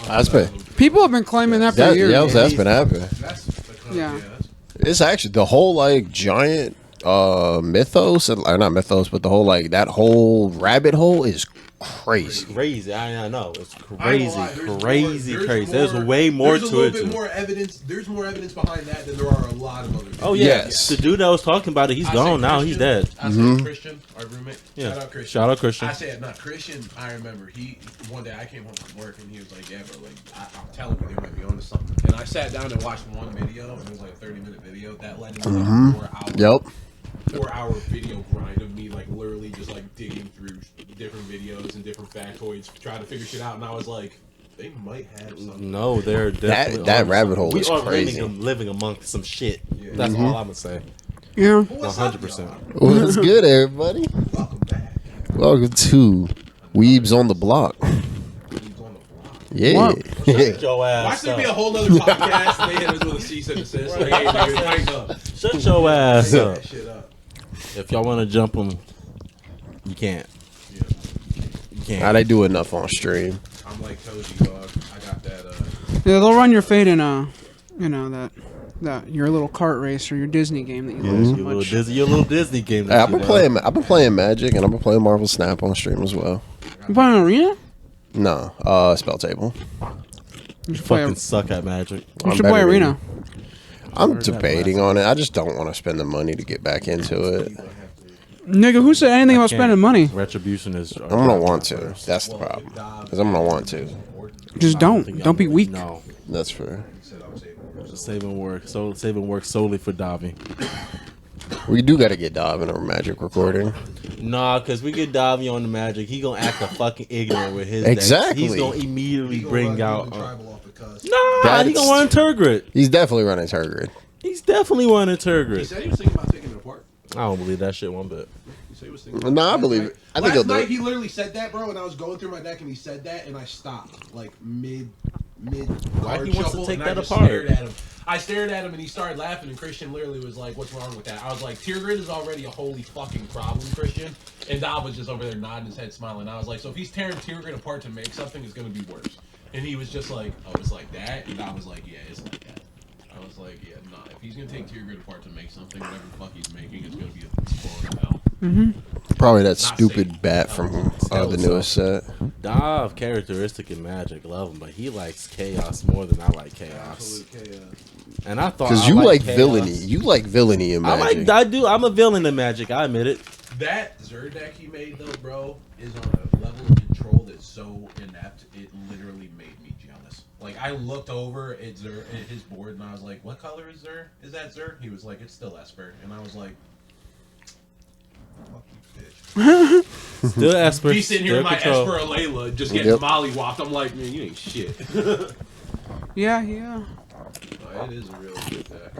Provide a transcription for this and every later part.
That's been. People have been claiming that for years. Yeah, that's been happening. Yeah. It's actually the whole like giant mythos, or not mythos, but the whole like that whole rabbit hole is crazy. Crazy. I know. It's crazy. There's way more to it. There's a little bit more evidence. There's more evidence behind that than there are a lot of other. Oh yeah. Yes. The dude that was talking about it, he's gone now. He's dead. I said Christian, our roommate. Yeah. Shout out Christian. Shout out Christian. I said not Christian. I remember one day I came home from work and he was like, "Yeah, bro, like I'm telling you, they might be onto something." And I sat down and watched one video, and it was like a 30-minute video that led into like 4 hours. Yep. 4-hour video grind of me like literally just like digging through different videos and different factoids trying to figure shit out, and I was like, they might have something. No, they're definitely that rabbit hole is crazy. We are living amongst some shit. Yeah. That's all I'm gonna say. Yeah, 100%. What's good, everybody? Welcome back. Welcome to Weebs on the Block. Yeah. Shut your ass Watch there up. be a whole other podcast. They hit us with a cease and desist. Like, hey, nigga, tighten up. Shut your ass Tighten up. that shit up. If y'all want to jump them, you can't. Yeah. You can't. Now they do enough on stream. I'm like Koji, dog. I got that. yeah. They'll run your fate in that your little kart race or your Disney game that you love so much. Your little Disney game. Hey, I've been playing Magic, and I've been playing Marvel Snap on stream as well. You playing Arena? No, Spell Table. You should fucking suck at Magic. You should play Arena. I'm debating on it. I just don't want to spend the money to get back into it. Nigga, who said anything about spending money? Retribution is. I'm gonna want to. That's the problem. Because I'm gonna want to. Just don't. Don't be weak. No. That's fair. Saving work solely for Davi. We do got to get Dob in our Magic recording. Nah, because we get Davi on the Magic, he gonna act a fucking ignorant with his exactly. Decks. He's gonna immediately bring out. Nah, he gonna run Turgid. He's definitely running Turgid. He's definitely running Turgid. He said he was thinking about taking it apart. I don't believe that shit one bit. He said he was thinking. No, I believe it. I think last he'll do night it. he literally said that, bro, and I was going through my deck and he said that, and I stopped like mid Why he wants to take that apart? I stared at him and he started laughing, and Christian literally was like, "What's wrong with that?" I was like, "Tier grid is already a holy fucking problem, Christian." And Dob was just over there nodding his head, smiling. I was like, "So if he's tearing tier grid apart to make something, it's gonna be worse." And he was just like, "Oh, it's like that." And Dob was like, "Yeah, it's like that." I was like, "Yeah, nah. If he's gonna take tier grid apart to make something, whatever the fuck he's making, it's gonna be a spoiler hell." Probably that stupid bat from the newest set. Dav characteristic in Magic, love him, but he likes chaos more than I like chaos. Absolute chaos. And I thought Because you like villainy. You like villainy in Magic. I'm a villain in Magic. I admit it. That Zer deck he made though, bro, is on a level of control that's so inept. It literally made me jealous. Like I looked over at Zer at his board and I was like, "What color is Zer? Is that Zer?" He was like, "It's still Esper," and I was like, "Fuck you, bitch." Still Esper. He's sitting here with my control. Esper Alayla just getting mollywopped. I'm like, man, you ain't shit. Yeah. No, it is a really good deck.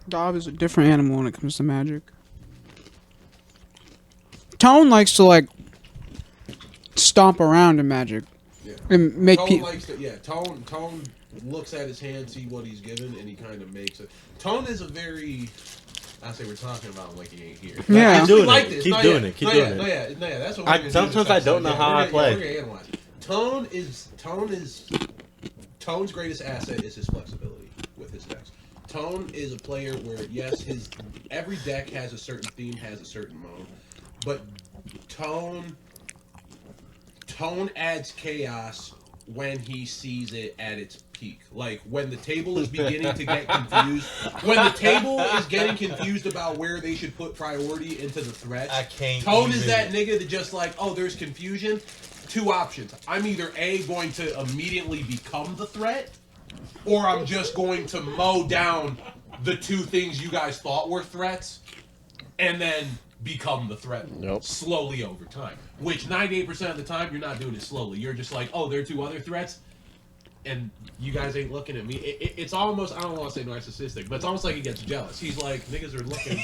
Dob is a different animal when it comes to Magic. Tone likes to like stomp around in Magic and make people. Tone looks at his hand, see what he's given, and he kind of makes it. Tone is a very. I say we're talking about him like he ain't here. Yeah, keep doing like it. this. Keep doing it. Keep doing it. No, yeah. That's what we're gonna do. Sometimes I don't know how I play. We're gonna analyze. Tone's greatest asset is his flexibility with his decks. Tone is a player where yes, every deck has a certain theme, has a certain mode, but Tone adds chaos when he sees it at its peak. Like when the table is beginning to get confused, when the table is getting confused about where they should put priority into the threats. Tone is that nigga that just like, oh, there's confusion. Two options. I'm either A, going to immediately become the threat, or I'm just going to mow down the two things you guys thought were threats, and then become the threat slowly over time. Which 98% of the time, you're not doing it slowly. You're just like, oh, there are two other threats, and you guys ain't looking at me. It's almost, I don't want to say narcissistic, but it's almost like he gets jealous. He's like, niggas are looking.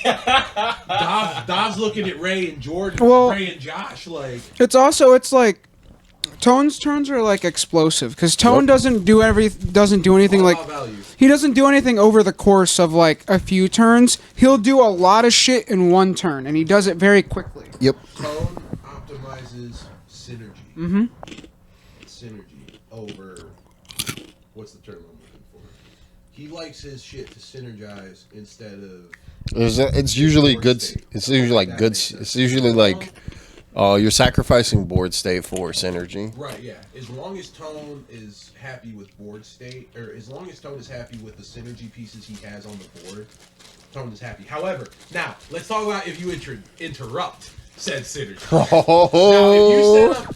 Dom's looking at Ray and Jordan, Ray and Josh. Like it's like Tone's turns are like explosive because Tone doesn't do anything like he doesn't do anything over the course of like a few turns. He'll do a lot of shit in one turn, and he does it very quickly. Yep. Tone optimizes synergy. synergy over what's the term I'm looking for? He likes his shit to synergize instead of. It's usually board good. state. It's usually like That good. makes sense. It's usually like you're sacrificing board state for synergy. Right, yeah. As long as Tone is happy with board state, or as long as Tone is happy with the synergy pieces he has on the board, Tone is happy. However, now let's talk about if you interrupt said synergy. Oh, Now,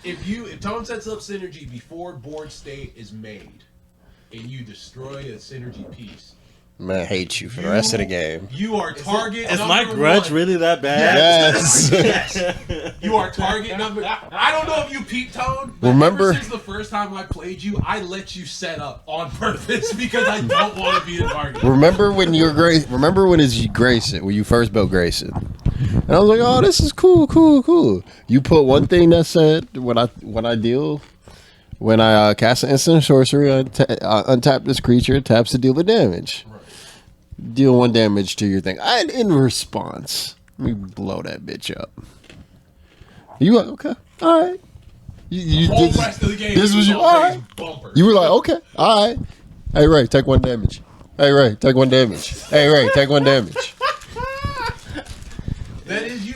if Tone sets up synergy before board state is made, and you destroy a synergy piece, man, I hate you for the rest of the game. you are target. Is my number grudge one. really that bad? Yes. Yes. You are target number. I don't know if you peep Tone, but Remember- ever since the first time I played you, I let you set up on purpose because I don't want to be a target. Remember when you're Grace? Remember when is Grayson? When you first built Grayson? And I was like, oh, this is cool. You put one thing that said when I cast an instant sorcery, I untap this creature, taps to deal the damage. Right. Deal 1 damage to your thing. And in response, let me blow that bitch up. You like, okay, all right. You The whole did- rest of the game. this was you. All always right. bumper. You were like, okay, all right. Hey Ray, take 1 damage. Hey Ray, take 1 damage. Hey Ray, take 1 damage. That is you.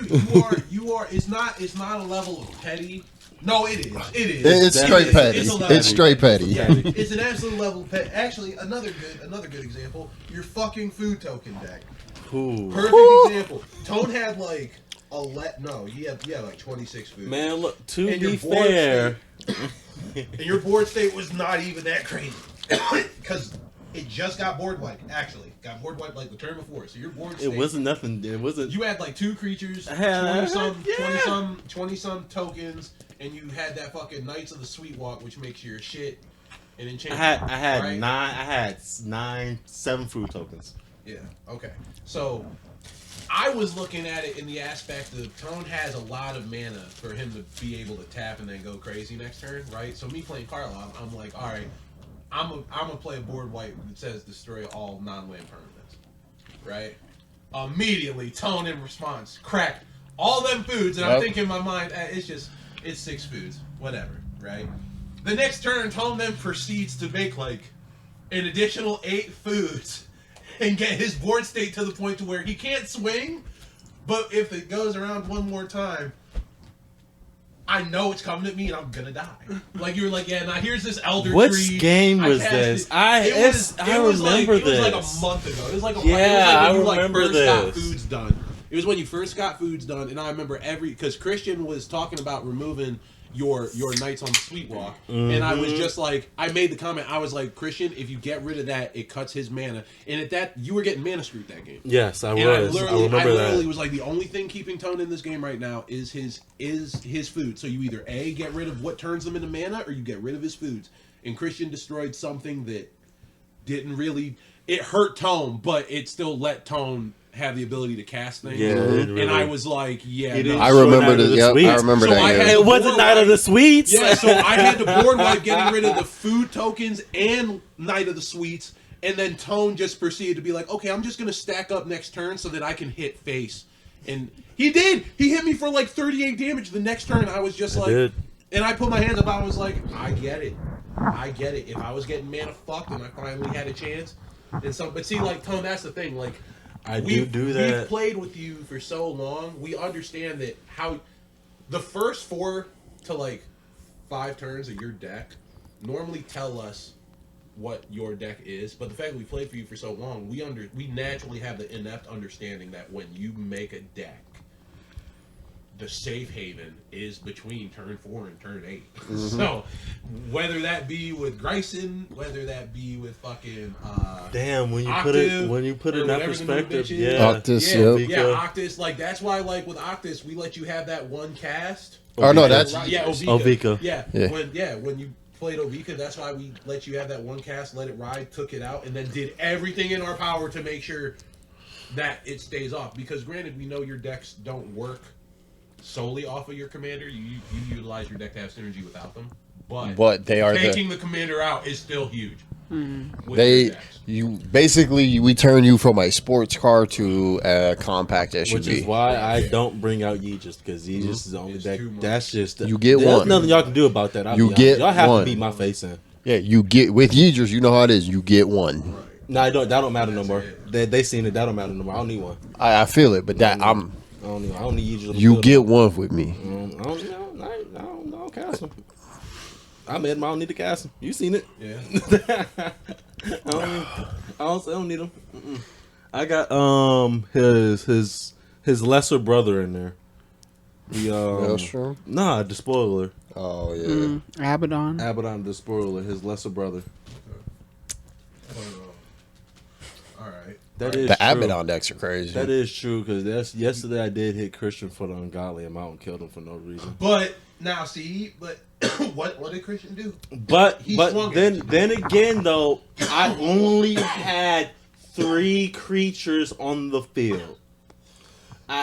You are. It's not a level of petty. No, it is. It is. It's straight petty. It's a level. It's straight petty. Yeah, it's an absolute level of petty. Actually, another good example. Your fucking food token deck. Ooh. Perfect example. Tone had like he had like 26 food. Man, look, to And your be board fair, And your board state was not even that crazy. Because it just got board wiped, actually. Got board wiped like the turn before. So your board state... it wasn't nothing. It wasn't. You had like 2 creatures, Yeah. 20 some tokens, and you had that fucking Knights of the Sweet Walk, which makes your shit an enchantment. I had right? 7 food tokens. Yeah, okay. So, I was looking at it in the aspect of Tone has a lot of mana for him to be able to tap and then go crazy next turn, right? So me playing Carlisle, I'm like, alright, I'm gonna play a board wipe that says destroy all non-land permanents, right? Immediately, Tone in response, crack all them foods, and I'm thinking in my mind, it's 6 foods, whatever, right? The next turn, Tone then proceeds to make like an additional 8 foods and get his board state to the point to where he can't swing, but if it goes around one more time, I know it's coming at me and I'm gonna die. Like you were like, yeah, now here's this elder What tree. game I was cast this? it. I remember It was like this. a month ago. It was like Yeah, it was I like when you remember like first got this. foods done. It was when you first got foods done, and I remember because Christian was talking about removing your Knights on the Sweet Walk, and I was just like, I made the comment, I was like, Christian, if you get rid of that, it cuts his mana, and at that, you were getting mana screwed that game. Yes, I And was. I remember I literally that. was like, the only thing keeping Tone in this game right now is his food. So you either A, get rid of what turns them into mana, or you get rid of his foods. And Christian destroyed something that didn't really, it hurt Tone, but it still let Tone have the ability to cast things. Yeah, it really- And I was like, yeah, He no. didn't I show remember Night of that. Yep, Sweets. I remember So I that. had- Yeah. It wasn't Board Night of the wipe. Sweets. Yeah, so I had to board wipe getting rid of the food tokens and Night of the Sweets, and then Tone just proceeded to be like, okay, I'm just going to stack up next turn so that I can hit face. And he did! He hit me for like 38 damage the next turn. I was just like... did. And I put my hands up, I was like, I get it. I get it. If I was getting mana fucked and I finally had a chance... And so, but see, like, Tone, that's the thing, like... I We've that. played with you for so long. We understand that how the first 4 to like 5 turns of your deck normally tell us what your deck is. But the fact that we played for you for so long, we naturally have the inept understanding that when you make a deck, the safe haven is between turn 4 and turn 8. So whether that be with Grayson, whether that be with fucking Damn, when you Octave, put it or in that whatever the new perspective, bitch is. yeah. Octus, yeah, yep. yeah, Octus. Like that's why, like with Octus, we let you have that one cast. Oh no, that's Yeah, Ovika. Ovika. When you played Ovika, that's why we let you have that one cast, let it ride, took it out, and then did everything in our power to make sure that it stays off. Because granted, we know your decks don't work solely off of your commander. You utilize your deck to have synergy without them, but they are taking the commander out is still huge. with your decks. We turn you from a sports car to a compact SUV. Which is why I don't bring out Aegis, because Aegis is the only It's deck. too much. That's just You get there's one. nothing y'all can do about that. Y'all have to beat my face in. Yeah, you get with Yeegers, you know how it is. You get one. Right. No, I don't. That don't matter no more. They seen it. That don't matter no more. I don't need one. I feel it, but that I don't need Aegis. you get one with me. I don't cast them. I made them. I don't need to cast them. You seen it? Yeah. I don't need them. I got his lesser brother in there. Maelstrom? Nah, the spoiler. Oh yeah. Abaddon, the spoiler. His lesser brother. All right. That is The true. Abaddon decks are crazy. That is true, because yesterday I did hit Christian for the ungodly amount and killed him for no reason. But now, see, what did Christian do? But He swung then again though, I only had 3 creatures on the field. I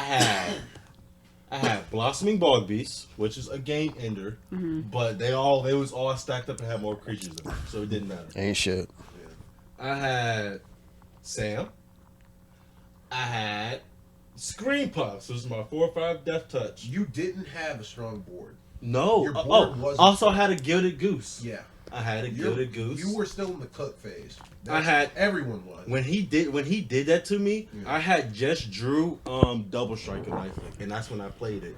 had Blossoming Bog Beast, which is a game ender, but they was all stacked up and had more creatures in them, so it didn't matter. Ain't shit. I had Sam. I had Screen Puffs. This is my 4/5 Death Touch. You didn't have a strong board. No. Your board wasn't also strong. had a Gilded Goose. Yeah. I had a Gilded Goose. You were still in the cook phase. Everyone was. When he did that to me, I had just drew Double Strike and Lifelink, and that's when I played it.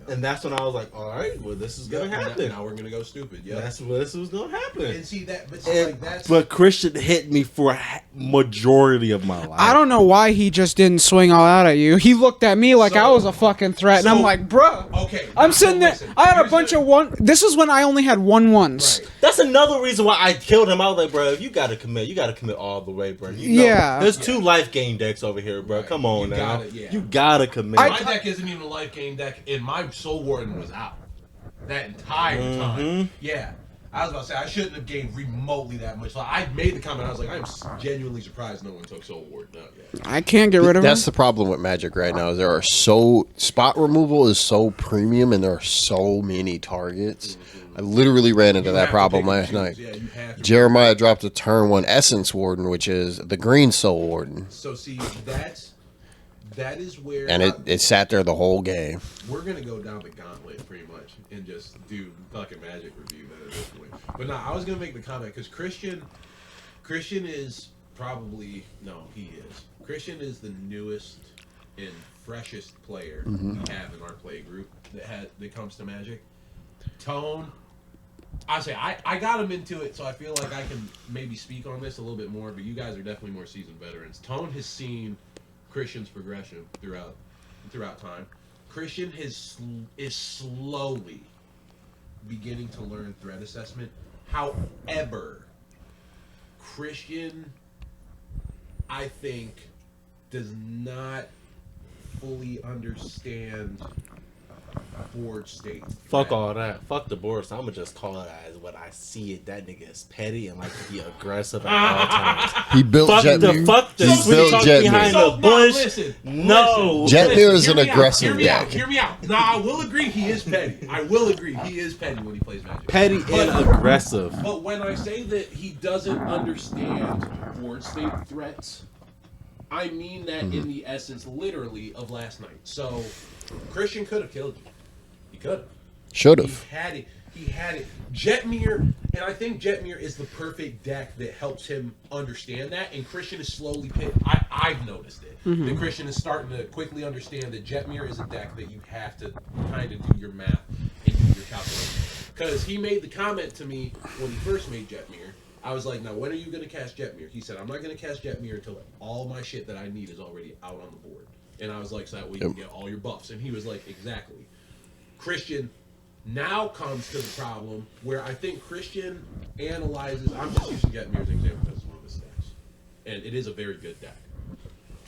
And that's when I was like, all right, well, this is gonna happen. Now we're gonna go stupid. Yeah, That's what this was gonna happen. And see that, but that's. But Christian hit me for a majority of my life. I don't know why he just didn't swing all out at you. He looked at me like I was a fucking threat, and I'm like, bruh. Okay. I'm sitting there. I had a bunch of one. This is when I only had one ones. Right. That's another reason why I killed him. I was like, bro, if you gotta commit all the way, bro. You know, Yeah. There's 2 life game decks over here, bro. Right. Come on You now. gotta, yeah. You gotta commit. My deck isn't even a life game deck, and my Soul Warden was out that entire time. Yeah. I was about to say, I shouldn't have gained remotely that much. Like, I made the comment, I was like, I'm genuinely surprised no one took Soul Warden out yet. I can't get rid of him. That's the problem with Magic right now. Is there are spot removal is so premium, and there are so many targets. I literally ran into that problem last night. Yeah, you have to. Jeremiah dropped a turn 1 Essence Warden, which is the Green Soul Warden, So see, that is where, and it sat there the whole game. we're gonna go down the gauntlet pretty much and just do fucking Magic review then at this point. But no, I was gonna make the comment because Christian is probably Christian is the newest and freshest player we have in our play group that comes to Magic. Tone, I got him into it, so I feel like I can maybe speak on this a little bit more. But you guys are definitely more seasoned veterans. Tone has seen Christian's progression throughout time. Christian is slowly beginning to learn threat assessment. However, Christian, I think, does not fully understand board state. Fuck all that. Fuck the board. So I'm gonna just call it as what I see it. That nigga is petty and like to be aggressive at all times. He built Jetmir. Fuck the He sweet built talk Jetmir. behind the bush. No. Jetmir is an Hear me out, aggressive hear deck. Hear me out. Now, I will agree he is petty. I will agree he is petty when he plays Magic. Petty and aggressive. But when I say that he doesn't understand board state threats, I mean that in the essence, literally, of last night. So, Christian could have killed you. He could have. Should He have. had it. He had it. Jetmir, and I think Jetmir is the perfect deck that helps him understand that. And Christian is slowly I've noticed it. That Christian is starting to quickly understand that Jetmir is a deck that you have to kind of do your math and do your calculations. Because he made the comment to me when he first made Jetmir. I was like, now when are you going to cast Jetmir? He said, I'm not going to cast Jetmir until all my shit that I need is already out on the board. And I was like, so that way you can get all your buffs. And he was like, exactly. Christian now comes to the problem where I think Christian analyzes. I'm just using Jetmir as an example because it's one of his decks, and it is a very good deck.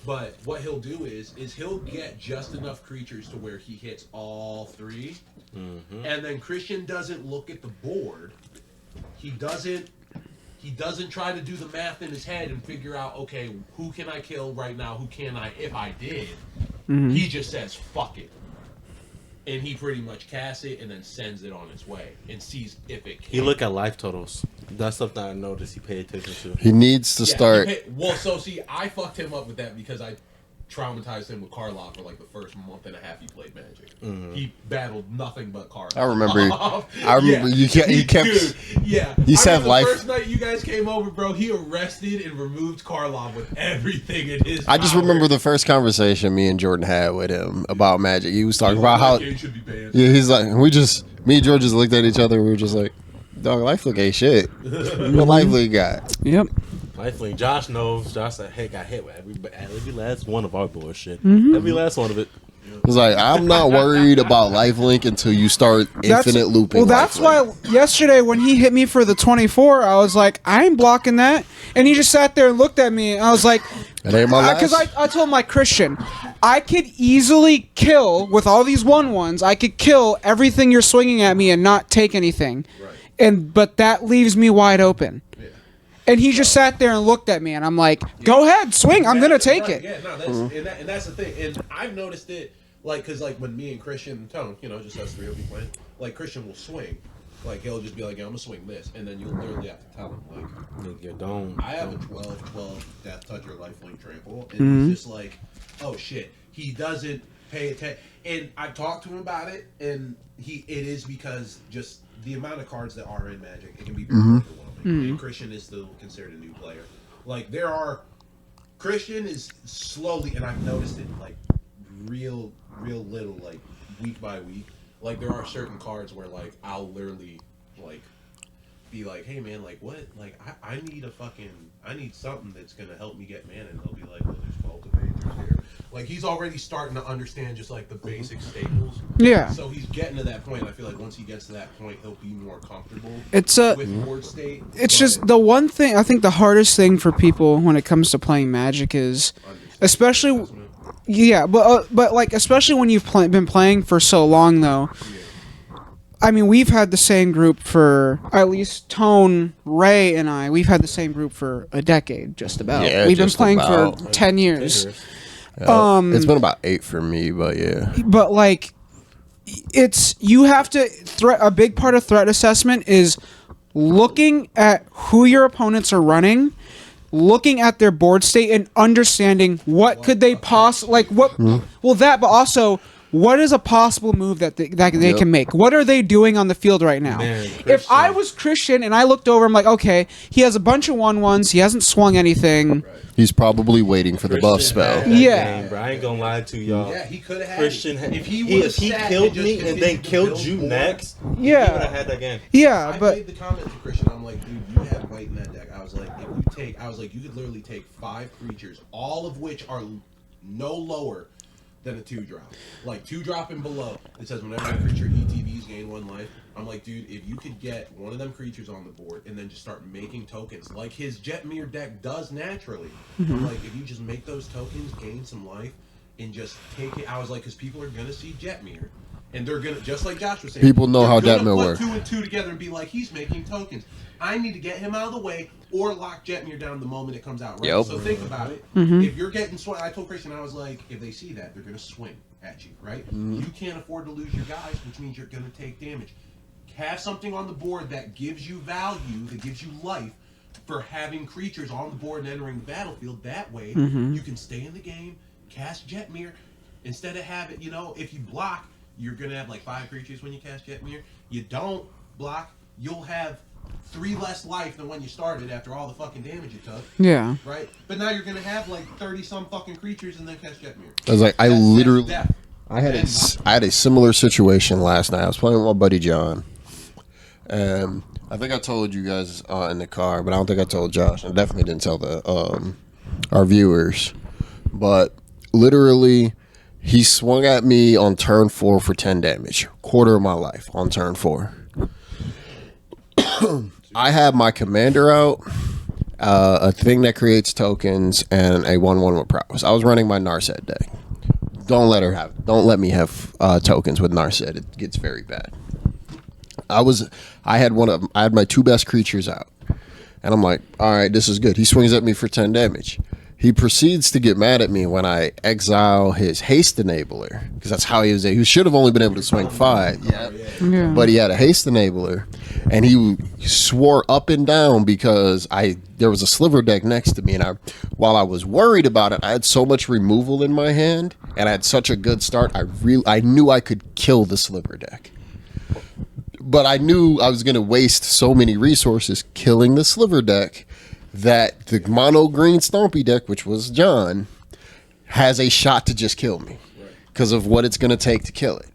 But what he'll do is he'll get just enough creatures to where he hits all 3, and then Christian doesn't look at the board. He doesn't try to do the math in his head and figure out, okay, who can I kill right now? Who can I if I did? He just says, fuck it. and he pretty much casts it and then sends it on its way and sees if it can. He look at life totals. That's something I noticed. He paid attention to. He needs to start. I fucked him up with that because I traumatized him with Karlov for like the first month and a half he played Magic. He battled nothing but Karlov. I remember you kept. Dude, yeah. He said life. The first night you guys came over, bro, he arrested and removed Karlov with everything in his I just power. remember the first conversation me and Jordan had with him about Magic. He was talking about how. Game should be banned. Yeah, he's like, me and George just looked at each other. We were just like, dog, Life League ain't shit. What Life League got? Yep. Lifelink. Josh knows. Josh said, "Hey, got hit with every last one of our bullshit. Every last one of it." It's like, I'm not worried about Lifelink until you start infinite looping. Well, that's why yesterday when he hit me for the 24, I was like, I ain't blocking that. And he just sat there and looked at me. And I was like, it ain't my last. Because I told him, like, Christian, I could easily kill, with all these 1/1s, I could kill everything you're swinging at me and not take anything. Right. But that leaves me wide open. And he just sat there and looked at me, and I'm like, "Go ahead, swing. I'm gonna take it." Yeah, no, and that's the thing. And I've noticed it, like, cause like when me and Christian and Tone, just us three will be playing. Like Christian will swing, like he'll just be like, "Yeah, I'm gonna swing this," and then you'll literally have to tell him, like, "You don't." I have a 12/12 Death Toucher Lifelink trample, and he's just like, "Oh shit," he doesn't pay attention. And I've talked to him about it, and it is because just the amount of cards that are in Magic, it can be very overwhelming. And Christian is still considered a new player. Like Christian is slowly, and I've noticed it like real little, like week by week. Like there are certain cards where like I'll literally like be like, "Hey man, like what? Like I need something that's gonna help me get mana," and they'll be like, "Well, there's Cultivate, there's here." Like he's already starting to understand just like the basic staples. Yeah. So he's getting to that point. I feel like once he gets to that point, he'll be more comfortable. With board state. It's just the one thing I think the hardest thing for people when it comes to playing Magic is, especially, but like especially when you've been playing for so long though. I mean, we've had the same group for, at least Tone, Ray, and I, we've had the same group for a decade, just about. Yeah, we've been playing for 10 years. It's been about 8 for me, but yeah. But, like, you have to, a big part of threat assessment is looking at who your opponents are running, looking at their board state, and understanding what could they possibly, but also, what is a possible move that they can make? What are they doing on the field right now? If I was Christian and I looked over, I'm like, okay, he has a bunch of 1/1s. He hasn't swung anything. He's probably waiting for the buff spell. Game, bro. I ain't gonna lie to y'all. Yeah, he could have had Christian. If he killed me and then killed you next, he would have had that game. Yeah, I made the comment to Christian. I'm like, dude, you have white in that deck. I was like, you could literally take 5 creatures, all of which are no lower than a 2-drop. Like 2-drop and below. It says whenever a creature ETBs gain 1 life. I'm like, dude, if you could get one of them creatures on the board and then just start making tokens, like his Jetmir deck does naturally. I'm like, if you just make those tokens gain some life and just take it, I was like, because people are gonna see Jetmir. And they're gonna, just like Josh was saying, people know how Jetmir works. works. 2 and 2 together and be like, he's making tokens. I need to get him out of the way or lock Jetmir down the moment it comes out. Right. Yep. So think about it. If you're getting swung, I told Christian, I was like, if they see that, they're gonna swing at you, right? You can't afford to lose your guys, which means you're gonna take damage. Have something on the board that gives you value, that gives you life for having creatures on the board and entering the battlefield. That way, you can stay in the game, cast Jetmir, instead of having, if you block, you're going to have like 5 creatures when you cast Jetmir. You don't block, you'll have 3 less life than when you started after all the fucking damage you took. Yeah. Right? But now you're going to have like 30-some fucking creatures and then cast Jetmir. I was like, I had a similar situation last night. I was playing with my buddy John. I think I told you guys in the car, but I don't think I told Josh. I definitely didn't tell our viewers. But literally, he swung at me on turn 4 for 10 damage. Quarter of my life on turn 4. I have my commander out, a thing that creates tokens, and a 1/1 with prowess. I was running my Narset deck. Don't let me have tokens with Narset. It gets very bad. I had my 2 best creatures out, and I'm like, all right, this is good. He swings at me for 10 damage. He proceeds to get mad at me when I exile his haste enabler, because that's how he was. He should have only been able to swing 5, Yeah. but he had a haste enabler, and he swore up and down because there was a sliver deck next to me, and while I was worried about it, I had so much removal in my hand, and I had such a good start. I knew I could kill the sliver deck, but I knew I was going to waste so many resources killing the sliver deck that the mono green stompy deck, which was John, has a shot to just kill me because of what it's going to take to kill it.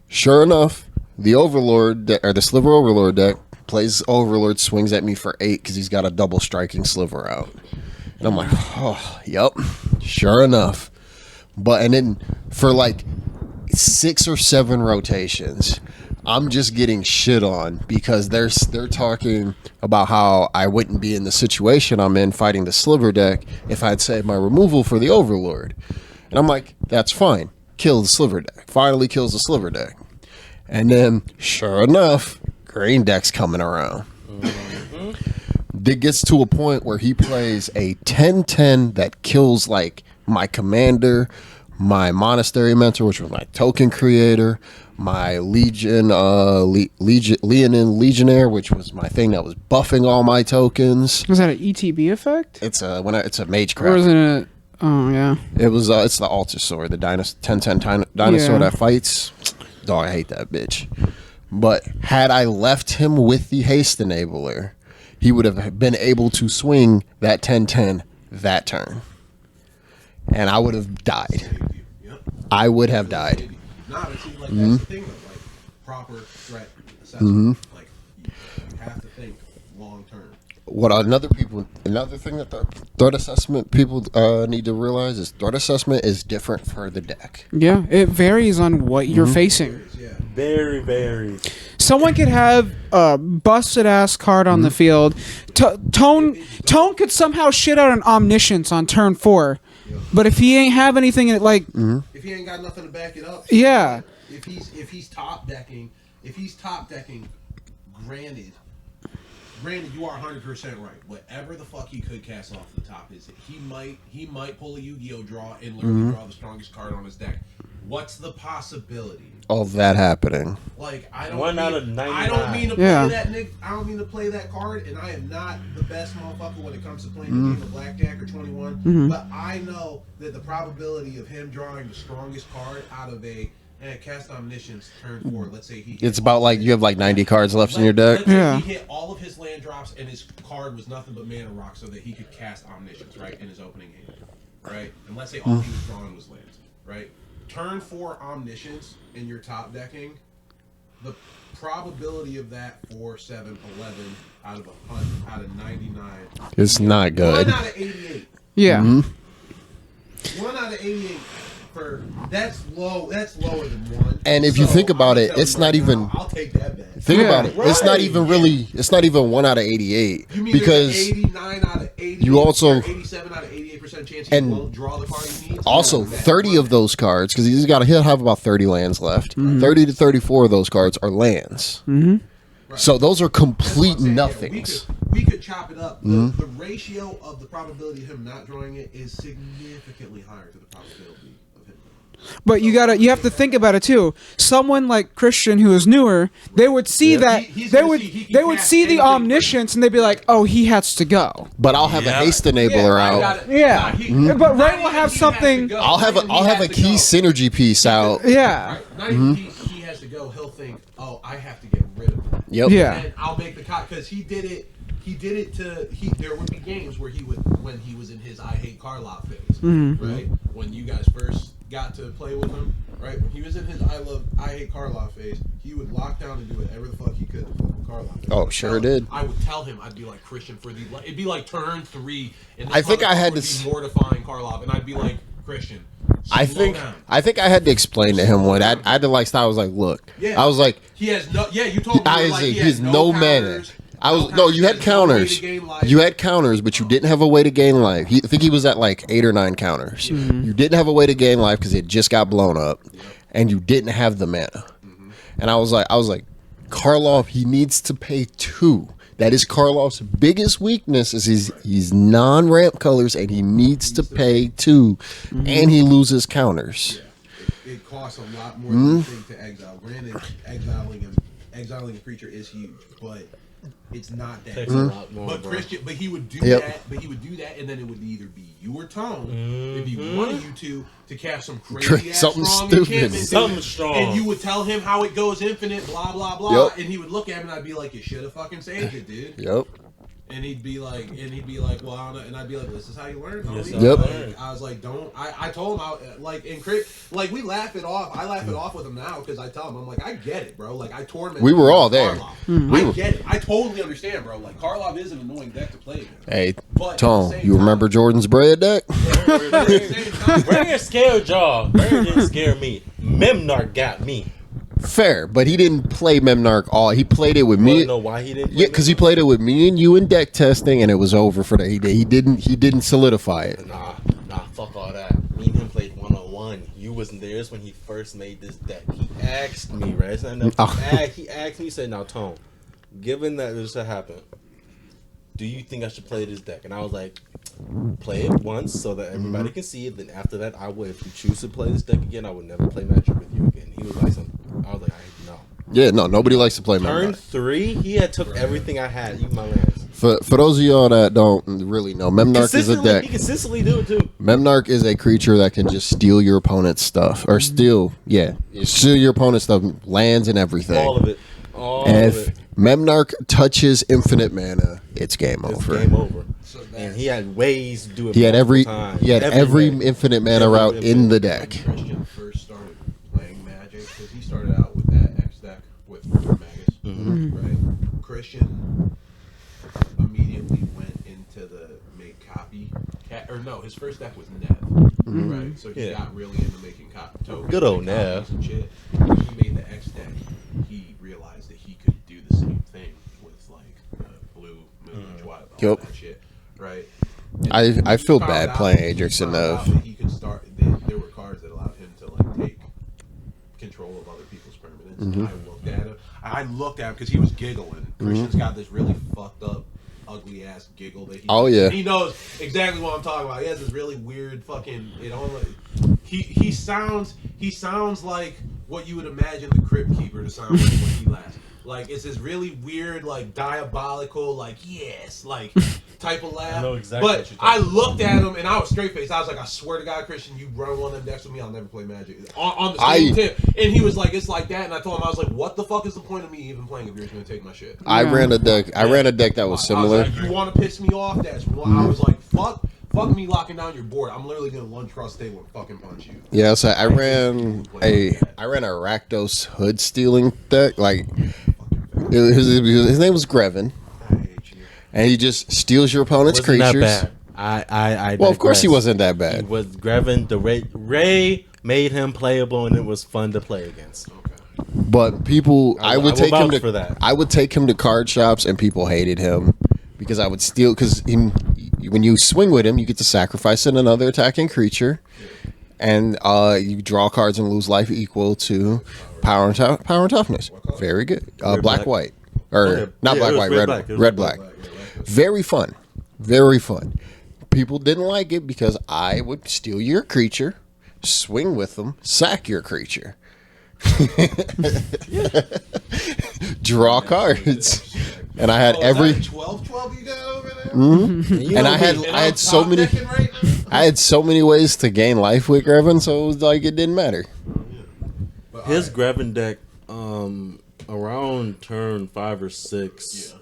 Sure enough, the Overlord or the Sliver Overlord deck plays Overlord, swings at me for 8 because he's got a double striking sliver out, and I'm like, oh, yep, sure enough. And then for like 6 or 7 rotations, I'm just getting shit on because they're talking about how I wouldn't be in the situation I'm in fighting the sliver deck if I'd saved my removal for the Overlord. And I'm like, that's fine. Kill the sliver deck. Finally kills the sliver deck. And then, sure enough, green deck's coming around. It gets to a point where he plays a 10-10 that kills like my commander, my monastery mentor, which was my token creator, my Leonin Legionnaire, which was my thing that was buffing all my tokens. Was that an ETB effect? It's a magecraft. Or was it a... Oh, yeah. It was it's the altar sword, the 10-10 dinosaur that fights. Oh, I hate that bitch. But had I left him with the haste enabler, he would have been able to swing that 10-10 that turn. And I would have died. I would have died. Nah, but see, like, that's the thing, though. Like, proper threat assessment. Like, you have to think long term. Another thing that the threat assessment people need to realize is threat assessment is different for the deck. Yeah, it varies on what you're facing. Yeah. Very, very. Someone could have a busted ass card on the field. Tone could somehow shit out an omniscience on turn 4. But if he ain't have anything in it, like If he ain't got nothing to back it up, yeah, If he's top decking, granted, you are 100% right. Whatever the fuck he could cast off the top is he might pull a Yu-Gi-Oh draw and literally draw the strongest card on his deck. What's the possibility Of that happening. Like I One out of 99. I don't mean to play Yeah. that Nick. I don't mean to play that card, and I am not the best motherfucker when it comes to playing the game of Blackjack or 21. But I know that the probability of him drawing the strongest card out of a cast omniscience turn 4. Let's say he. It's about like you have like 90 cards left in your deck. Let's say Yeah. he hit all of his land drops, and his card was nothing but mana rock, so that he could cast omniscience right in his opening hand, right? And let's say all he was drawing was lands, right? Turn 4 omniscience in your top decking, the probability of that 4, 7, 11 out of 100, out of 99. It's not good. 1 out of 88. yeah. 1 out of 88 for that's low. That's lower than 1. And if you think about it, it's not even. I'll take that bet. Think Yeah. about it. It's not even really. It's not even 1 out of 88 You mean because there's an 89 out of 80. you also- 87 out of 88% chance he and won't draw the card he needs. also 30 of those cards because he'll have about 30 lands left. 30 to 34 of those cards are lands. So those are That's what I'm complete saying. Yeah, nothings. we could chop it up. The ratio of the probability of him not drawing it is significantly higher to the probability of him. But you have to think about it too. Someone like Christian who is newer, they would see that he's they gonna would see he can they would cast see the anything omniscience and they'd be like, "Oh, he has to go." But I'll have a haste enabler out. Yeah. But Ray will have something- I'll have a key synergy piece out. Yeah. Not even he has to go. He'll think, "Oh, I have to get rid of him." Yep. Yeah. And I'll make the cut because he did it. There would be games where when he was in his I hate Karloff phase, right? When you guys first got to play with him, right? When he was in his I hate Karloff phase, he would lock down and do whatever the fuck he could to fuck with Karloff. Oh, sure did. I would tell him, I'd be like, Christian, it'd be like turn 3, and this I think I had would to be mortifying Karloff, and I'd be like, Christian. I slow down. think I had to explain to him what I had to like stop. I was like, look, Yeah. I was like, He has no. Yeah, you told me. he has no mana. You had counters. You had counters, but you didn't have a way to gain life. I think he was at like 8 or 9 counters. You didn't have a way to gain life because it just got blown up, and you didn't have the mana. And I was like, Karloff, he needs to pay 2. That is Karloff's biggest weakness is he's non-ramp colors and he needs to pay 2, and he loses counters. Yeah. It costs a lot more than you think to exile. Granted, exiling a creature is huge, but it's not that. Takes a lot more, but bro. Christian, but he would do that. But he would do that, and then it would either be you or Tone if he wanted you to cast some crazy ass Something strong stupid. enchantment, Something strong. and you would tell him how it goes infinite, blah blah blah, Yep. and he would look at me and I'd be like, "You should have fucking saved it, dude." Yep. And he'd be like, well, I don't know. And I'd be like, this is how you learn, homie. Yep. Like, I was like, don't. I told him, we laugh it off. I laugh it off with him now because I tell him, I'm like, I get it, bro. Like, I torment. We were all there. I get it. I totally understand, bro. Like, Karlov is an annoying deck to play against. Hey, But Tone, you remember Jordan's bread deck? Bring a scare jaw. Bring didn't scare me. Memnarch got me. Fair, but he didn't play Memnarch all. He played it with You me. wanna know why he didn't? Yeah, because he played it with me and you in deck testing, and it was over for that. He didn't solidify it. Nah, fuck all that. Me and him played 1-on-1. You wasn't there. It's when he first made this deck. He asked me, right? He asked me, he said, now, Tone, given that this had happened, do you think I should play this deck? And I was like, play it once so that everybody can see it. Then after that, I would. If you choose to play this deck again, I would never play Magic with you again. He was like, I was like, no. Yeah, no, nobody likes to play Turn Memnarch. 3, he had took everything I had, even my lands. For those of y'all that don't really know, Memnarch is a deck. He consistently do it too. Memnarch is a creature that can just steal your opponent's stuff, or steal your opponent's stuff, lands and everything. All of it. And if Memnarch touches infinite mana, it's game It's over. game over. So And he had ways to do it. He had every every way. infinite mana Every route in the When deck. Christian first started playing Magic, because he started out with that X deck with Magus, right? Christian immediately went into the make copy. His first deck was Nev, right? So he got really into making tokens. Good old and Nev. and shit. When he made the X deck, he realized that he could do the same thing with like blue, moon, all Yep. that shit, right? I feel Found bad out- playing he Ajax found enough. out that he could start. There were cards that allowed him to like take control of other people's permanents. And I looked at him. I looked at him because he was giggling. Christian's got this really fucked up, ugly ass giggle that he. Oh, yeah. He knows exactly what I'm talking about. He has this really weird fucking. He sounds like what you would imagine the Crypt Keeper to sound like when he laughs. Like it's this really weird, like diabolical, like yes, like type of laugh. I know exactly what But you're I talking looked at him and I was straight faced. I was like, I swear to God, Christian, you run one of them decks with me, I'll never play Magic. On the same tip. And he was like, it's like that. And I told him, I was like, what the fuck is the point of me even playing if you're just gonna take my shit? I ran a deck that was similar. I was like, you want to piss me off? That's why I was like, fuck me locking down your board. I'm literally gonna lunge across the table and fucking punch you. Yeah, so I ran a Rakdos hood stealing deck. Like his name was Grevin, I hate you. and he just steals your opponent's Wasn't that creatures. bad. I Well, of course he digress. wasn't that He bad. was Grevin. The Ray made him playable, and it was fun to play against. Okay. But people, I would will take him vouch to for that. I would take him to card shops, and people hated him because I would steal. Because when you swing with him, you get to sacrifice another attacking creature, and you draw cards and lose life equal to power and toughness. Very good. Black black. white, or Okay. not Yeah, black it was white, red red black. It was red red black. Like, Very fun. Very fun. People didn't like it because I would steal your creature, swing with them, sack your creature. Draw cards. And I had every 12 you got over there? and I had so many Right now? I had so many ways to gain life with Grevin, so it was like it didn't matter. But, His alright. Grevin deck, around turn 5 or 6,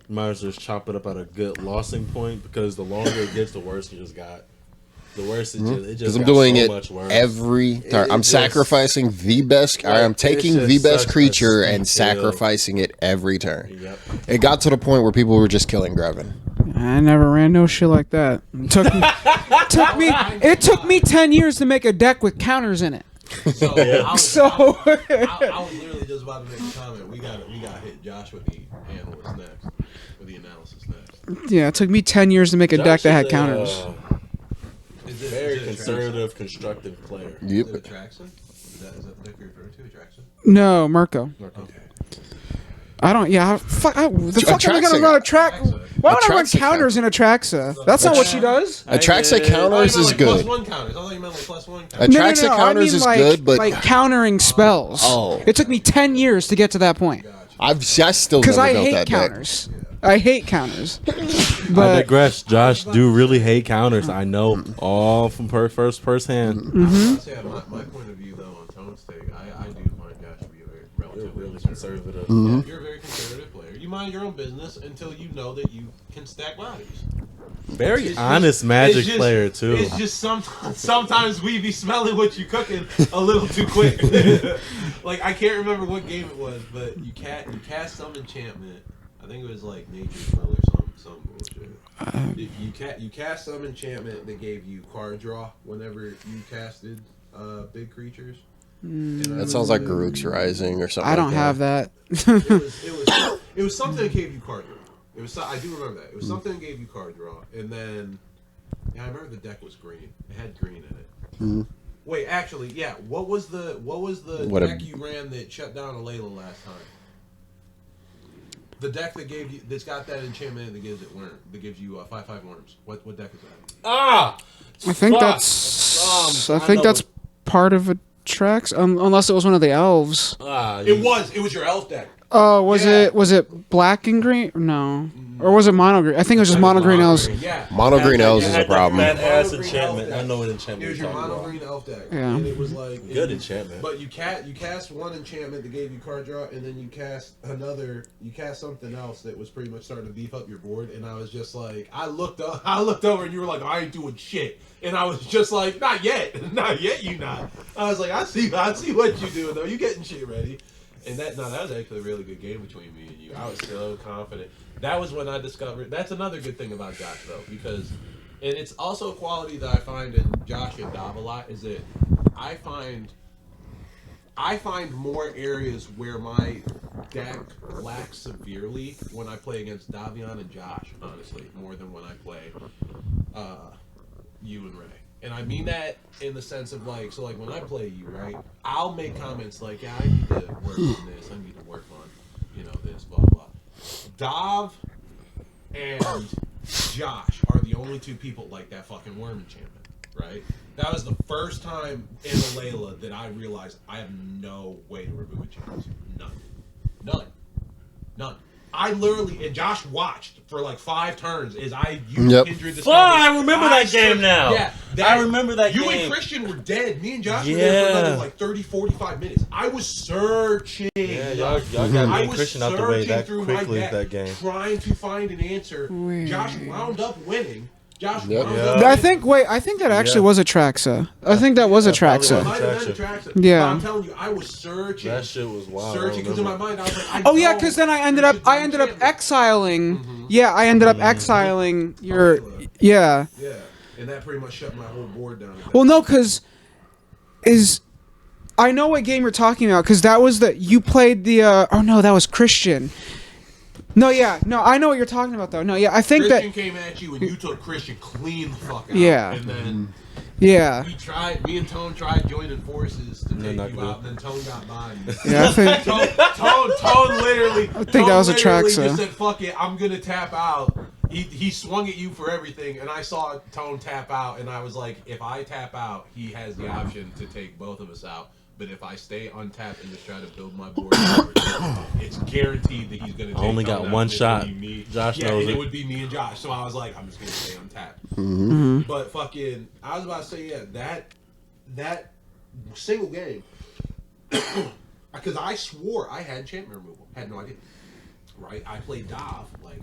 you might as well just chop it up at a good losing point because the longer it gets, the worse it just got. The worse it just Because I'm got doing so it much worse. every turn. I'm just- sacrificing the best. I'm it's taking just the best such a creature steep and hill. sacrificing it every turn. Yep. It got to the point where people were just killing Grevin. I never ran no shit like that. It took me 10 years to make a deck with counters in it. So, I was literally just about to make a comment. We got hit Josh with the analyst next. With the analysis next. Yeah, it took me 10 years to make a deck Josh that had is counters. Very conservative, constructive player. Yep. Is it Attraction? Is that the deck you're referring to? Attraction? No, Mirko. Okay. I don't. Yeah. Fuck. The fuck am I gonna Atraxa- run a track? Why would I run Atraxa counters in Atraxa? That's not what she does. Atraxa did. counters is good. +1 counters. I thought you meant like +1 counters. Atraxa counters is like, good, but like countering spells. Oh. It took me 10 years to get to that point I still because never I built hate that deck. counters. I hate counters. I But digress. Josh do really hate counters. I know all from first hand. I'll say my point of view though on Tone's take, I do find Josh to be a very relatively conservative. Yeah, you're a very conservative player. You mind your own business until you know that you can stack bodies. Very It's honest just- Magic it's just- player too. It's just sometimes we be smelling what you cooking a little too quick. Like I can't remember what game it was, but you cast some enchantment. I think it was like Nature's Will or some bullshit. You cast some enchantment that gave you card draw whenever you casted big creatures. That sounds like Garuk's Rising or something. I don't like have that. It was something that gave you card draw. It was I do remember that. It was something that gave you card draw, and then I remember the deck was green. It had green in it. Wait, actually, yeah. What was the deck you ran that shut down a Layla last time? The deck that's got that enchantment that gives it worm, that gives you 5/5 worms. What deck is that? Ah, I think fuck. that's. I I think know that's part of Atraxa, unless it was one of the elves. It was your elf deck. Oh, was Yeah. it black and green? No, or was it mono green? I think it was just mono green elves. Yeah. Mono green elves is a problem. That ass Mono green enchantment. elf I know what It enchantment was you're your talking mono about. green elf deck. Yeah. And it was like Good enchantment. But you cast one enchantment that gave you card draw, and then you cast something else that was pretty much starting to beef up your board. And I was just like, I looked over, and you were like, I ain't doing shit. And I was just like, not yet, you not. I was like, I see what you doing though. You getting shit ready. And that was actually a really good game between me and you. I was so confident. That was when I discovered. That's another good thing about Josh though, because, and it's also a quality that I find in Josh and Dav a lot is that I find more areas where my deck lacks severely when I play against Davion and Josh, honestly, more than when I play you and Ray. And I mean that in the sense of like, so like when I play you, right, I'll make comments like, yeah, I need to work on this, I need to work on, this, blah, blah. Dav and Josh are the only two people like that fucking worm enchantment, right? That was the first time in the Layla that I realized I have no way to remove enchantments. None. I literally, and Josh watched for like 5 turns as I used Kindred Discovery. I remember that game now. Yeah. I remember that you game. You and Christian were dead. Me and Josh were there for another like 30, 45 minutes. I was searching. Yeah, y'all got me and Christian out the way that quickly that game. Trying to find an answer. Josh wound up winning. I think that actually was Atraxa. I think that was Atraxa. Yeah. But I'm telling you, I was searching. That shit was wild. Searching because in my mind I was like, Oh yeah, because then I ended up exiling. Mm-hmm. Yeah, I ended up exiling your. Yeah. Yeah, and that pretty much shut my whole board down. Well, no, because I know what game you're talking about because that was you played the. Oh no, that was Christian. No, I know what you're talking about though. No, yeah, I think Christian came at you and you took Christian clean the fuck out. Yeah. And then me and Tone tried joining forces to take you out, and then Tone got mine. Yeah, I think Tone literally. I think that was Atraxa. Just said, "Fuck it, I'm gonna tap out." He swung at you for everything, and I saw Tone tap out, and I was like, if I tap out, he has the option to take both of us out. But if I stay untapped and just try to build my board, it's guaranteed that he's going to take. I only got one shot. Josh knows and it. It would be me and Josh. So I was like, I'm just going to stay untapped. Mm-hmm. But fucking, I was about to say, that single game, because I swore I had enchantment removal. Had no idea. Right? I played Dav like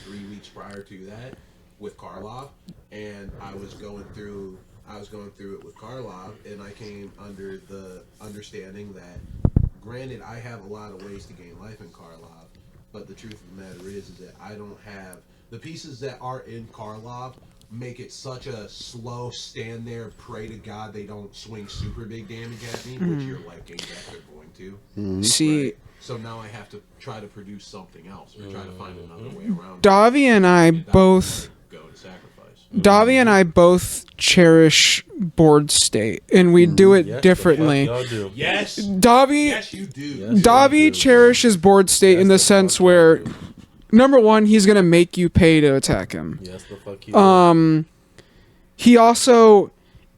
3 weeks prior to that with Karlov, and I was going through it with Karlov, and I came under the understanding that, granted, I have a lot of ways to gain life in Karlov, but the truth of the matter is that I don't have the pieces that are in Karlov make it such a slow stand there, pray to God they don't swing super big damage at me, which your life gain decks are going to. See. Right? So now I have to try to produce something else, or try to find another way around. Davi and I both. Go to sacrifice. Davi and I both cherish board state, and we do it Yes, differently. the fuck y'all do. Yes. Davi, Yes, you do. Yes. Davi cherishes board state in the Yes, the sense fuck where, y'all do. number one, he's gonna make you pay to attack him. Yes, the fuck you He also,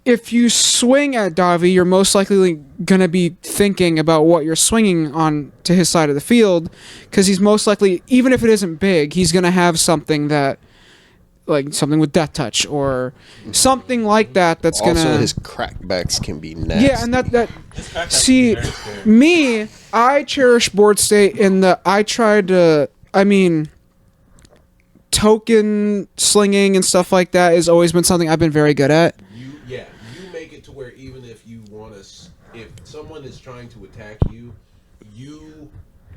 if you swing at Davi, you're most likely gonna be thinking about what you're swinging on to his side of the field, because he's most likely, even if it isn't big, he's gonna have something that, like something with death touch or something like that. That's Also, gonna. his crackbacks can be nasty. Yeah, and that see, me, I cherish board state in the I tried to. I mean, token slinging and stuff like that has always been something I've been very good at. You make it to where even if you want to, if someone is trying to attack you, you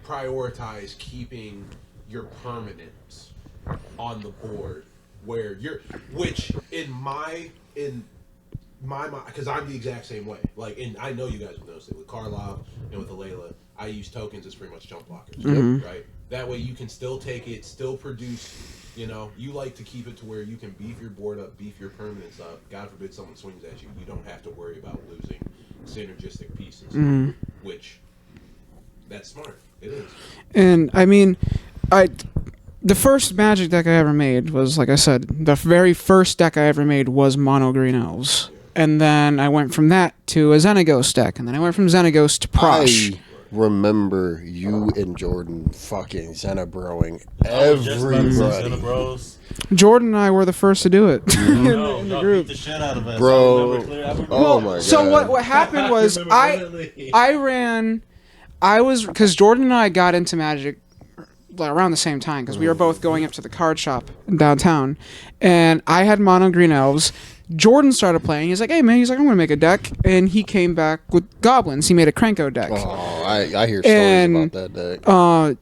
prioritize keeping your permanents on the board. Where you're, which in my mind, because I'm the exact same way. Like, and I know you guys have noticed it with Karlov and with Alayla. I use tokens as pretty much jump blockers, right? That way you can still take it, still produce. You know, you like to keep it to where you can beef your board up, beef your permanents up. God forbid someone swings at you, you don't have to worry about losing synergistic pieces. Which, that's smart. It is. And I mean, the first Magic deck I ever made was, like I said, the very first deck I ever made was Mono Green Elves. And then I went from that to a Xenagos deck. And then I went from Xenagos to Prosh. I remember you and Jordan fucking Xenabroing Just everybody. bros. Jordan and I were the first to do it No, in the y'all group. beat the shit out of us. Bro. I remember clear. Oh my god. So what happened was because Jordan and I got into Magic like around the same time because we were both going up to the card shop downtown, and I had Mono Green Elves. Jordan started playing. He's like, "Hey man," he's like, "I'm gonna make a deck," and he came back with Goblins. He made a Krenko deck. Oh, I hear stories And, about that deck.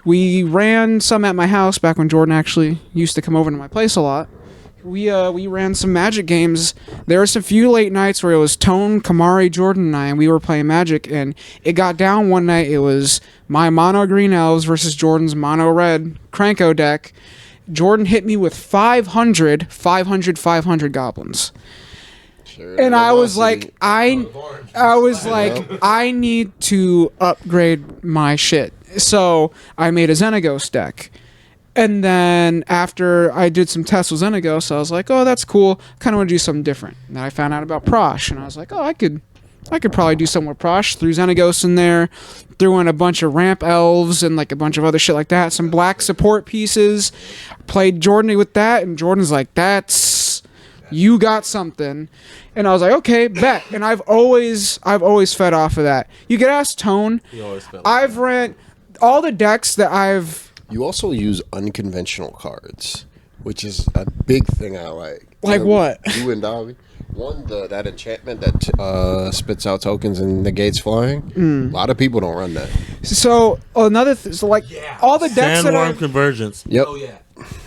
We ran some at my house back when Jordan actually used to come over to my place a lot. We ran some Magic games. There were some few late nights where it was Tone, Kamari, Jordan, and I, and we were playing Magic, and it got down one night. It was my Mono Green Elves versus Jordan's Mono Red Krenko deck. Jordan hit me with 500 goblins. Sure, And I was velocity. like, I need to upgrade my shit. So I made a Xenagos deck. And then after I did some tests with Xenagos, I was like, oh, that's cool. Kind of want to do something different. And then I found out about Prosh, and I was like, oh, I could probably do something with Prosh. Threw Xenagos in there, threw in a bunch of ramp elves and like a bunch of other shit like that. Some black support pieces. Played Jordan with that, and Jordan's like, you got something. And I was like, okay, bet. And I've always fed off of that. You could ask Tone. He always felt I've ran all the decks that I've. You also use unconventional cards, which is a big thing I like. Like what? You and Dobby. One, that enchantment that spits out tokens and negates flying. A lot of people don't run that. So another all the decks that Sandworm I've convergence. Yep. Oh yeah.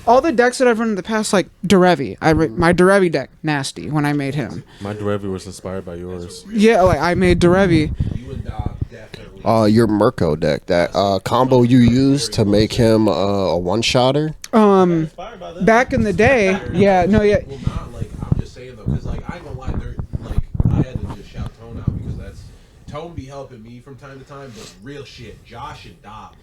all the decks that I've run in the past, like Derevi. My Derevi deck nasty when I made him. My Derevi was inspired by yours. Yeah, like I made Derevi. You and Dob definitely. Your Mirko deck, that combo you use to make him a one-shotter. Inspired by that. Back in the day, yeah, no, yeah. Well, not like I'm just saying though, because like I ain't gonna lie, like I had to just shout Tone out because Tone be helping me from time to time, but real shit, Josh and Dob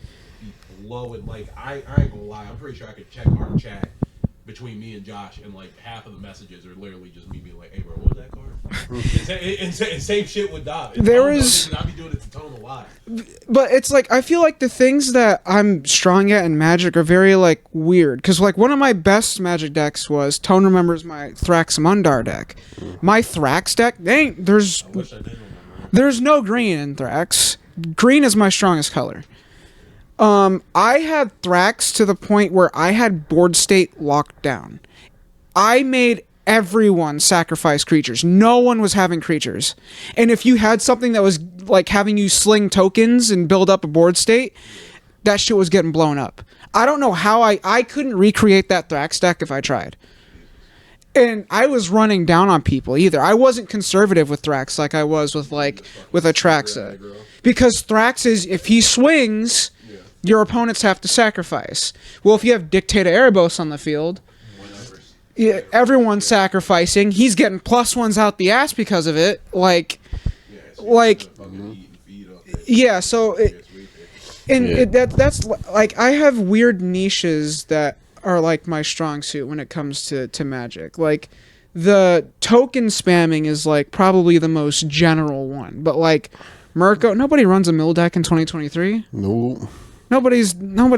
be blowing. Like I ain't gonna lie, I'm pretty sure I could check our chat between me and Josh, and like half of the messages are literally just me being like, "Hey bro, what was that card?" and same shit with Dob. And There Tone, was- I be doing it to Tone a lot. But it's like I feel like the things that I'm strong at in Magic are very like weird. Because like one of my best Magic decks was Tone remembers my Thraxmundar deck. My Thrax deck, there's I wish I did remember. There's no green in Thrax. Green is my strongest color. I had Thrax to the point where I had board state locked down. I made everyone sacrifice creatures. No one was having creatures. And if you had something that was like having you sling tokens and build up a board state, that shit was getting blown up. I don't know how I couldn't recreate that Thrax deck if I tried. And I was running down on people either. I wasn't conservative with Thrax like I was with Atraxa. Because Thrax is, if he swings, your opponents have to sacrifice. Well, if you have Dictator Erebos on the field, Yeah, everyone's sacrificing. He's getting +1s out the ass because of it. Like, yeah. So, that's like I have weird niches that are like my strong suit when it comes to Magic. Like, the token spamming is like probably the most general one, but like Mirko, nobody runs a mill deck in 2023. No. Nobody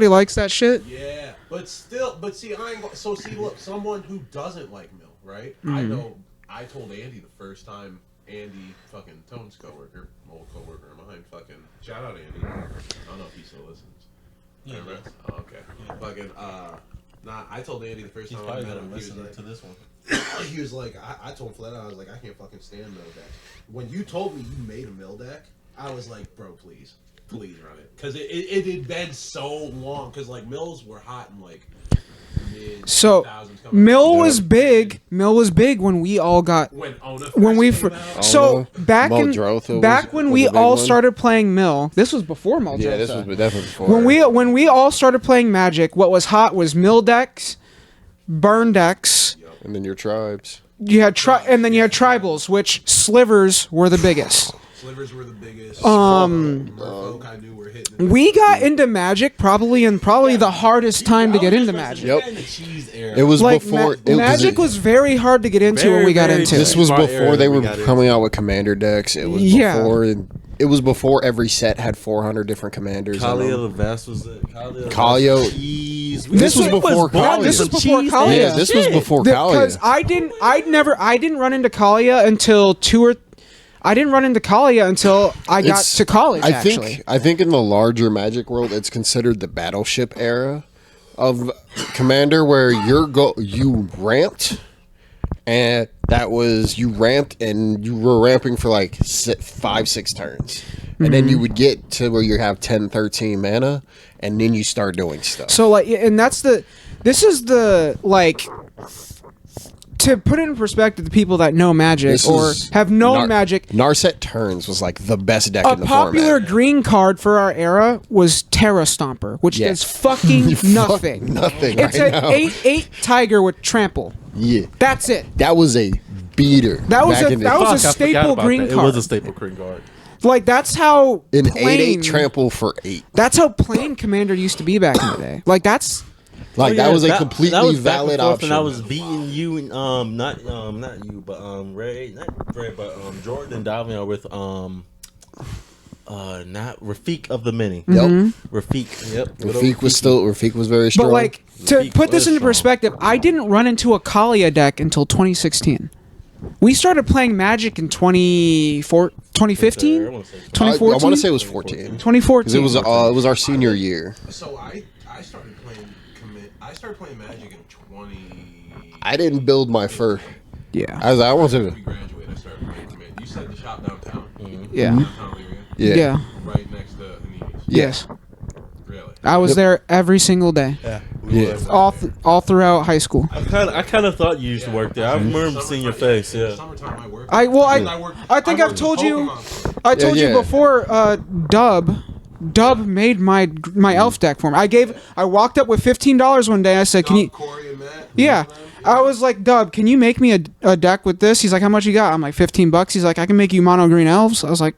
likes that shit. Yeah, but see, look, someone who doesn't like Mill, right? I know. I told Andy the first time. Andy, fucking Tone's coworker, old coworker of mine, fucking shout out Andy. I don't know if he still listens. Yeah. Oh, okay. Yeah. Fucking I told Andy the first time I met him. He was like, to this one. He was like, I told him flat out, I was like, I can't fucking stand mill decks. When you told me you made a mill deck, I was like, bro, please run it, because it had been so long, because like mills were hot in like mid so mill was big when we all got when we so back when we all started playing mill. This was before Muldrotha. Yeah, this was definitely before. When we all started playing Magic, what was hot was mill decks, burn decks, and then your tribes. You had and then you had tribals, which slivers were the biggest. Slivers were the biggest. We got into Magic probably the hardest time to get into Magic. Yep. It was like, before Magic was very hard to get into when we got into. This was before they were coming out with commander decks. It was before. It was before every set had 400 different commanders. Kalia the Vast was it? Kalia. This was before Kalia. This was before Kalia. Yeah, this was before Kalia. Because I didn't run into Kalia until I didn't run into Kalia until I got to college. I think in the larger Magic world, it's considered the Battleship era of Commander, where you ramped, and you ramped, and you were ramping for like 5-6 turns, and then you would get to where you have 10-13 mana, and then you start doing stuff. So like, and this is the like. To put it in perspective, the people that know Magic or have known Magic, Narset Turns was like the best deck in the format. A popular green card for our era was Terra Stomper, which does fucking nothing. Nothing. It's an 8/8 tiger with trample. Yeah, that's it. That was a beater. That was a staple green card. It was a staple green card. Like that's how an 8/8 trample for 8. That's how plain Commander used to be back in the day. Like that's. Like that was a completely valid option. And I was beating you and not you, but Jordan and Davion with not Rafiq of the Mini. Yep. Rafiq. Yep. Rafiq was very strong. But like to put this into perspective, I didn't run into a Kalia deck until 2016. We started playing Magic in 2015? 2014? I want to say it was 14. 2014. It was our senior year. So I started playing Magic in 20. I didn't build my first. Yeah. I wanted to. We graduated. I started playing Command. You said the shop downtown. Yeah. Yeah. Right next to Anita's. Yes. Really. I was there every single day. Yeah. All throughout high school. I kind of thought you used to work there. I remember seeing your face. Yeah. Summertime I worked. I think I've told you. I told you before. Dub made my elf deck for me. I walked up with $15 one day. I said, "Can you?" Corey and Matt. Yeah. I was like, Dub, can you make me a deck with this? He's like, how much you got? I'm like, $15. He's like, I can make you mono green elves. I was like,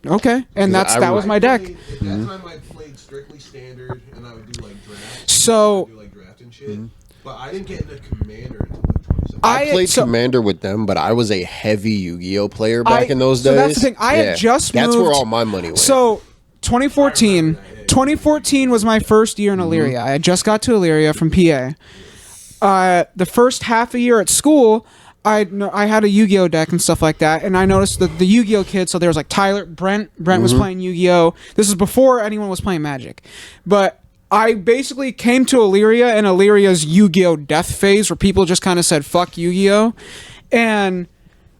okay, and that was my deck. At that time, I played strictly standard, and I would do like draft. So. I would do like draft and shit. But I didn't get into Commander until like 2017. I played Commander with them, but I was a heavy Yu-Gi-Oh player back in those days. So that's the thing. I had just moved. That's where all my money went. So 2014 was my first year in Illyria. I had just got to Illyria from PA. The first half a year at school, I had a Yu-Gi-Oh deck and stuff like that, and I noticed that the Yu-Gi-Oh kids. So there was like Tyler, Brent was playing Yu-Gi-Oh. This is before anyone was playing Magic, but I basically came to Illyria in Illyria's Yu-Gi-Oh death phase, where people just kind of said "fuck Yu-Gi-Oh," and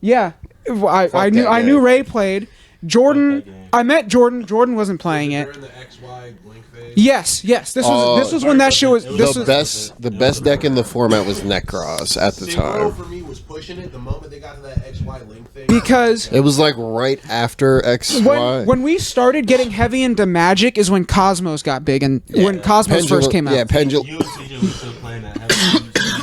yeah, I knew Ray played. Jordan, I met Jordan. Jordan wasn't playing it. During the XY Blink phase? Yes. This was when that shit was. The best deck in the format was Necros at the time. For me was pushing it the moment they got to that XY Link thing. Because it was like right after XY. When we started getting heavy into Magic is when Cosmos got big, and when Cosmos first came out. Yeah, Pendulum.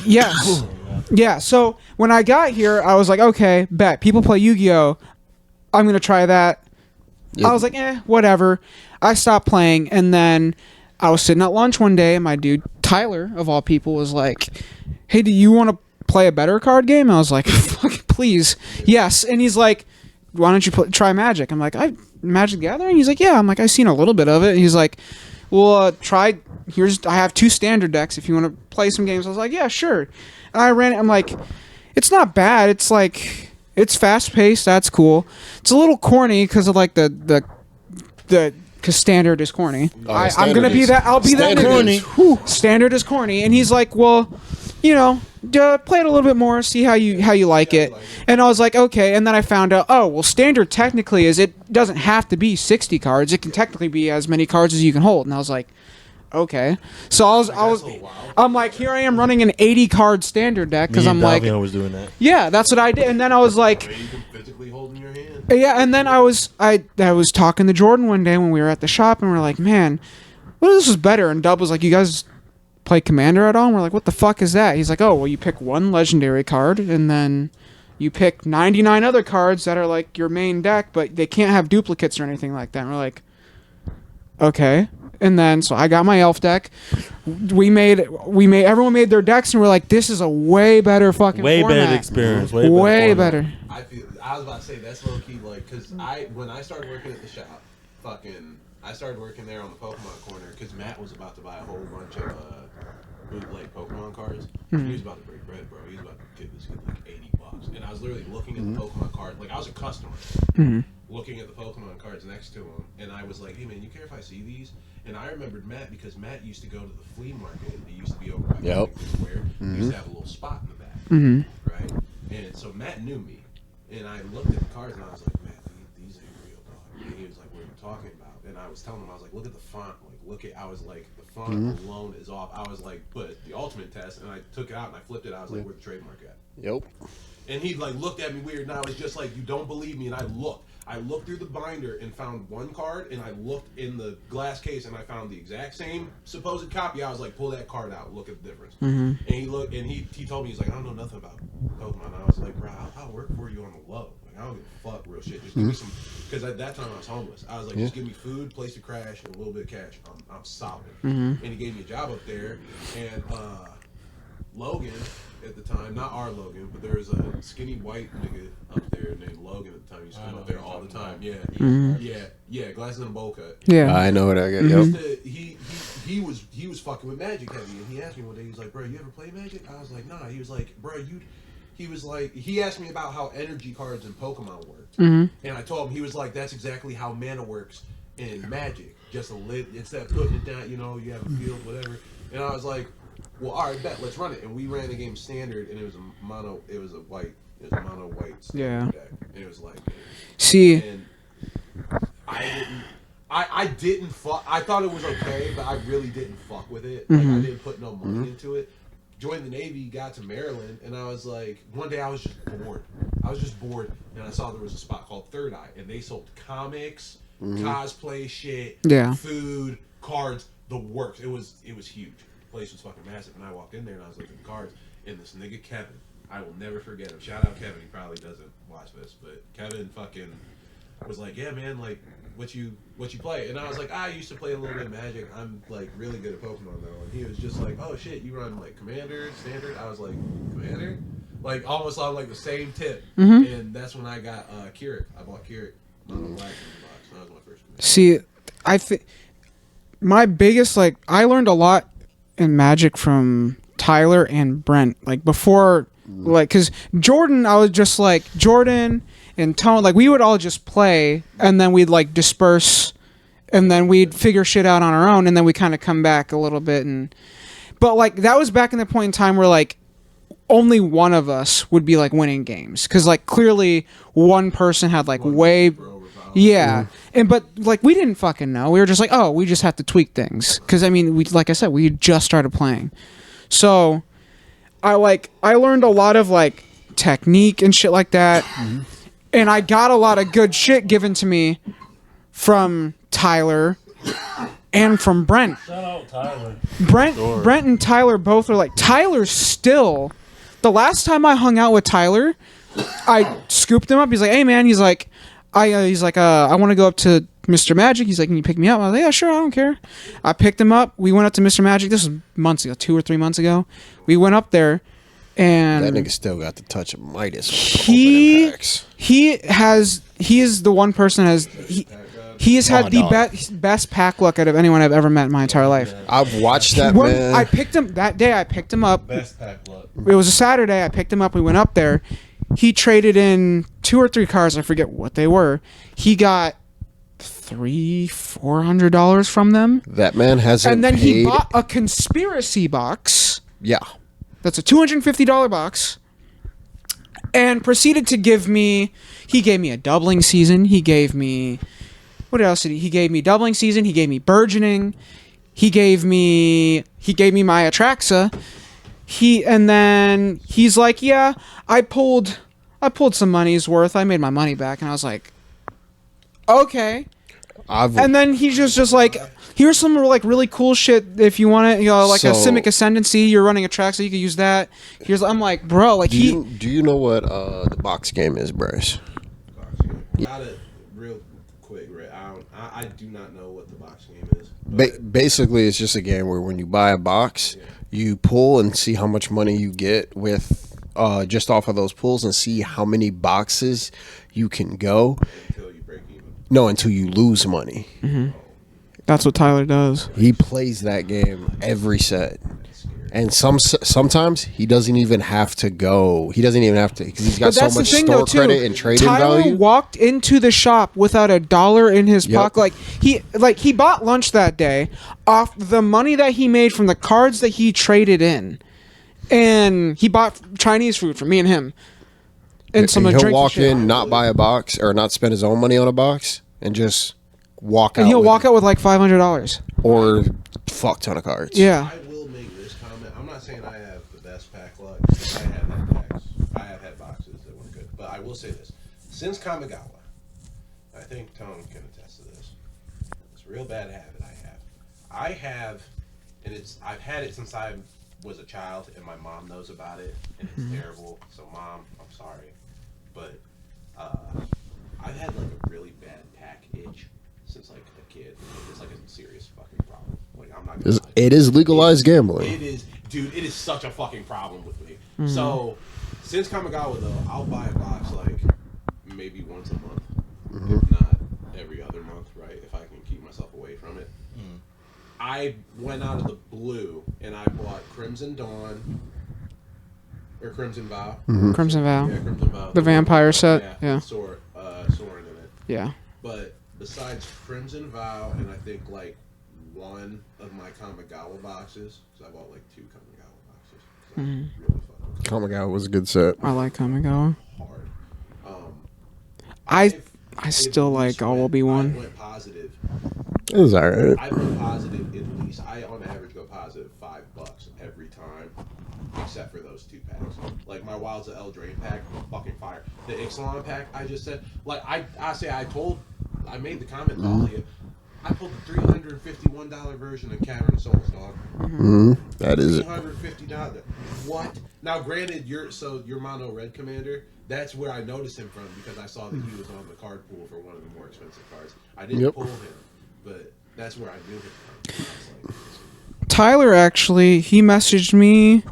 Yes. Yeah, so when I got here, I was like, okay, bet. People play Yu-Gi-Oh! I'm going to try that. Yep. I was like, whatever. I stopped playing, and then I was sitting at lunch one day, and my dude, Tyler, of all people, was like, hey, do you want to play a better card game? I was like, fuck, please. Yes. And he's like, why don't you try Magic? I'm like, Magic the Gathering? He's like, yeah. I'm like, I've seen a little bit of it. And he's like, well, I have 2 standard decks if you want to play some games. I was like, yeah, sure. And I ran it. I'm like, it's not bad. It's like, it's fast paced. That's cool. It's a little corny because of like because standard is corny. I'm gonna be that. I'll be that corny. Standard is corny. And he's like, well, you know, play it a little bit more, see how you like it. And I was like, okay. And then I found out, oh, well, standard technically it doesn't have to be 60 cards. It can technically be as many cards as you can hold. And I was like, okay. So I'm like, here I am running an 80 card standard deck because I'm like, was doing that. yeah, that's what I did. And then I was like, You can physically hold in your hand. yeah. And then I was talking to Jordan one day when we were at the shop, and we're like, man, what if this was better? And Dub was like, you guys play Commander at all? And we're like, what the fuck is that? He's like, oh, well, you pick 1 legendary card, and then you pick 99 other cards that are like your main deck, but they can't have duplicates or anything like that. And we're like, okay. And then so I got my elf deck. Everyone made their decks, and we're like, this is a way better fucking format. Better experience. Way better. I was about to say that's low key, like, because when I started working at the shop, I started working there on the Pokemon corner because Matt was about to buy a whole bunch of bootleg Pokemon cards. He was about to break bread, bro. He was about to give this kid like $80, and I was literally looking at the Pokemon card, like I was a customer, looking at the Pokemon cards next to him, and I was like, hey man, you care if I see these? And I remembered Matt because Matt used to go to the flea market. It used to be over by Square. He used to have a little spot in the back, right? And so Matt knew me, and I looked at the cards and I was like, Matt, these ain't real, dog. And he was like, what are you talking about? And I was telling him, I was like, look at the font. I was like, the font alone is off. I was like, but the ultimate test, and I took it out and I flipped it out. I was like, where's the trademark at? Yep. And he like looked at me weird, and I was just like, you don't believe me? And I looked through the binder and found 1 card, and I looked in the glass case and I found the exact same supposed copy. I was like, pull that card out, look at the difference. And he looked, and he told me, he's like, I don't know nothing about Pokemon. And I was like, bro, I'll work for you on the low. Like, I don't give a fuck, real shit. Just give me some, because at that time I was homeless. I was like, just give me food, place to crash, and a little bit of cash. I'm solid. And he gave me a job up there, and Logan at the time, not our Logan, but there was a skinny white nigga up there named Logan at the time. He used to come up there all the time. Yeah, glasses and a bowl cut. Yeah, I know what I get. He was fucking with Magic heavy, and he asked me one day. He was like, "Bro, you ever play Magic?" I was like, "Nah." He was like, "Bro, he asked me about how energy cards in Pokemon worked, and I told him, he was like, "That's exactly how mana works in Magic. Just a lit instead of putting it down. You know, you have a field, whatever." And I was like, well, all right, bet, let's run it. And we ran the game standard, and it was a mono white standard deck. And it was like, see, and I didn't fuck. I thought it was okay, but I really didn't fuck with it. Like I didn't put no money into it. Joined the Navy, got to Maryland, and I was like, one day I was just bored. And I saw there was a spot called Third Eye, and they sold comics, cosplay shit, food, cards, the works. It was huge. Place was fucking massive, and I walked in there and I was looking at the cards, and this nigga Kevin, I will never forget him. Shout out Kevin, he probably doesn't watch this, but Kevin fucking was like, yeah man, like what you play? And I was like, I used to play a little bit of Magic. I'm like really good at Pokemon though. And he was just like, oh shit, you run like Commander, Standard? I was like, Commander? Like almost on like the same tip. And that's when I got Keurig. I bought Keurig. Black in the box. That was my first Commander. See, my biggest, like, I learned a lot in Magic from Tyler and Brent, like before, like, because Jordan, I was just like Jordan and Tone, like we would all just play and then we'd like disperse and then we'd figure shit out on our own and then we kind of come back a little bit. But like that was back in the point in time where like only one of us would be like winning games because like clearly one person had like but like we didn't fucking know. We were just like, oh, we just have to tweak things because I mean, like I said, we just started playing, so I learned a lot of like technique and shit like that, and I got a lot of good shit given to me from Tyler and from Brent. Shout out Tyler. Brent and Tyler both are like Tyler's still The last time I hung out with Tyler, I scooped him up. He's like, "Hey man," he's like, I want to go up to Mr. Magic. He's like, "Can you pick me up?" I was like, "Yeah, sure, I don't care." I picked him up. We went up to Mr. Magic. This was months ago, 2 or 3 months ago. We went up there, and That nigga still got the touch of Midas. he is the one person he has had the best pack luck out of anyone I've ever met in my entire life. I've watched that When man. I picked him that day. I picked him up. Best pack luck. It was a Saturday. I picked him up. We went up there. He traded in 2 or 3 cards. I forget what they were. He got $300-400 from them. That man hasn't. And then paid. he bought a conspiracy box. Yeah. That's a $250 box. And proceeded to give me. He gave me a doubling season. He gave me. What else did he gave me? Doubling season. He gave me burgeoning. He gave me my Atraxa. And then he's like, "Yeah, I pulled some money's worth. I made my money back." And I was like, "Okay." And then he's just like, "Here's some like really cool shit if you want it, like a Simic Ascendancy. You're running a track, so you can use that." I'm like, bro, like do you know what the box game is, Bryce? Got it real quick, right? I do not know what the box game is. Basically, it's just a game where when you buy a box, you pull and see how much money you get with just off of those pulls, and see how many boxes you can go. Until you break even. No, until you lose money. Mm-hmm. That's what Tyler does. He plays that game every set. And sometimes he doesn't even have to go. He doesn't even have to because he's got so much store credit and trading Tyler value. walked into the shop without $1 in his pocket. He bought lunch that day off the money that he made from the cards that he traded in, and he bought Chinese food for me and him. And some he'll drinks walk and shit. in, not buy a box or not spend his own money on a box, and just walk out. And he'll walk out with like $500 or fuck ton of cards. Yeah. I will make this comment. I'm not saying I have the best pack luck. I have had packs. I have had boxes that were good. But I will say this. Since Kamigawa, I think Tone can attest to this. It's a real bad habit I have, and I've had it since I was a child, and my mom knows about it, and it's terrible. So, Mom, I'm sorry. But I've had like a really bad pack itch since like a kid. It's like a serious fucking problem. Like I'm not gonna lie. It is legalized gambling. It is, dude. It is such a fucking problem with me. So since Kamigawa though, I'll buy a box like maybe once a month, if not every other month, right? If I can keep myself away from it. I went out of the blue and I bought Crimson Dawn or Crimson Vow. Crimson Vow. Yeah, Crimson Vow. The vampire set. Yeah. Soren in it. Yeah. But besides Crimson Vow and I think like one of my Kamigawa boxes, because I bought like 2 Kamigawa boxes. So really fun. Kamigawa was a good set. I like Kamigawa. Hard. I still like All Will Be One. I went positive. It was alright. I went positive at least. I on average go positive $5 every time, except for those 2 packs. Like my Wilds of Eldraine pack, fucking fire. The Ixalan pack, I just said, like I made the comment to all of you. I pulled the $351 version of Cavern of Souls, dog. That is it. $350. What? Now, granted, your mono red commander. That's where I noticed him from because I saw that he was on the card pool for one of the more expensive cards. I didn't pull him, but that's where I knew him from. Like, Tyler actually, he messaged me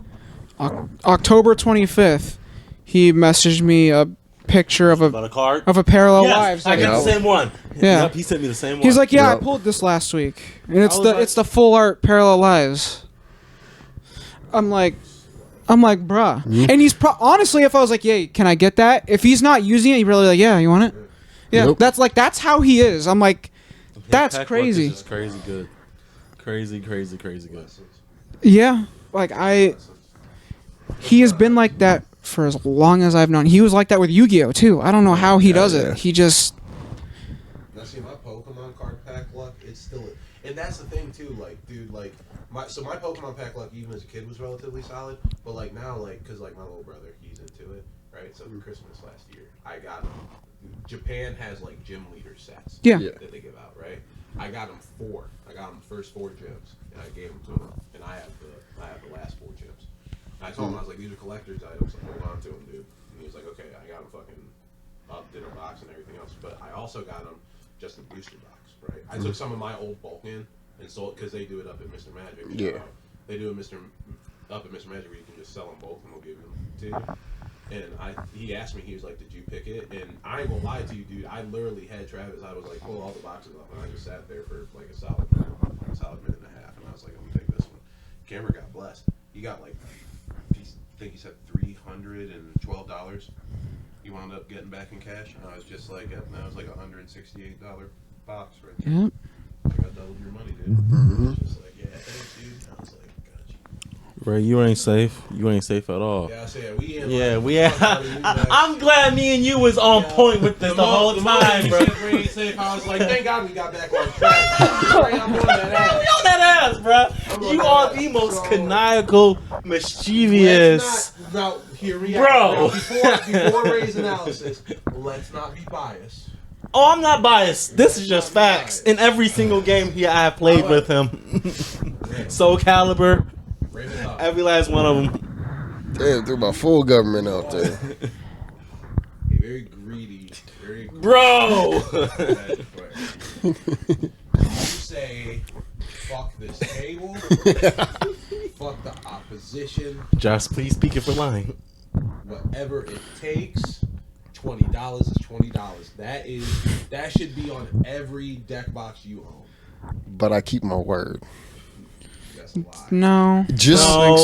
October 25th. He messaged me a picture of About a card? of a Parallel Lives. I got the same one. Yeah. Yep, he sent me the same one. He's like, "Yeah, Yep. I pulled this last week, and it's was like- it's the full art Parallel Lives." I'm like, bruh. And he's honestly, if I was like, "Yeah, can I get that?" If he's not using it, he really like, "Yeah, you want it?" Yeah, Nope. that's how he is. I'm like, that's Pack crazy. Lunch is crazy good. Crazy good. Yeah, like he has been like that for as long as I've known. He was like that with Yu-Gi-Oh too. I don't know how he does it. He just. Now see my Pokemon card pack luck, it's still, and that's the thing too. Like, dude, like my Pokemon pack luck even as a kid was relatively solid, but like now, like, cause like my little brother, he's into it, right? So for Christmas last year, I got him. Japan has like gym leader sets that they give out, right? I got him 4. I got him the first 4 gyms, and I gave them to him, and I have the last 4 gyms. I told him, I was like, these are collector's items. Like, hold on to them, dude. And he was like, okay, I got him fucking dinner box and everything else. But I also got him just a booster box, right? I took some of my old bulk in and sold, because they do it up at Mr. Magic. Yeah. They do it up at Mr. Magic where you can just sell them both and they'll give them to you. And he asked me, he was like, did you pick it? And I ain't gonna lie to you, dude. I literally had Travis, I was like, pull all the boxes off, and I just sat there for like a solid minute and a half. And I was like, I'm gonna take this one. Cameron got blessed. He got like, I think he said $312. He wound up getting back in cash. And I was just like, that was like $168 box right there. Yep. I got doubled your money, dude. I was just like, yeah, thanks, dude. I was like, Ray, you ain't safe. You ain't safe at all. yeah, I said we in. Yeah, like, we. I'm glad me and you was on point with this the whole time, bro. I was like, thank God we got back on track. I'm on that ass. We on that ass, bro. You are the most caniacal, mischievous. Now, here we Bro. are. Before Ray's analysis, let's not be biased. Oh, I'm not biased. This is just facts. In every single game here I have played with him. Soul Calibur. Every last one of them. Damn, threw my full government out there. Very greedy. Very greedy. Bro! You say, fuck this table. Fuck the opposition. Josh, please speak if we're lying. Whatever it takes. $20 is $20. That should be on every deck box you own. But I keep my word. That's a lie. No. Just No.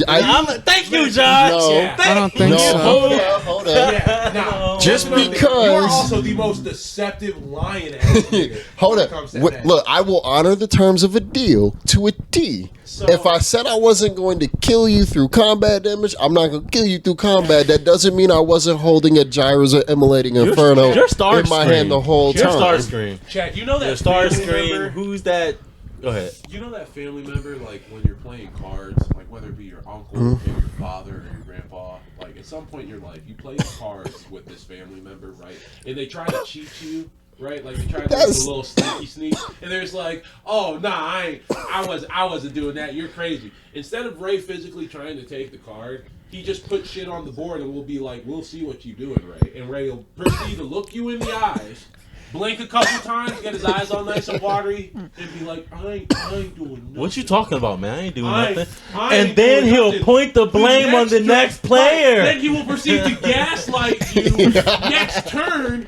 I Thank you, Josh. No. Yeah. I don't think so. Hold up. Yeah, nah, Just definitely. because- You are also the most deceptive lying ass nigga. Hold when up. it comes to that. Look, I will honor the terms of a deal to a T. So- If I said I wasn't going to kill you through combat damage, I'm not going to kill you through combat. That doesn't mean I wasn't holding a Gyros or Emulating Inferno Your star in my screen. hand the whole Your star time. screen. Chad, you know that Your star family screen. member? Who's that? Go ahead. You know that family member, like when you're playing cards, like whether it be your uncle, or your father, or your grandpa, like at some point in your life, you play cards with this family member, right? And they try to cheat you, right? Like they try to do a little sneak, and there's like, oh nah, I wasn't doing that. You're crazy. Instead of Ray physically trying to take the card, he just puts shit on the board, and we'll be like, we'll see what you doing, Ray. And Ray will proceed to look you in the eyes. Blink a couple times, get his eyes all nice and watery, and be like, I ain't doing nothing. What you talking about, man? I ain't doing nothing. I ain't And then doing he'll nothing. point the blame on the next player. Then he will proceed to gaslight you. Next turn,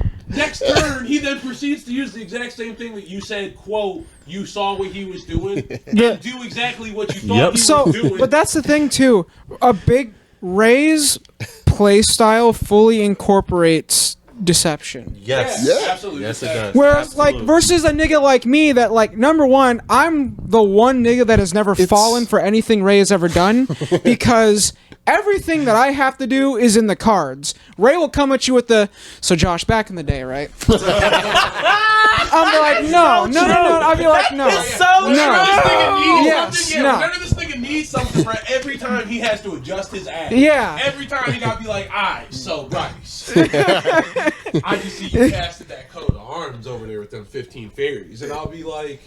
he then proceeds to use the exact same thing that you said, quote, you saw what he was doing, and do exactly what you thought he was doing. But that's the thing too. Ray's play style fully incorporates deception. Yes. Yeah. Absolutely. Yes, it does. Whereas, Absolutely. like, versus a nigga like me that, like, number one, I'm the one nigga that has never fallen for anything Ray has ever done because everything that I have to do is in the cards. Ray will come at you with so Josh, back in the day, right? I'll be like, no. I'll be like, no. It's so true. Whenever this nigga needs something, right, every time he has to adjust his ass. Yeah. Every time he gotta be like, alright, so Bryce. I just see you casted that coat of arms over there with them 15 fairies, and I'll be like,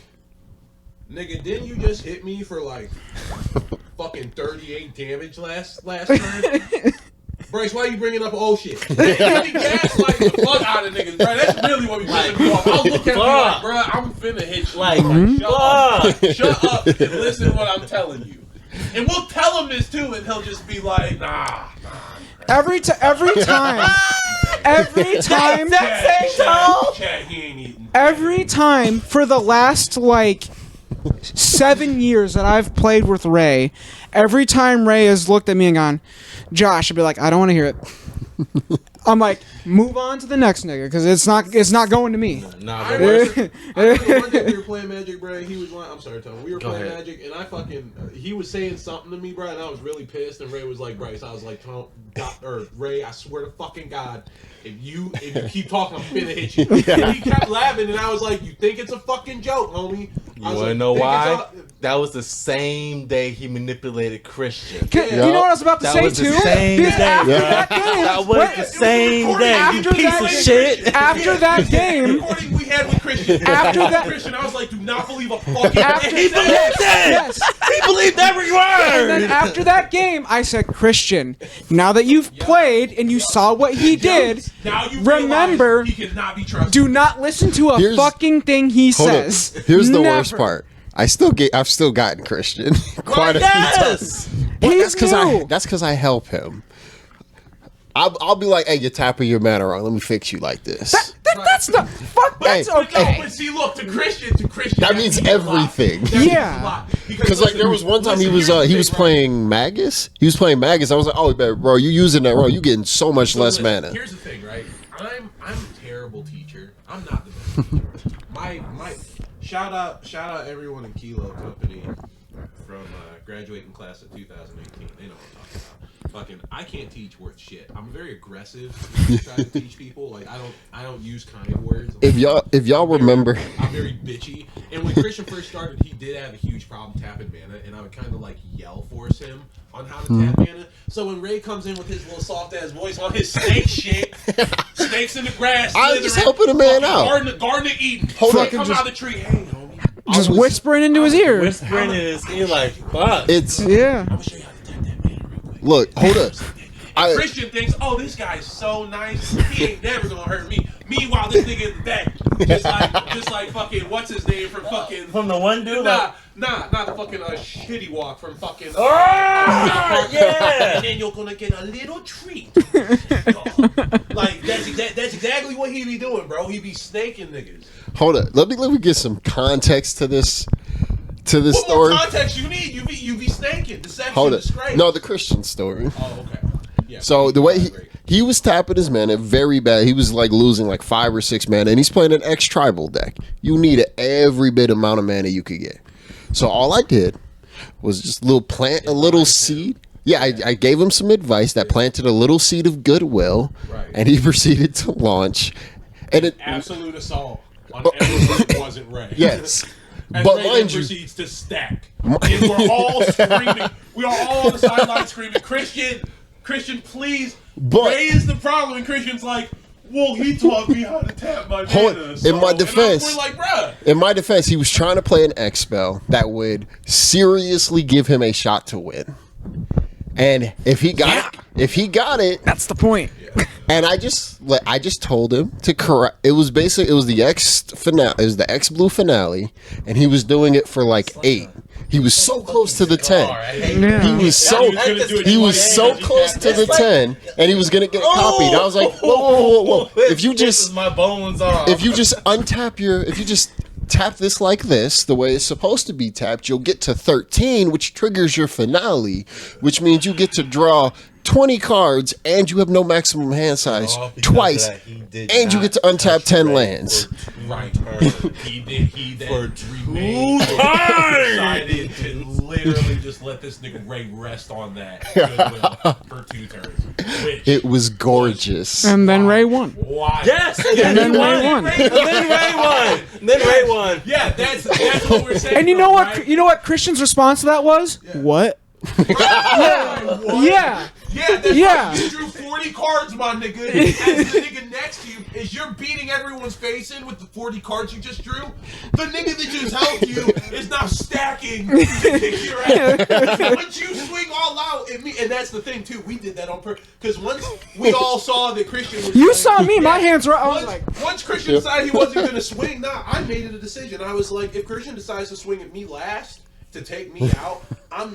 nigga, didn't you just hit me for like fucking 38 damage last turn? Bryce, why are you bringing up old shit? He gaslight the fuck out of niggas, bro. That's really what we pissing me off. I'll look at me like, bro, I'm finna hit you. Like, Shut up and listen to what I'm telling you. And we'll tell him this too, and he'll just be like, nah. Every time. Chad, he ain't eating. Every time for the last, like, 7 years that I've played with Ray, every time Ray has looked at me and gone, Josh, I'd be like, I don't want to hear it. I'm like, move on to the next nigga, because it's not going to me. Nah, I bro. remember one day we were playing Magic, bro. He was like, I'm sorry, Tony. We were Go playing ahead. Magic, and I fucking, he was saying something to me, bro, and I was really pissed. And Ray was like, Bryce, I was like, Ray, I swear to fucking God, if you keep talking, I'm finna hit you. And he kept laughing, and I was like, you think it's a fucking joke, homie? You want to know why? That was the same day he manipulated Christian. You know what I was about to say was the too? same Because day, after bro. that game, That was the same day. You piece of shit. After that game, recording we had with Christian. After that- Christian, I was like, do not believe a fucking. After He believed it. yes. He believed every And word. then after that game, I said, Christian, now that you've played and you saw what he did, Now you remember, realize he cannot be trusted. do not listen to a Here's- fucking thing he Hold up. says. Here's the Never. worst part. I've still gotten Christian quite a few Yes. times. But He's new. that's because I help him. I'll be like, hey, you're tapping your mana wrong. Let me fix you like this. That's the fuck. That's Hey, okay. But see, look, to Christian, That means everything. Yeah. Because like there was one time he was playing Magus. He was playing Magus. I was like, oh, bro, you using that wrong. You getting so much less mana. Here's the thing, right? I'm a terrible teacher. I'm not the best teacher. My shout out everyone in Kilo Company from graduating class of 2018. They know what I'm talking about. Fucking, I can't teach worth shit. I'm very aggressive when I try to teach people. Like I don't use kind words. If y'all remember, I'm very bitchy. And when Christian first started, he did have a huge problem tapping mana, and I would kind of like yell force him on how to tap mana. So when Ray comes in with his little soft ass voice on his snake shit, snakes in the grass, I'm just slithering, helping a man fucking out. Garden of Eden. Hold up. Come out of the tree, hey homie. Just whispering into his ear. Whispering in his ear like, fuck. It's Yeah. I'm gonna show you how to tap that mana real quick. look, hold up. Christian thinks, oh, this guy's so nice. He ain't never gonna hurt me. Meanwhile, this nigga in the back, just like fucking, what's his name from fucking. From the one dude? Not the fucking shitty walk from fucking. yeah. And then you're gonna get a little treat. Like that's exactly what he be doing, bro. He be snaking niggas. Hold up. Let me get some context to this What story. more context you need? You be snaking. Deception Hold is up. great. No, the Christian story. Oh, okay. Yeah. So the way he was tapping his mana very bad. He was like losing like 5 or 6 mana, and he's playing an X tribal deck. You need every bit amount of mana you could get. So all I did was just plant a little seed. Yeah, I gave him some advice that planted a little seed of goodwill, Right. and he proceeded to launch. And it Absolute assault on everyone who wasn't Ray. yes, And but Ray then mind you, proceeds to stack. And we're all screaming. We are all on the sideline screaming, Christian, please. But- Ray is the problem. And Christian's like, well, he taught me how to tap my Hold- mana. in my defense- we're like, bruh. in my defense, he was trying to play an X spell that would seriously give him a shot to win. And if he got it, That's the point. and I just told him to correct. It was the X finale. It was the X blue finale, and he was doing it for like 8. He was so close to the 10. Yeah. He was so close to the 10, and he was gonna get it copied. I was like, whoa. If you just my bones off. if you just tap this like this, the way it's supposed to be tapped, you'll get to 13, which triggers your finale, which means you get to draw 20 cards and you have no maximum hand size twice, and you get to untap 10 lands. Right. He then decided to literally just let this nigga Ray rest on that goodwill for 2 turns. Which It was gorgeous. And then Ray won. why? Yes, And then Ray won. And then Ray won. Yeah, that's what we're saying. And you know what? right? You know what Christian's response to that was? What? Yeah. Yeah, that's Yeah. right. You drew 40 cards, my nigga. As the nigga next to you, as you're beating everyone's face in with the 40 cards you just drew, the nigga that just helped you is now stacking to kick your ass. Once you swing all out, and that's the thing too, we did that on purpose. Because once we all saw that Christian was You like- saw me. My hands were. I was Once, like, once Christian decided he wasn't going to swing, I made it a decision. I was like, if Christian decides to swing at me last to take me out, I'm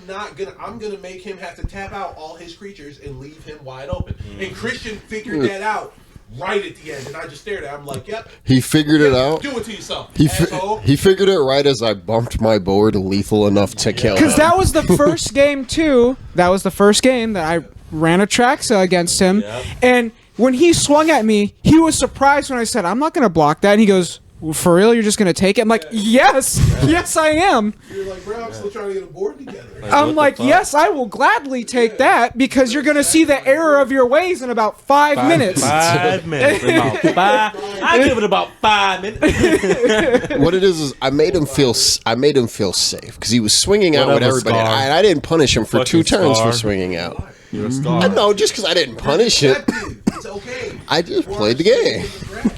gonna make him have to tap out all his creatures and leave him wide open. And Christian figured that out right at the end, and I just stared at him like, yep. He figured it out. Do it to yourself, He asshole. he figured it right as I bumped my board lethal enough to kill him. because that was the first game too. That was the first game that I ran a Traxa against him, Yep. and when he swung at me, he was surprised when I said, "I'm not going to block that." And he goes, for real? You're just gonna take it? I'm like, yes, yes, I am. You're like, bro, I'm still trying to get a board together. I'm like, yes, I will gladly take that because you're gonna see the error of your ways in about 5 minutes. 5 minutes. I give it about 5 minutes. What it is I made him feel safe because he was swinging out with Whatever, everybody. Scar. And I didn't punish him for Fucking 2 turns Scar. for swinging out. You're a star. No, just because I didn't punish him. It's okay. I just played the game.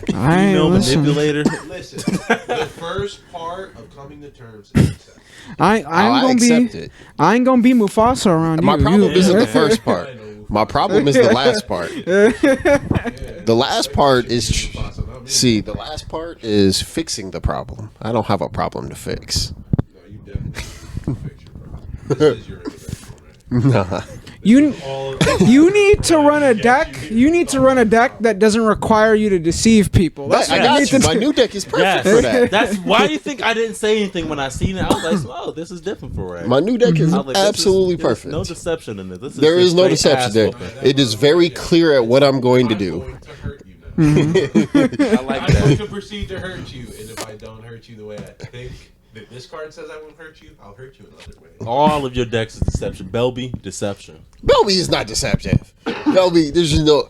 Female listen, manipulator. Listen, the first part of coming to terms is acceptance. I accept it. I ain't gonna be Mufasa around My you. problem You- isn't the first part. My problem is the last part. The last part is the last part is fixing the problem. I don't have a problem to fix. No, you definitely can fix your problem. This is your individual, right? Nah. You need to run a deck. You need to run a deck that doesn't require you to deceive people. That's I what you got need you. to My do. new deck is perfect Yes. for that. That's why you think I didn't say anything when I seen it. I was like, oh, this is different for Ray. My new deck is I was like, this absolutely there's perfect. No deception in it. This is There just is no straight deception ass there. whooping. It is very clear at what I'm going to I'm do. going to hurt you now. I like I'm going that. to proceed to hurt you, and if I don't hurt you the way I think that this card says I won't hurt you, I'll hurt you another way. All of your decks is deception. Belby, deception. Belby is not deceptive. Belby, there's just no.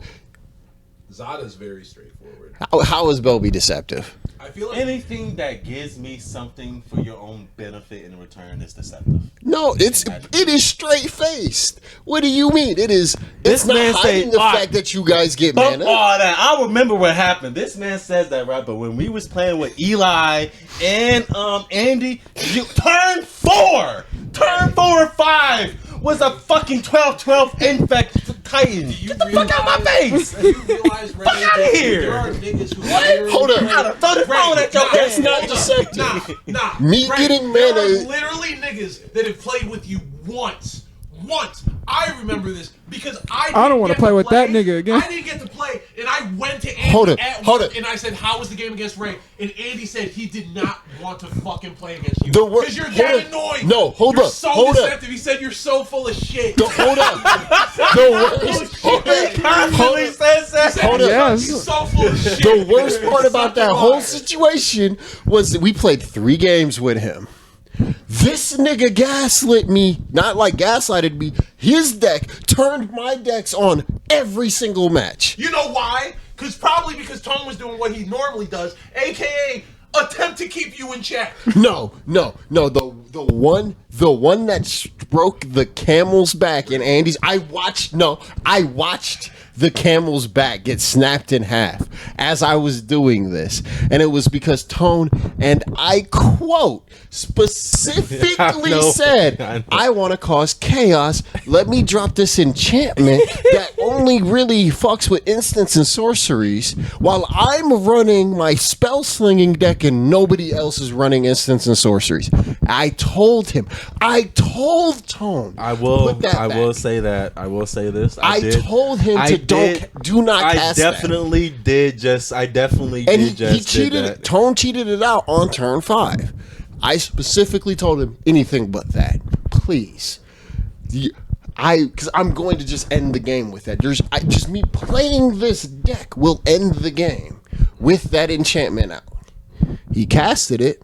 Zada's very straightforward. How is Belby deceptive? I feel like Anything that gives me something for your own benefit in return is deceptive. No, it is straight faced. What do you mean? It's This not man hiding say, the "All right, fact that you guys get Fuck mana. all that. I remember what happened. This man says that, right? But when we was playing with Eli and Andy, turn 4 or 5 was a fucking 12-12 infect Titan. Get the fuck out of my face! Do you realize, Ray, Fuck outta that here! there are niggas who literally Hold up. play- I'd throw the phone at your That's head. not deceptive. Nah. Me Ray, getting there mana- are literally niggas that have played with you once. I remember this because I don't wanna play with that nigga again. I didn't get to play, and I went to Andy Hold it, at hold work, it. and I said, "How was the game against Ray?" And Andy said he did not want to fucking play against you The wor- because you're hold that up. annoying. No, hold you're up, So hold up. deceptive. He said you're so full of shit. Hold up. The worst. Hold Constantly up. says that. Hold up. Yes. You're so full of shit. The worst part about that Such a whole liar. situation was that we played 3 games with him. This nigga gaslit me, not like gaslighted me. His deck turned my decks on every single match. You know why? Probably because Tone was doing what he normally does, aka attempt to keep you in check. No. The one that broke the camel's back in Andy's. I watched the camel's back get snapped in half as I was doing this, and it was because Tone, and I quote, specifically I know. said, "I want to cause chaos. Let me drop this enchantment that only really fucks with instants and sorceries, while I'm running my spell slinging deck and nobody else is running instants and sorceries." I told him. I told Tone. I will. put that I back. will say that. I will say this. I told him to do not I cast that. definitely did. I definitely And did. he Did cheated. that. Tone cheated it out on turn 5. I specifically told him anything but that, please. Because I'm going to just end the game with that. Just me playing this deck will end the game with that enchantment out. He casted it,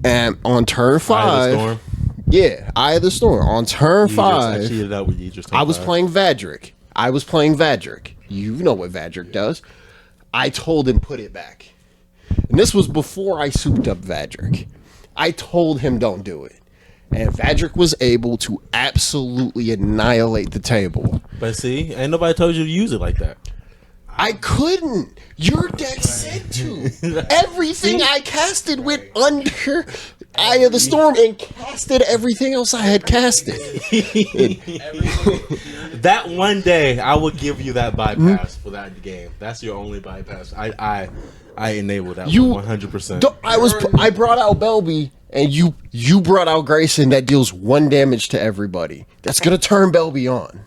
and on turn 5, Eye of the Storm. yeah, Eye of the Storm. On turn I 5, cheated out with you just. I was playing Vadric. You know what Vadric does. I told him put it back. And this was before I souped up Vadric. I told him don't do it. And Vadric was able to absolutely annihilate the table. But see, ain't nobody told you to use it like that. I couldn't. Your deck said to. Everything I casted went under Eye of the Storm and casted everything else I had casted. That one day, I will give you that bypass for that game. That's your only bypass. I enabled that You- 100%. I brought out Belby, and you brought out Grayson that deals 1 damage to everybody. That's gonna turn Belby on.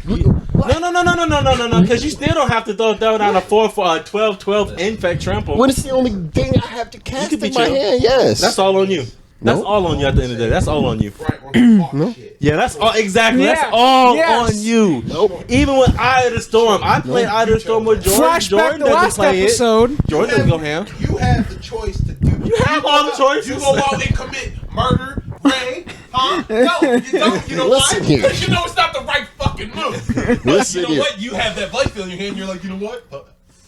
No, because you still don't have to throw down a 4 for a 12-12 infect trample. When it's the only thing I have to cast could be in my chill. hand, yes. That's all on you. That's Nope. all on you at the end of the day. That's all on you. Right, on some fuck shit. Yeah, that's all exactly. Yeah, That's all yes. on you. Nope. Even with Eye of the Storm, I played Eye of the Storm with Jordan. Flashback Jordan the doesn't last play episode. it. Jordan doesn't go ham. You have the choice to do. You have all the choices. You go out and commit murder, Ray, huh? No, you don't. You know Listen why? here. Because you know it's not the right fucking move. But Listen you know here. what? You have that life in your hand. You're like, you know what?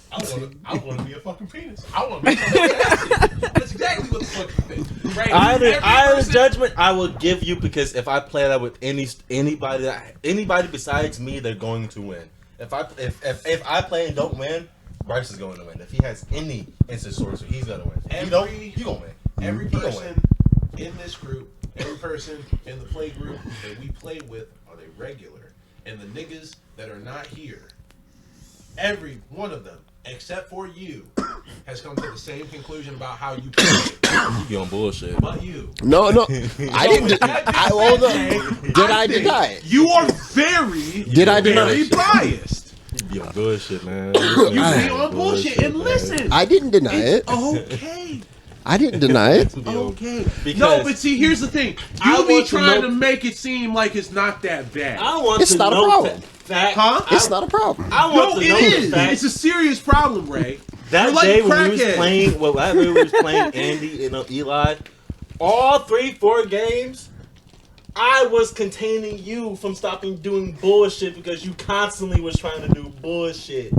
I want to be a fucking penis. I want to be something nasty. That's exactly what the fuck you think. Ray, Eye of the Judgment, I will give you because if I play that with anybody besides me, they're going to win. If I play and don't win, Bryce is going to win. If he has any instant sorcery, he's gonna win. If you don't, you gonna win. Every He gonna person in this group, every person in the play group that we play with are they regular. And the niggas that are not here, every one of them, except for you, has come to the same conclusion about how you play. You be on bullshit. But you. No. I didn't. Did I deny it? You are very, Did I deny very it? biased. You be on bullshit, man. You be on bullshit. And listen, I didn't deny it. it's okay. I didn't deny it. Okay. Because No, but see, here's the thing. I You be want to trying know- to make it seem like it's not that bad. I want It's to not a know problem. fact. Huh? It's not a problem. I want No, to know it the is. fact. It's a serious problem, Ray. That You're like day a when we was crackhead. playing, we was playing Andy and Eli, all 3-4 games, I was containing you from stopping doing bullshit because you constantly was trying to do bullshit.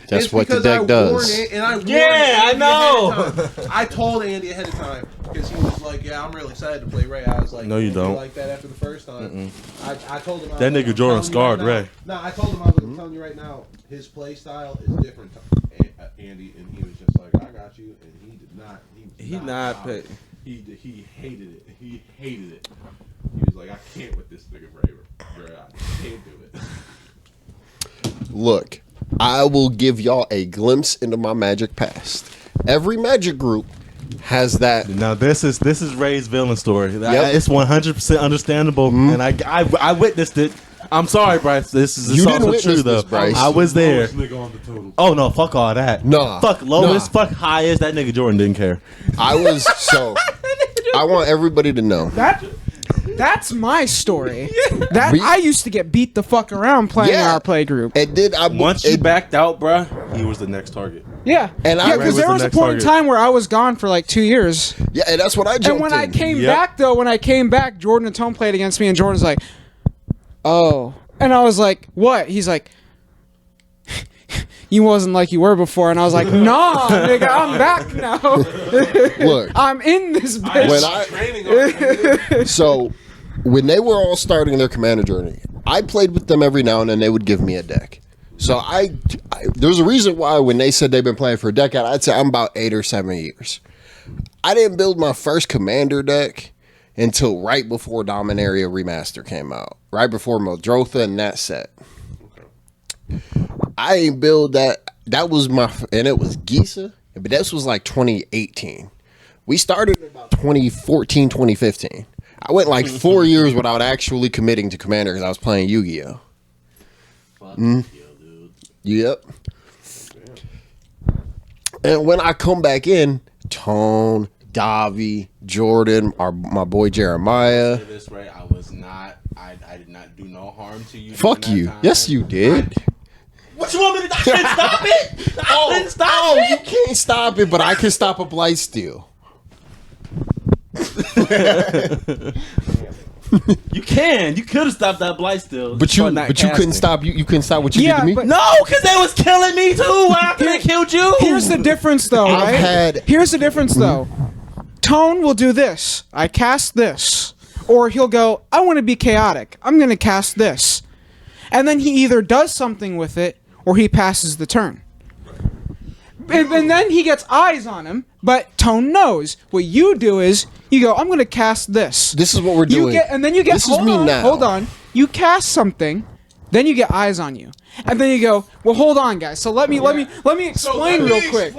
That's It's what the because deck I does. warned and I warned Yeah, I Andy know. ahead of time. I told Andy ahead of time because he was like, "Yeah, I'm real excited to play Ray." I was like, No, you "Don't be don't. like that after the first time." I told him That nigga Jordan scarred Ray. No, I told him I was telling you right now. His play style is different, Andy, and he was just like, "I got you," and he did not. He not about pay- it. He hated it. He hated it. He was like, "I can't with this nigga Ray. I can't do it." Look, I will give y'all a glimpse into my Magic past. Every Magic group has that. Now this is Ray's villain story. Yep. It's 100% understandable, and I witnessed it. I'm sorry, Bryce. This is You didn't also witness true this, though. Bryce. I was there. Nigga on the total. Oh no, fuck all that. Nah. Fuck lowest, Nah. fuck highest. That nigga Jordan didn't care. I was so. I want everybody to know. That's my story. That We- I used to get beat the fuck around playing Yeah. our play group. It did. Once you backed out, bruh, he was the next target. Yeah, And I yeah, was because there the was a next point in target. time where I was gone for like 2 years, Yeah, and that's what I jumped and when I in. came Yep. back though, Jordan and Tone played against me, and Jordan's like, "Oh," and I was like, "What?" He's like, "You wasn't like you were before," and I was like, "Nah, nigga, I'm back now. Look, I'm in this bitch." when when they were all starting their Commander journey, I played with them every now and then. They would give me a deck. So I there's a reason why when they said they've been playing for a decade, I'd say I'm about 8 or 7 years. I didn't build my first Commander deck until right before Dominaria Remaster came out, right before Modrotha and that set. I ain't build that. That was and it was Gisa, but this was like 2018. We started in about 2014, 2015. I went like 4 years without actually committing to Commander because I was playing Yu-Gi-Oh. Yep. And when I come back in, Tone, Davi, Jordan, my boy Jeremiah. This Ray, I was not. I did not do no harm to you. Fuck during you. that time. Yes, you did. What you want me to? I couldn't stop it. I couldn't stop You it. can't stop it, but I can stop a Blightsteel. You can. You could have stopped that blight still. But you couldn't stop. You couldn't stop what you did Yeah, to me. but- No, because they was killing me too. I could have killed you. Here's the difference, though. I've Right? had- Here's the difference, though. Tone will do this. I cast this, or he'll go, "I want to be chaotic. I'm going to cast this," and then he either does something with it or he passes the turn. And then he gets eyes on him, but Tone knows. What you do is you go, "I'm going to cast this." This is what we're doing. And then you get. This is me now. Hold on. You cast something, then you get eyes on you, and then you go, "Well, hold on, guys. So let me explain real quick."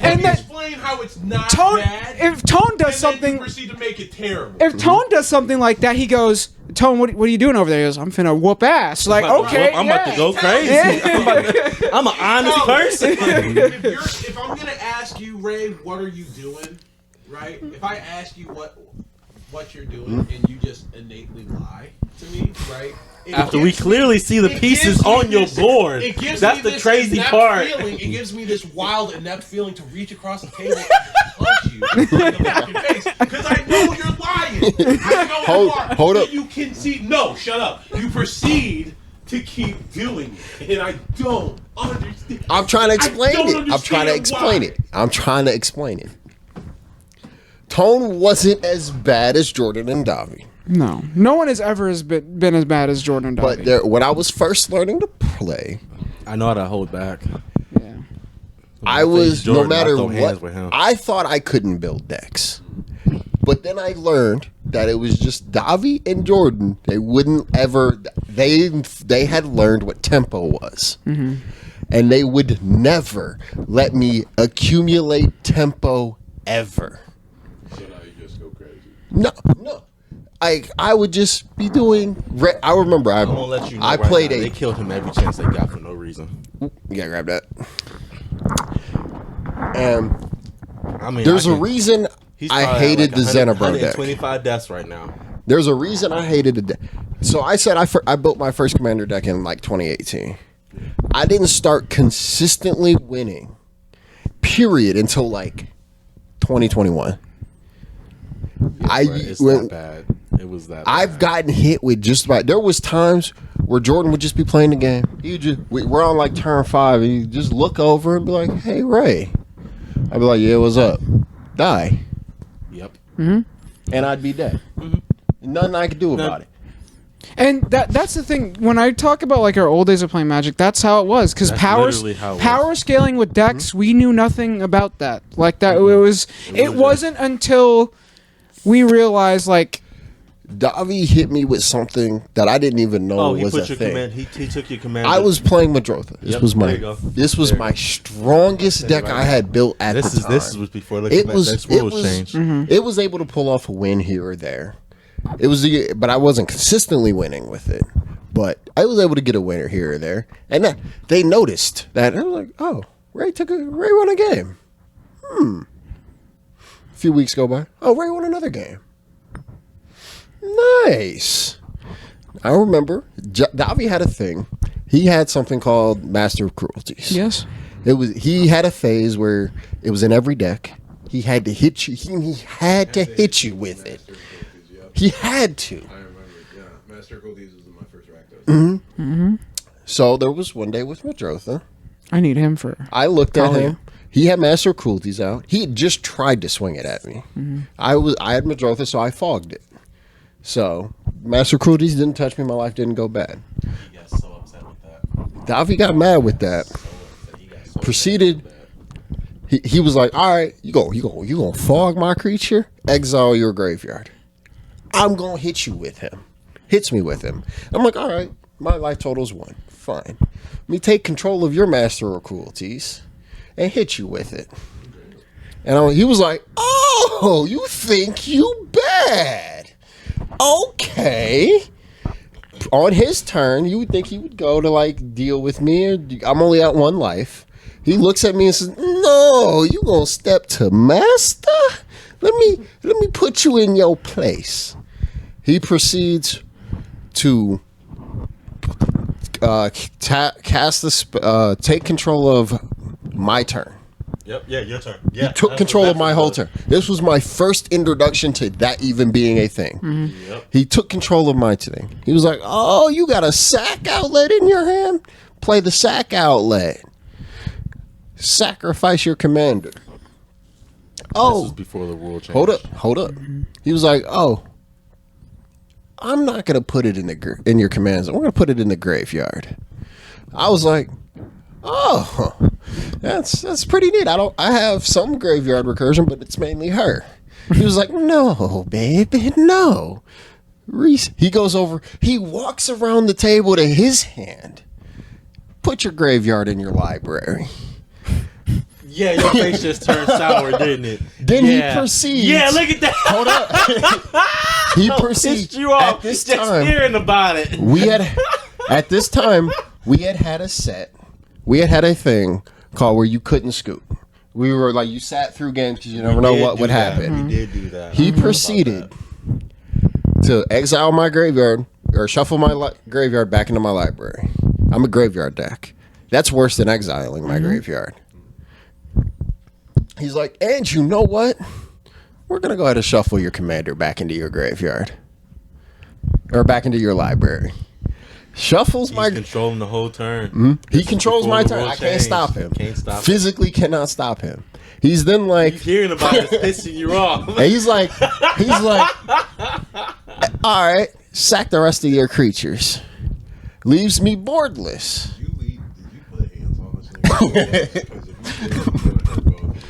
And then- explain how it's not Tone, bad. if Tone does and something, then you proceed to make it terrible. if Tone does something like that, he goes, "Tone, what are you doing over there?" He goes, "I'm finna whoop ass." Like, okay, I'm about to go crazy. Yeah. I'm an honest person. if I'm gonna ask you, Ray, what are you doing? right? If I ask you what you're doing and you just innately lie to me, right? After we clearly see the pieces on your board. That's the crazy part. It gives me this wild, inept feeling to reach across the table and punch you in the fucking face. Because I know you're lying. I know you are. Hold up. You can see. No, shut up. You proceed to keep doing it. And I don't understand. I'm trying to explain it. I'm trying to explain why. it. I'm trying to explain it. Tone wasn't as bad as Jordan and Davi. No one has ever been as bad as Jordan and Davi. But there, when I was first learning to play, I know how to hold back. Yeah. I was Jordan, no matter I throw hands with what. him. I thought I couldn't build decks, but then I learned that it was just Davi and Jordan. They wouldn't ever. They had learned what tempo was, and they would never let me accumulate tempo ever. So now you just go crazy. No. I would just be doing. I remember I'm gonna let you know I right played now, a. They killed him every chance they got for no reason. You gotta grab that. And I mean, there's a reason He's I probably at hated the 100 Xenobro deck. 125 deaths right now. There's a reason I hated the deck. So I said I built my first commander deck in like 2018. I didn't start consistently winning, period, until like 2021. It's that bad. It was that bad. I've gotten hit with just about. There was times where Jordan would just be playing the game. We're on like turn 5, and he'd just look over and be like, "Hey, Ray." I'd be like, "Yeah, what's up?" Die. Yep. And I'd be dead. Nothing I could do about it. And that's the thing. When I talk about like our old days of playing Magic, that's how it was. Because That's power literally how it power was. scaling with decks, we knew nothing about that. Like that, it wasn't until we realized like Davi hit me with something that I didn't even know He was put a your thing. command. He took your command. I was playing Madrotha. This Yep, was there you go. my strongest deck I had built at the time. This was before the It command was decks it rules was changed. it was able to pull off a win here or there. But I wasn't consistently winning with it. But I was able to get a winner here or there, and they noticed that. I was like, "Oh, Ray won a game." A few weeks go by. Oh, Ray won another game. Nice. I remember Davi had a thing. He had something called Master of Cruelties. yes. He had a phase where it was in every deck. He had to hit you. He had to hit you with it. He had to. I remember, yeah. Master Cookies was in my first Rakdos. So there was one day with Madrotha. I need him for. I looked at Talia. him. He had Master of Cruelties out. He had just tried to swing it at me. I had Madrotha, so I fogged it. So Master of Cruelties didn't touch me. My life didn't go bad. He got so upset with that. Davi got mad with that. Proceeded. He was like, "All right, you gonna fog my creature? Exile your graveyard. I'm gonna hit you with him." Hits me with him. I'm like, "All right, my life total's 1. Fine. Let me take control of your Master of Cruelties and hit you with it." And he was like, "Oh, you think you bad? Okay." On his turn, you would think he would go to like deal with me. I'm only at 1 life. He looks at me and says, "No, you gonna step to Master? Let me put you in your place." He proceeds to cast the take control of my turn. Yep. Yeah. Your turn. Yeah. He took control of my whole turn. This was my first introduction to that even being a thing. Yep. He took control of my thing. He was like, "Oh, you got a sack outlet in your hand? Play the sack outlet. Sacrifice your commander." This Oh, was before the rule change. hold up. He was like, "Oh, I'm not gonna put it in your command zone. We're gonna put it in the graveyard." I was like, "Oh, that's pretty neat. I have some graveyard recursion, but it's mainly her." He was like, "No, baby, no." Reese, he goes over. He walks around the table to his hand. "Put your graveyard in your library." Yeah, your face just turned sour, didn't it? Then Yeah. he proceeds. Yeah, look at that. Hold up. He proceeds. Pissed you off At this just time, hearing about it. we had a set. We had a thing called where you couldn't scoot. We were like, you sat through games because you never know what would happen. We did do that. He proceeded to exile my graveyard or shuffle my graveyard back into my library. I'm a graveyard deck. That's worse than exiling my graveyard. He's like, and you know what? We're going to go ahead and shuffle your commander back into your graveyard. Or back into your library. Shuffles He's controlling the whole turn. He controls my turn. I can't stop him. Physically cannot stop him. He's then like hearing about it, pissing you off. And he's like, all right, sack the rest of your creatures. Leaves me boardless. Did you put hands on this thing?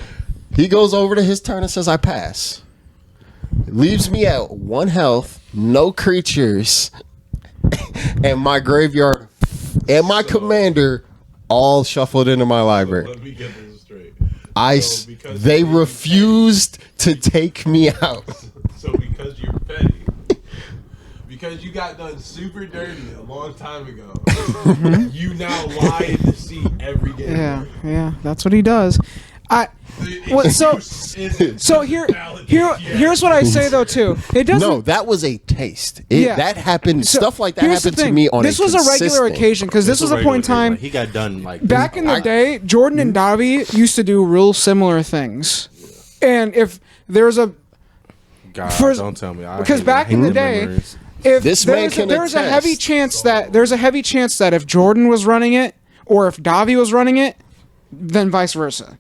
He goes over to his turn and says, I pass. Leaves me at 1 health, no creatures, and my graveyard and my commander all shuffled into my library. Let me get this straight. They refused to take me out. So because you're petty, because you got done super dirty a long time ago, you now lie in the seat every game. Yeah, that's what he does. Here's what I say though too. It doesn't. No, that was a taste. That happened. So, stuff like that happened to me on. This was a regular occasion because this was a point in time. He got done like back in the day. Jordan and Davi used to do real similar things, and if there's a don't tell me because back in the day. Memories. If this there's a heavy chance that if Jordan was running it or if Davi was running it, then vice versa.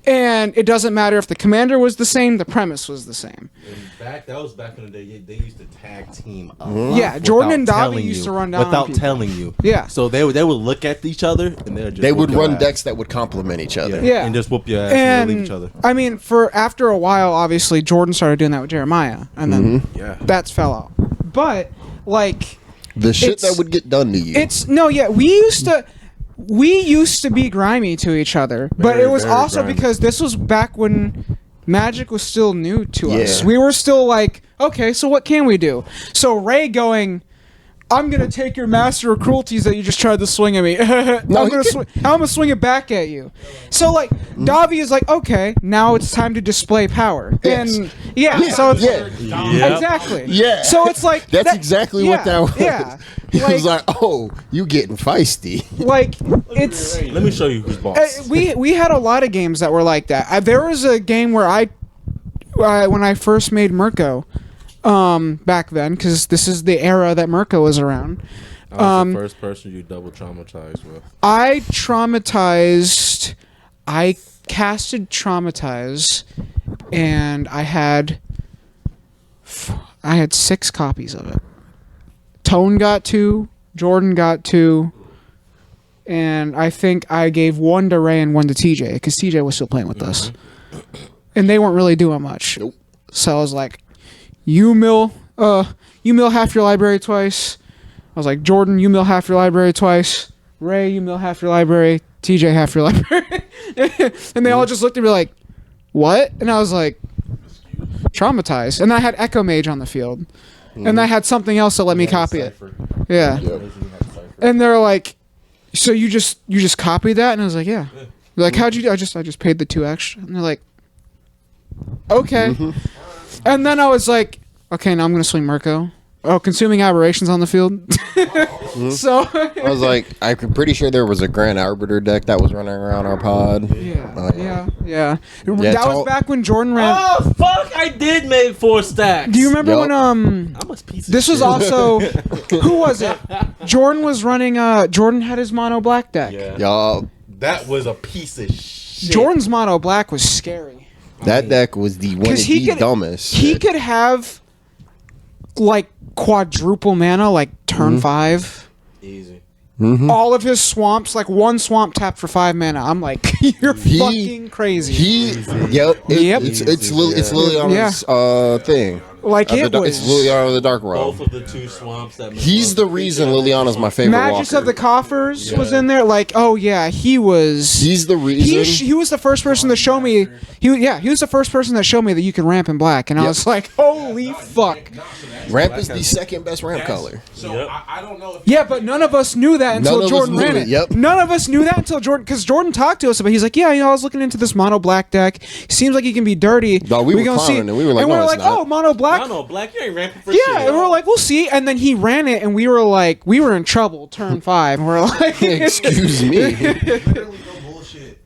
And it doesn't matter if the commander was the same, the premise was the same. That was back in the day. They used to tag team up. Yeah, Jordan and Davi used to run down without people. telling you. Yeah. So they would look at each other and they would run decks that would complement each other. Yeah. And just whoop your ass and leave each other. I mean, after a while, obviously Jordan started doing that with Jeremiah, and then that's fell out. But like the shit that would get done to you. We used to be grimy to each other, but it was also grimy. Because this was back when Magic was still new to us. We were still like, okay, so what can we do? So Ray going, I'm going to take your Master of Cruelties that you just tried to swing at me. I'm going to swing it back at you. So, like, Davi is like, okay, now it's time to display power. Yes. And, so it's exactly. Yeah. So it's like... That's exactly what that was. Yeah. He was like, oh, you getting feisty. Like, it's... Let me show you who's boss. We had a lot of games that were like that. There was a game where when I first made Mirko... back then, because this is the era that Mirko was around. I was the first person you double traumatized with. I casted Traumatize, and I had 6 copies of it. Tone got 2, Jordan got 2, and I think I gave 1 to Ray and 1 to TJ, because TJ was still playing with us. And they weren't really doing much. Nope. So I was like, you mill half your library twice. I was like, Jordan, you mill half your library twice. Ray, you mill half your library. TJ, half your library. And they all just looked at me like, what? And I was like, Traumatized. And I had Echo Mage on the field. And I had something else that let me copy it. Yeah. And they're like, so you just copied that? And I was like, yeah. They're like, how'd you do? I just paid the 2 extra. And they're like, okay. And then I was like, okay, now I'm going to swing Mirko. Oh, Consuming Aberrations on the field. So I was like, I'm pretty sure there was a Grand Arbiter deck that was running around our pod. Yeah. That was back when Jordan ran. Oh, fuck, I did make 4 stacks. Do you remember when I'm a piece of this shit. was also who was it? Jordan was running Jordan had his mono black deck. Yeah. Y'all, that was a piece of shit. Jordan's mono black was scary. That deck was one of the dumbest. He could have like quadruple mana, like turn 5. Easy. All of his swamps, like 1 swamp tap for 5 mana. I'm like, you're fucking crazy. It's Liliana's thing. Like it It's was. Liliana of the Dark Both Realm. of the two swamps that He's the reason Liliana's my favorite Magus walker. of the Coffers was in there. Like, oh yeah, he was. He's the reason. He was the first person to show me. He was the first person that showed me that you can ramp in black, and I was like, holy fuck. Ramp is the second best ramp color. So Yep. I don't know if Yeah, but none of us knew that None until of us Jordan knew ran it, it. yep. None of us knew that until Jordan, because Jordan talked to us about. He's like, yeah, I was looking into this mono black deck. Seems like he can be dirty. No, we were gonna see. clowning, and we were like, and no, we were it's like, not. oh, mono black. No, Black, you ain't ramping for Yeah, shit. and we were like, we'll see. And then he ran it, and we were like, we were in trouble. Turn 5, and we're like, Excuse me. literally no bullshit.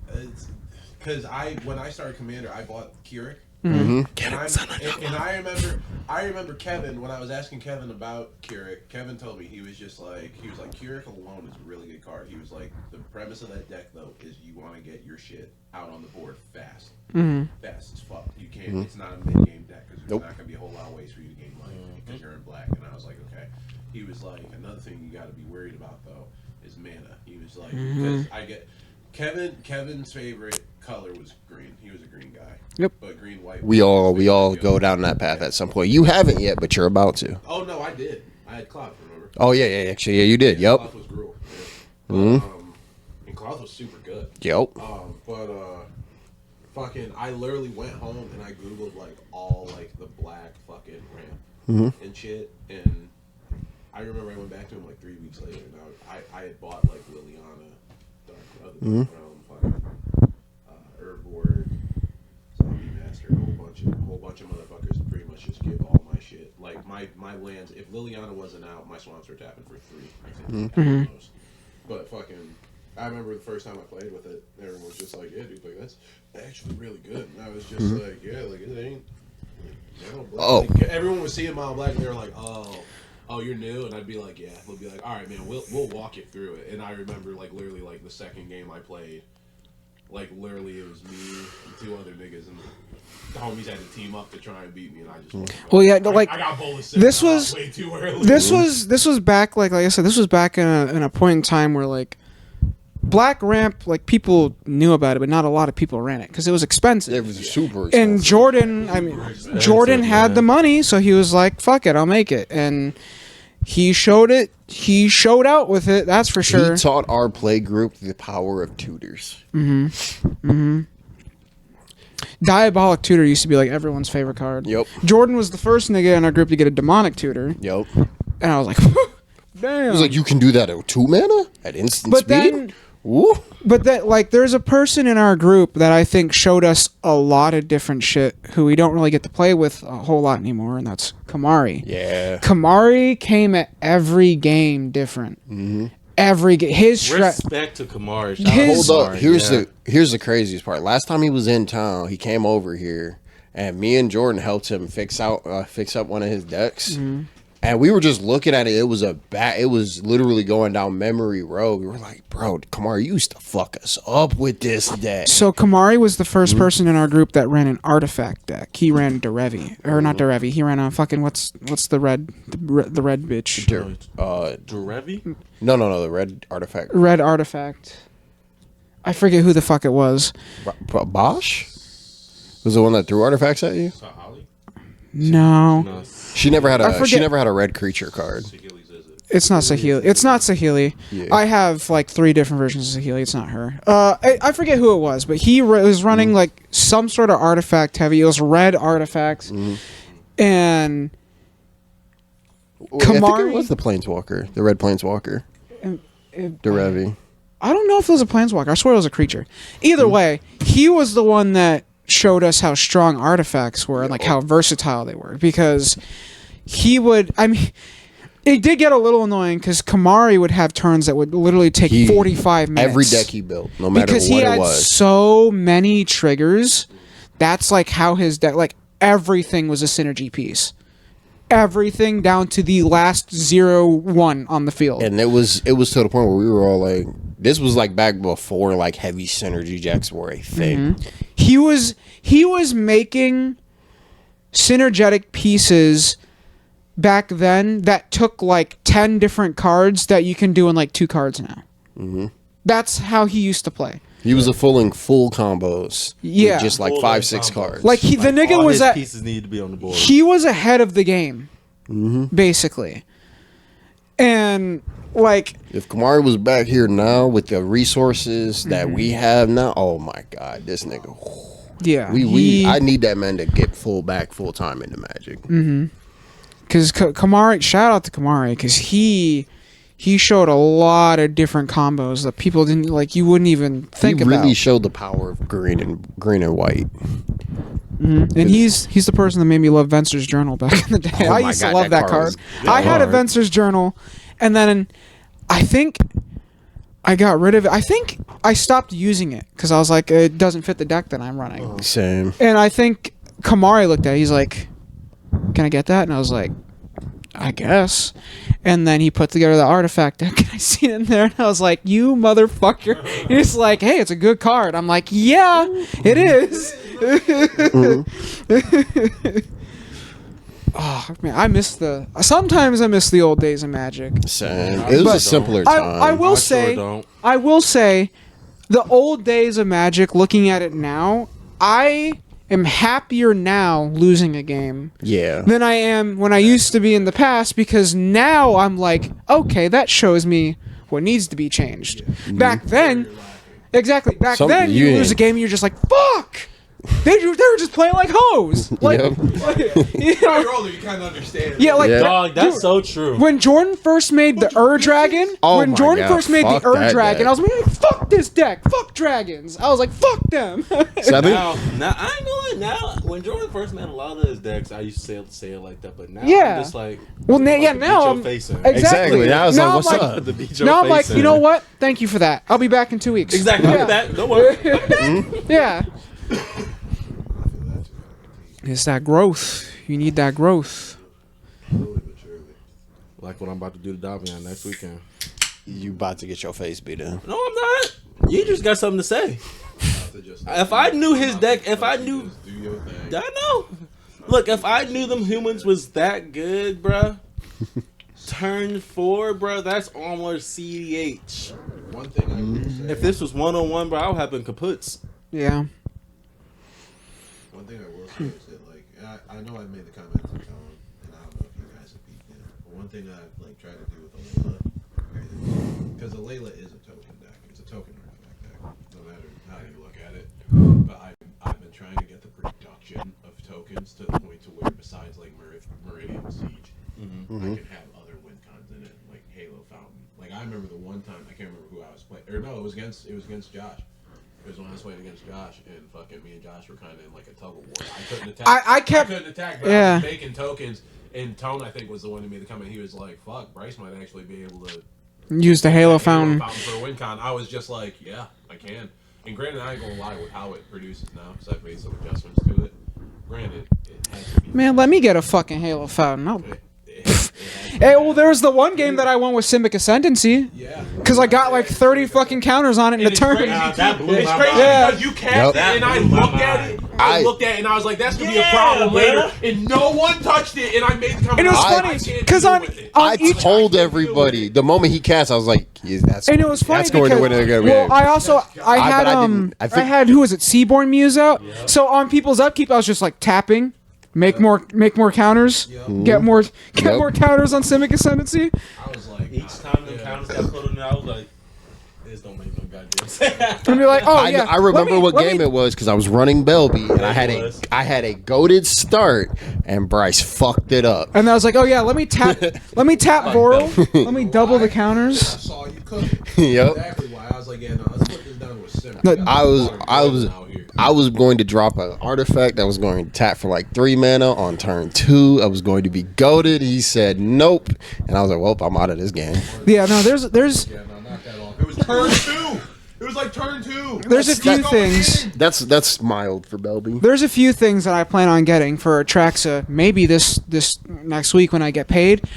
Because when I started Commander, I bought Keurig. Mm-hmm. And I remember Kevin, when I was asking Kevin about Keurig, Kevin told me he was like Keurig alone is a really good card. He was like, the premise of that deck though is you want to get your shit out on the board fast. Fast as fuck. You can't. It's not a mid game deck because there's not gonna be a whole lot of ways for you to gain money because you're in black. And I was like, okay. He was like, another thing you got to be worried about though is mana. He was like, because I get Kevin's favorite color was green. He was a green guy. Yep. But green white. We all go down that path at some point. You haven't yet, but you're about to. Oh no, I did. I had Cloth. Remember? Oh yeah, actually, yeah, you did. Yep. Cloth was gruel. Yeah. And Cloth was super good. Yep. Fucking, I literally went home and I googled like all like the black fucking ramp and shit, and I remember I went back to him like 3 weeks later, and I had bought like Liliana, Dark Realm, fucking Herbord, Zombie Master, a whole bunch of motherfuckers to pretty much just give all my shit. Like my lands, if Liliana wasn't out, my swamps were tapping for 3. I think at most. But fucking, I remember the first time I played with it, everyone was just like, yeah, dude, like that's actually really good. And I was just like, yeah, like it ain't. Mono Black. Oh. Like, everyone was seeing Mono Black, and they were like, oh, you're new, and I'd be like, yeah. They'll be like, all right, man, we'll walk you through it. And I remember like literally like the second game I played, like literally it was me and 2 other niggas, and the homies had to team up to try and beat me, and I just wasn't Well, yeah, going. like I got bolded this was way too early. this was back like I said, this was back in a point in time where like black ramp, like people knew about it, but not a lot of people ran it because it was expensive. It was super expensive. And Jordan had the money, so he was like, "Fuck it, I'll make it." And he showed it. He showed out with it. That's for sure. He taught our play group the power of tutors. Diabolic Tutor used to be like everyone's favorite card. Yep. Jordan was the first nigga in our group to get a Demonic Tutor, Yep. and I was like, "Damn!" It was like, you can do that at 2 mana at instant But speed. then- Woo. But that, like, there's a person in our group that I think showed us a lot of different shit who we don't really get to play with a whole lot anymore, and that's Kamari. Yeah. Kamari came at every game different. Every game, Respect to Kamari. Shout out His- to Hold up. Kamari, Here's the craziest part. Last time he was in town, he came over here, and me and Jordan helped him fix up one of his decks. And we were just looking at it. It was literally going down memory road. We were like, bro, Kamar, you used to fuck us up with this deck. So Kamari was the first person in our group that ran an artifact deck. He ran Derevi, or not Derevi. He ran a fucking what's the red bitch? Derevi? No, the red artifact. Red artifact. I forget who the fuck it was. Bosch? Was the one that threw artifacts at you? So Holly? No, No. She never had I a forget- red creature card. Achilles is it? it's not Sahili. It's not Sahili. Yeah. I have like 3 different versions of Sahili. It's not her. I forget who it was, but he was running like some sort of artifact heavy. It was red artifacts, and I think Kamari- it was the Planeswalker, the red Planeswalker, Derevi. I don't know if it was a planeswalker. I swear it was a creature. Either way, he was the one that showed us how strong artifacts were and like how versatile they were, because he would. I mean, it did get a little annoying because Kamari would have turns that would literally take 45 minutes. Every deck he built, no matter because what he it had was. so many triggers. That's like how his deck, like everything was a synergy piece. Everything down to the last 0-1 on the field. And it was to the point where we were all like, this was like back before like heavy synergy jacks were a thing. He was making synergetic pieces back then that took like 10 different cards that you can do in like 2 cards now. That's how he used to play. He was fulling full combos. Yeah. With just like Full 5-6 combos. cards. Like the nigga all was his at. pieces need to be on the board. He was ahead of the game, Mm-hmm. basically. And like, If Kamari was back here now with the resources that we have now, oh my God, this nigga. yeah, I need that man to get full time into Magic. because Kamari, shout out to Kamari, because he showed a lot of different combos that people didn't like. You wouldn't even think He about. really showed the power of green and white. And he's the person that made me love Venser's Journal back in the day. Oh I my used God, to love that that card card. was I had a hard. Venser's Journal, and then I think I got rid of it. I think I stopped using it because I was like, it doesn't fit the deck that I'm running. Same. And I think Kamari looked at it. He's like, can I get that? And I was like, I guess. And then he put together the artifact deck, and I seen it in there, and I was like, you motherfucker. He's like, hey, it's a good card. I'm like, yeah, it is. Oh, man, sometimes I miss the old days of Magic. Same. It was But a simpler time. I will say, don't. I will say, the old days of Magic, looking at it now, I am happier now losing a game Yeah. than I am when I used to be in the past, because now I'm like, okay, that shows me what needs to be changed. Back then, exactly. Back Something then, you you lose a ain't- game and you're just like, fuck. They were just playing like hoes. Like, Yep. you Now know, you're older, you kind of understand. yeah, like Yeah. Dog, that's dude, so true. when Jordan first made the Dragon, Oh when my Jordan God, first made the fuck that Dragon, deck. I was like, fuck this deck, fuck dragons. I was like, fuck them. So I think Now I ain't gonna lie. Now, when Jordan first made a lot of his decks, I used to say it like that. But now, Yeah. I'm just like, Well, like yeah, to now beat your I'm face in. Exactly. Now it's like, what's I'm up? To beat your Now I'm like, face you know in. what? Thank you for that. I'll be back in 2 weeks. Exactly. Yeah. That. Don't worry. Yeah. It's that growth. You need that growth. Slowly but surely. Like what I'm about to do to Davion next weekend. you about to get your face beat in. No, I'm not. You just got something to say. To just If I knew his deck, if I knew, just do your thing. I know. Look, if I knew them humans was that good, bruh. Turn 4, bruh. That's almost CDH. One thing I will say. If this was 1-on-1, bro, I would have been kaputs. Yeah. One thing I will say is that, like, I know I've made the comment to Tone, and I don't know if you guys have beat it, but one thing I've, like, tried to do with Alayla, because Alayla is a token deck. It's a token artifact deck, no matter how you look at it. But I've been trying to get the production of tokens to the point to where, besides, like, Meridian Siege, I can have other win cons in it, like Halo Fountain. Like, I remember the one time, I can't remember who I was playing, or no, it was against Josh. It was when I was playing against Josh, and fucking me and Josh were kind of in like a tug of war. I couldn't attack. I kept- couldn't attack, but I yeah. was making tokens. And Tone, I think, was the one who made the comment. He was like, "Fuck, Bryce might actually be able to Use the Halo Fountain. for a win con." I was just like, "Yeah, I can." And granted, I ain't gonna lie with how it produces now because I've made some adjustments to it. Granted, it has to be. Man, let me get a fucking Halo Fountain. It has to Hey, well, there was the one game that I won with Simic Ascendancy. Yeah. Because I got like 30 fucking counters on it in a It's turn. crazy, Nah, too. that blew It's my crazy mind. because you cast Yep. it, and I That blew my looked at it. mind. I looked at it, and I was like, "That's gonna be a Yeah, problem bro. later." And no one touched it, and I made the comment. And it was I funny can't because deal on with it. I each. told everybody the moment he cast, I was like, yeah, "That's And it was funny that's going because to win a good well, game." I also I had but I didn't- I think- who was it, Seaborn Muse out. So on people's upkeep, I was just like tapping, make more counters, get more Yep. more counters on Simic Ascendancy. I was like, Each time the counters got put on there, I was like, this don't make no goddamn sense. And be like, oh I, yeah. I remember what game it was because I was running Belby and I had a goaded start and Bryce fucked it up. And I was like, oh yeah, let me tap Voral. Let me double the I counters. saw you cooking. Yep. Exactly why I was like, "Yeah, no, let's put this down with Sim." No, I was going to drop an artifact that was going to tap for like 3 mana on turn 2. I was going to be goaded. He said nope, and I was like, "Well, I'm out of this game." Yeah, no, there's Yeah, no, knock that off. It was turn 2. It was like turn 2. There's a few things. That's mild for Belby. There's a few things that I plan on getting for Atraxa. Maybe this next week when I get paid.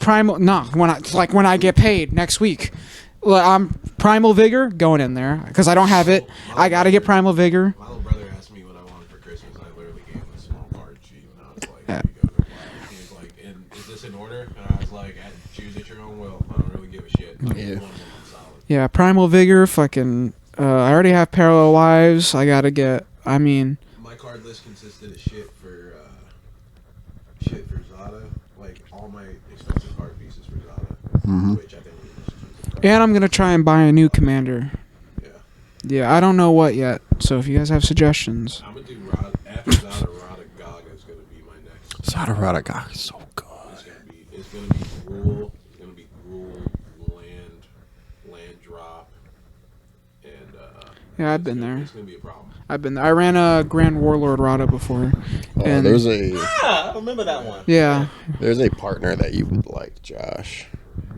When I get paid next week. Well, I'm Primal Vigor going in there because I don't have it. I gotta get Primal Vigor. My little brother asked me what I wanted for Christmas. I literally gave him a small card sheet, and I was like, "Here you go." He was like, "Is this in order?" And I was like, "Choose at your own will. I don't really give a shit." Like, Yeah. one solid. Yeah, Primal Vigor, fucking I already have Parallel Lives. I gotta get. I mean, My card list consisted of shit for Zada. Like all my expensive card pieces for Zada, which I think was the most expensive card. and I'm gonna try and buy a new commander. Yeah. Yeah, I don't know what yet. So if you guys have suggestions, I'm gonna do after Zada Gaga is gonna be my next. Zada Gaga is so good. It's gonna be Gruul. It's gonna be Gruul, land drop, and yeah, I've been there. It's gonna be a problem. I've been there. I ran a Grand Warlord Rada before, and There's a I remember that one. yeah, there's a partner that you would like, Josh.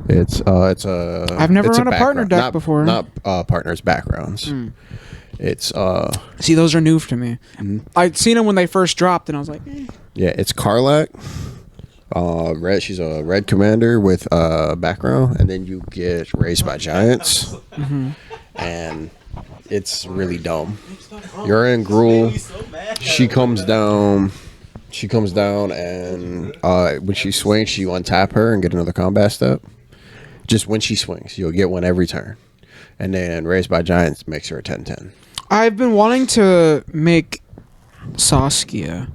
It's a. I've never it's run a partner background- deck not, before. Not partners, backgrounds. It's see, those are new to me. I'd seen them when they first dropped, and I was like, yeah, it's Karlak. Red. She's a red commander with background, and then you get raised by giants, and it's really dumb. You're in Gruul. She comes down. She comes down, and when she swings, you untap her and get another combat step. Just when she swings, you'll get one every turn, and then raised by giants makes her a 10/10. I've been wanting to make Saskia,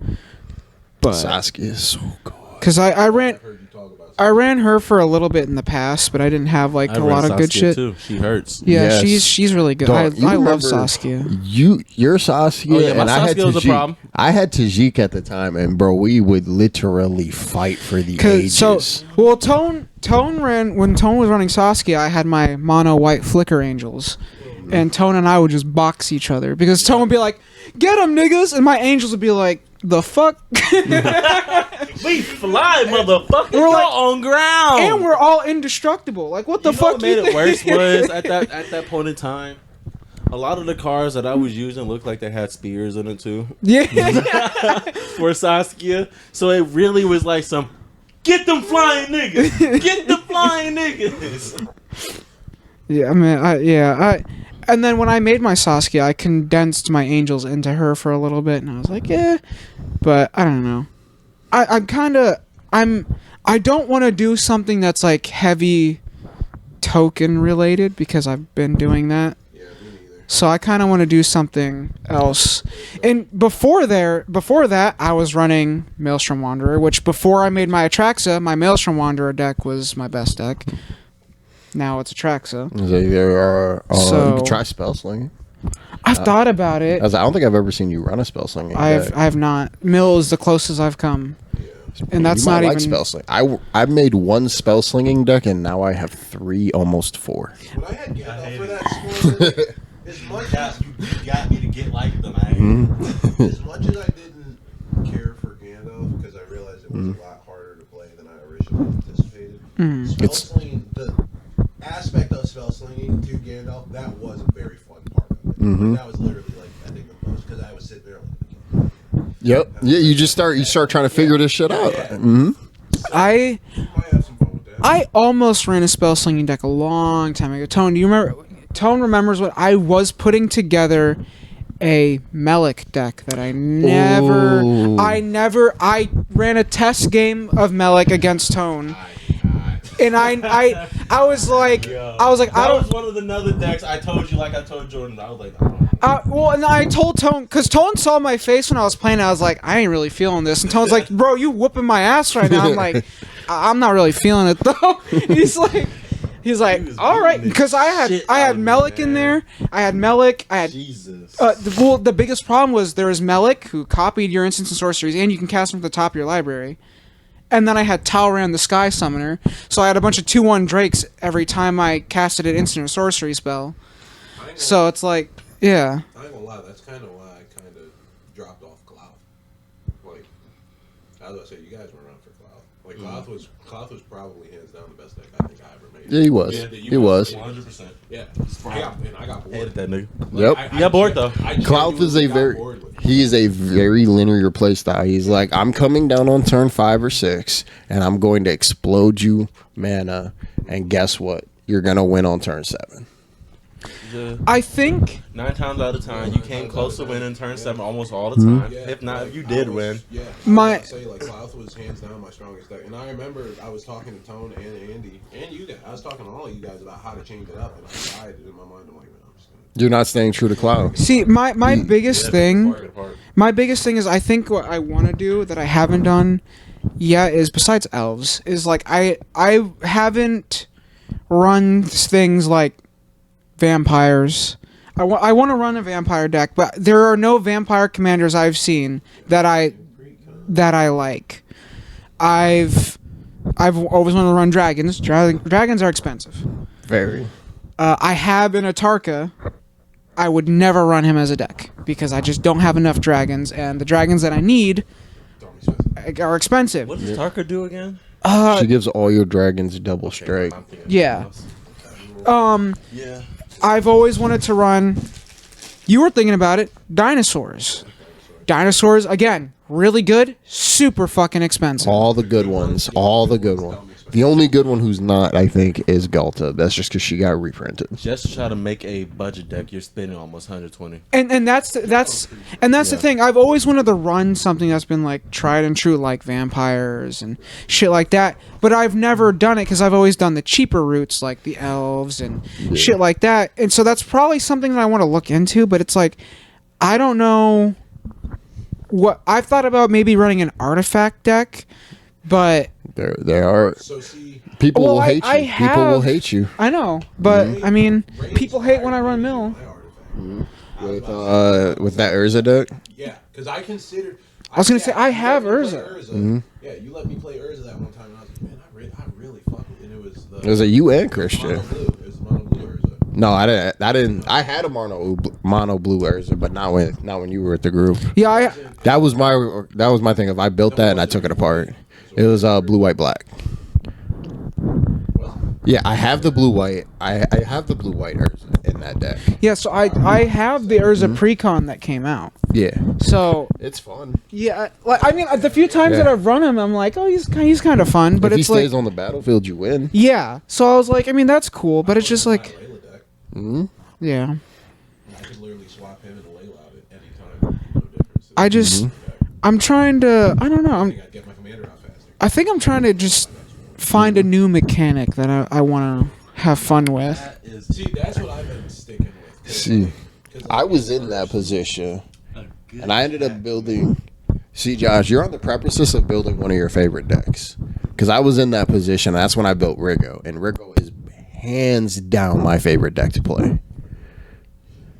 but Saskia is so good. because I ran. I've heard you talk about. I ran her for a little bit in the past, but I didn't have like a lot of good shit. Too. She hurts. Yeah, Yes. she's really good. Dog, you I love remember- Saskia. You're Saskia, Oh, yeah, my and I had Saskia was a Tajik. problem. I had Tajik at the time, and bro, we would literally fight for the ages. So, well, Tone ran when Tone was running Saskia. I had my mono white flicker angels, and Tone and I would just box each other because Tone would be like, "Get him, niggas," and my angels would be like, "The fuck." We fly, motherfucker. We're We're like- on ground. And we're all indestructible. Like, what the You know fuck? what made you it worse think? was at that point in time, a lot of the cars that I was using looked like they had spears in it too Yeah. for Saskia. So it really was like some get them flying niggas, get the flying niggas. Yeah, I mean, and then when I made my Saskia, I condensed my angels into her for a little bit, and I was like, yeah, but I don't know. I don't want to do something that's like heavy token related because I've been doing that. Yeah, me neither. So I kind of want to do something else. And before that, I was running Maelstrom Wanderer, which before I made my Atraxa, my Maelstrom Wanderer deck was my best deck. Now it's Atraxa. There are. So- you could try spell slinging. I've thought about it. I don't think I've ever seen you run a spell slinging. I've not. Mill is the closest I've come, and that's you might not like even. spell sling. I made one spell slinging deck, and now I have 3, almost 4. When I had Gandalf for that score, as much as You got me to get like them, man. as much as I didn't care for Gandalf because I realized it was a lot harder to play than I originally anticipated. Spell slinging, the aspect of spell slinging to Gandalf, that was a very fun part of it. Like, that was literally like I think the most because I was sitting there like. Yep. Yeah, you start trying to figure this shit out. Yeah. I Might have some fun with that. I almost ran a spell slinging deck a long time ago. Tone, do you remember? Tone remembers what I was putting together a Melik deck that I Ooh. I ran a test game of Melik against Tone. And I was like, That I was don't. one of the other decks I told you, like I told Jordan. I was like, I don't know. Well, and I told Tone, because Tone saw my face when I was playing. I was like, I ain't really feeling this. And Tone's like, bro, you whooping my ass right now. I'm like, I'm not really feeling it though. He's like, was all right, beating the because I had shit out of me, Melik in there. I had Melik. I had. Jesus. The biggest problem was there was Melik who copied your instants and sorceries, and you can cast them from the top of your library. And then I had Talran the Sky Summoner, so I had a bunch of 2/1 Drakes every time I casted an instant or sorcery spell. So it's like, yeah. I ain't gonna lie, that's kind of why I kind of dropped off Cloud. Like, I was gonna say, you guys were around for Cloud. Like, Cloud was probably hands down the best deck I think I ever made. Yeah, he was. He was. 100%. Yeah. I got bored. Hated that nigga. Yep. You got bored though. Clouth is a very linear play style. He's like, I'm coming down on turn 5 or 6, and I'm going to explode you mana, and guess what? You're gonna win on turn 7. I think 9 times out of 10, you came close to winning turn 7 almost all the time. Yeah, If not, like, you did I was- win. Yeah, My- I was gonna say, like, Cloud was hands down my strongest deck. And I remember I was talking to Tone and Andy and you guys. I was talking to all of you guys about how to change it up, and I decided in my mind, I'm like, man, I'm just gonna You're not staying true to Cloud. See, my biggest thing, Get apart. my biggest thing is I think what I want to do that I haven't done yet is besides elves is like I haven't run things like vampires. I want to run a vampire deck, but there are no vampire commanders I've seen that I like. I've always wanted to run dragons. Dragons are expensive. Very. I have an Atarka. I would never run him as a deck because I just don't have enough dragons, and the dragons that I need are expensive. What does Tarka do again? She gives all your dragons double strike. Yeah. Yeah. I've always wanted to run. You were thinking about it. Dinosaurs. Dinosaurs again, really good, super fucking expensive. All the good ones. All the good ones. The only good one who's not, I think, is Galta. That's just because she got reprinted. Just to try to make a budget deck, you're spending almost 120. And that's the thing. I've always wanted to run something that's been like tried and true, like vampires and shit like that. But I've never done it because I've always done the cheaper routes, like the elves and shit like that. And so that's probably something that I want to look into. But it's like, I don't know what I've thought about maybe running an artifact deck, but There are So see, people Well, will hate I you. People will hate you I know. But I mean, people hate when I run mill. my artifact. with that Urza deck. Yeah, because I considered. I was gonna say, I have Urza. Yeah, you let me play Urza that one time, and I was like, man, I really fuck with it. And it was the It was a you and Christian. mono blue. It was the mono blue Urza. No, I didn't. I had a mono blue Urza, but not when you were at the group. Yeah, That was my thing. If I built that and I took it apart, it was blue, white, black. Yeah, I have the blue white. I have the blue white Urza in that deck. yeah. So I have the Urza Precon that came out. Yeah, So it's fun. yeah, like I mean, the few times Yeah. that I've run him, I'm like, oh, he's kind of fun. But if he it's like, stays on the battlefield, you win. yeah. So I was like, I mean, that's cool, but it's just like, Layla deck. yeah. I could literally swap him and Layla out at any time. No difference. I just, I'm trying to, I don't know. I think I'd get my commander out faster. I think I'm trying to just find a new mechanic that I want to have fun with. That is See, that's what I've been sticking with. 'Cause, See, like, 'cause I was in that position, a good and I ended up building. See, Josh, you're on the precipice of building one of your favorite decks. Because I was in that position. That's when I built Rigo, and Rigo is hands down my favorite deck to play.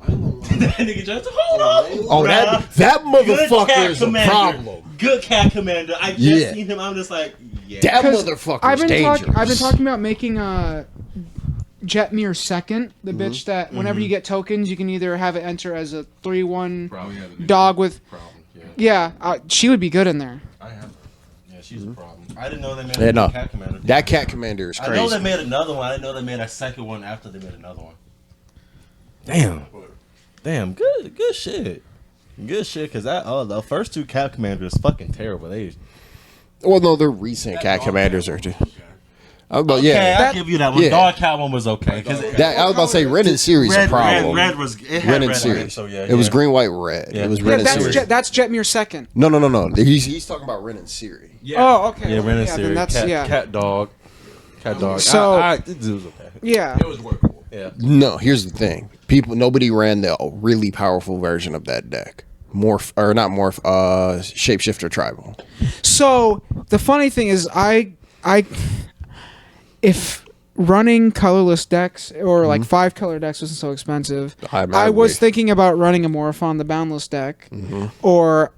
I ain't gonna lie. That nigga just hold on. Oh, that Good motherfucker cat is a commander. problem. Good cat commander. I just Yeah. seen him. I'm just like, yeah. That 'Cause motherfucker I've is been dangerous. I've been talking about making Jetmir second, the bitch that whenever you get tokens, you can either have it enter as a 3/1 Probably have a dog with. problem. Yeah. Yeah, she would be good in there. I have. Yeah, she's a problem. I didn't know they made Yeah, a no. cat commander. That cat commander is I know they crazy. made another one. I didn't know they made a second one after they made another one. Damn, good shit. Good shit, because the first two cat commanders fucking terrible. They Well, no, they're recent cat commanders are too. But okay, yeah, I'll give you that one. yeah. Dog cat one was okay. Because that I was about to say red and series a problem. Red was it had Red and red on it, series. so yeah, it was yeah. green, white, red. Yeah. It was Yeah, red and that's series. that's Jetmir second. No. He's talking about red and series. Oh, okay. Yeah, red and then series. that's Cat, cat dog. Cat dog. So- it was okay. Yeah. It was workable. Yeah. No, here's the thing. Nobody ran the really powerful version of that deck. Shapeshifter Tribal. So the funny thing is, if running colorless decks or like 5 color decks wasn't so expensive, I was thinking about running a Morphon the Boundless deck, or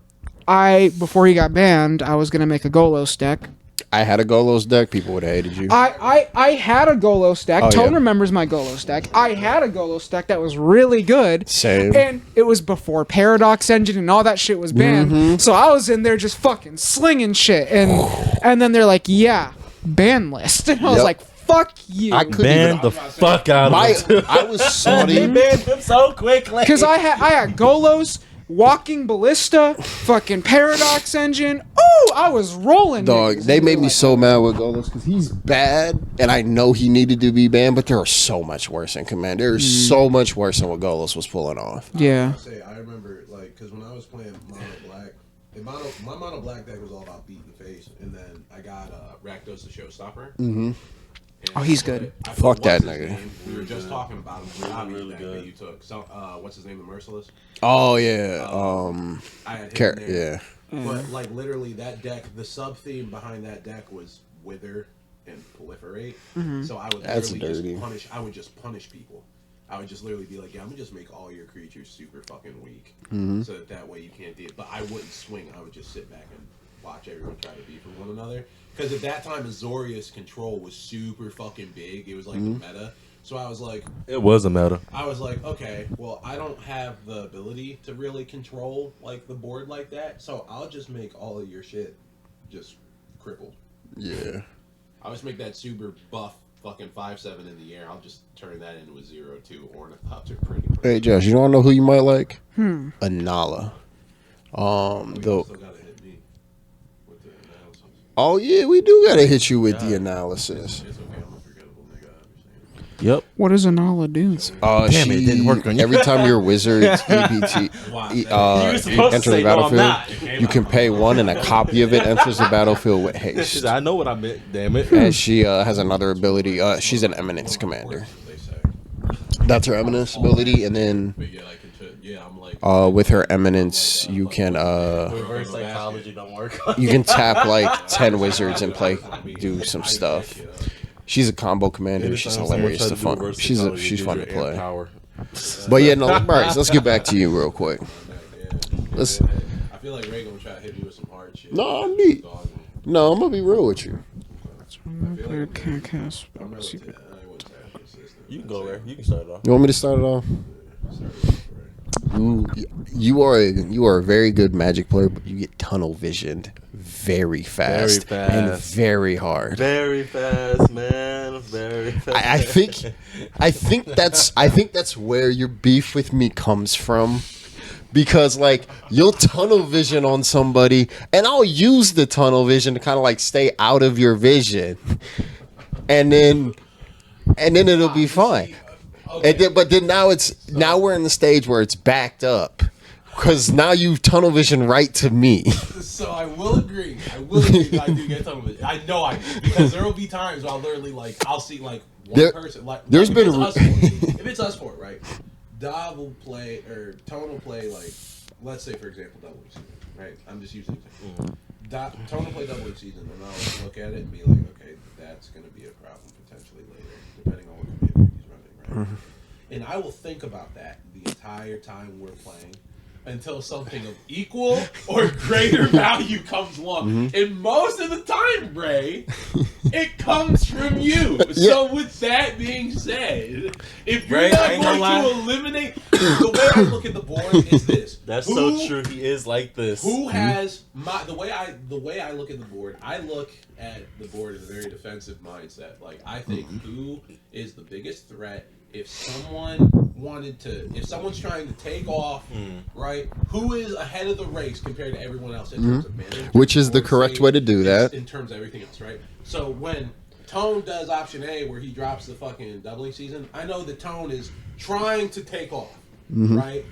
before he got banned, I was gonna make a Golos deck. I had a Golos deck. People would have hated you. I had a Golos deck. Oh, Tone yeah. remembers my Golos deck. I had a Golos deck that was really good. Same. And it was before Paradox Engine and all that shit was banned. So I was in there just fucking slinging shit. And then they're like, yeah, ban list. And I was Yep. like, fuck you. I couldn't Ban even. the fuck out of him. I was They salty. banned him so quickly. Because I had Golos, Walking Ballista, fucking Paradox Engine. Ooh, I was rolling. Dog, niggas. they made me so mad with Golos because he's bad, and I know he needed to be banned, but there are so much worse in Command. There's so much worse than what Golos was pulling off. Yeah. I remember, like, because when I was playing Mono Black, my Mono Black deck was all about beating the face, and then I got Rakdos the Showstopper. Mm-hmm. Oh, he's good. I Fuck put that what's his nigga. name, We were were just talking about him. Really That good. you took. So, what's his name? The Merciless. Oh yeah. I had him there. Yeah. But like literally, that deck, the sub theme behind that deck was Wither and Proliferate. So I would That's literally dirty. just punish. I would just punish people. I would just literally be like, yeah, I'm gonna just make all your creatures super fucking weak, so that way you can't do it. But I wouldn't swing. I would just sit back and watch everyone try to beat for one another. Because at that time, Azorius control was super fucking big. It was like the meta. So I was like, It was a meta. I was like, okay, well, I don't have the ability to really control like the board like that, so I'll just make all of your shit just crippled. Yeah. I'll just make that super buff fucking 5/7 in the air. I'll just turn that into a 0/2 ornithopter pretty much. Hey Josh, you don't know who you might like? Anala. You The still gotta hit me with the analysis. oh yeah, we do gotta hit you with the analysis. It's okay, I'm a forgettable nigga, I understand. Yep. What does Anala do? Damn it, it didn't work on you. Every time your wizard EPT Wow, You were supposed to enters say, the "No, I'm battlefield, you can pay one and a copy of it enters the battlefield with She haste. said, I know what I meant. Damn it. And she has another ability. She's an eminence commander. They say. That's her eminence ability, and then But yeah, like, I'm like, with her eminence, you can Reverse psychology don't work. you can tap like 10 wizards and do some stuff. She's a combo commander. She's hilarious to fun. She's fun to play. Power. But yeah, no, Bryce, let's get back to you real quick. Let's. I feel like Ray gonna try to hit me with some hard shit. No, I'm neat. No, I'm gonna be real with you. Can't cast. I'm relative. I wouldn't say I'm consistent. You can go, Ray. You can start it off. You want me to start it off? You are a very good Magic player, but you get tunnel visioned very fast, Very fast. and very hard. Very fast, man. Very fast. I think that's where your beef with me comes from. Because like you'll tunnel vision on somebody, and I'll use the tunnel vision to kind of like stay out of your vision, and then it'll be fine. But then now we're in the stage where it's backed up, because now you've tunnel vision right to me. So I will agree. I do get tunnel vision. I know I do, because there will be times where I'll literally like I'll see like one person like there's if been it's a- us four, if it's us four, right? Dov will play or Tone will play like, let's say for example double season, right? I'm just using example. Tone will play double season, and I'll look at it and be like, okay, that's going to be a problem potentially later, depending on what commander he's running, right? And I will think about that the entire time we're playing until something of equal or greater value comes along. And most of the time, Ray, it comes from you. So with that being said, if you're Ray, I not ain't gonna going to lie. eliminate, the way I look at the board is this. That's so true. He is like this. Who has the way I look at the board? I look at the board in a very defensive mindset. Like I think who is the biggest threat if someone's trying to take off, right? Who is ahead of the race compared to everyone else in terms of management, Which is the correct way to do that. in terms of everything else, right? So when Tone does option A where he drops the fucking doubling season, I know that Tone is trying to take off, right?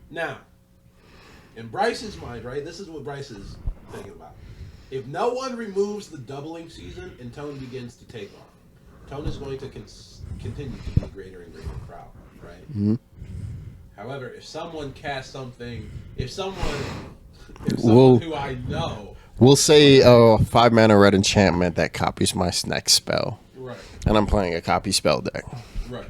Now, in Bryce's mind, right, this is what Bryce is thinking about. If no one removes the doubling season and Tone begins to take off, Tone is going to continue to be greater and greater proud, right? However, if someone casts something, if someone who I know, We'll say 5 mana red enchantment that copies my next spell, right, and I'm playing a copy spell deck. right.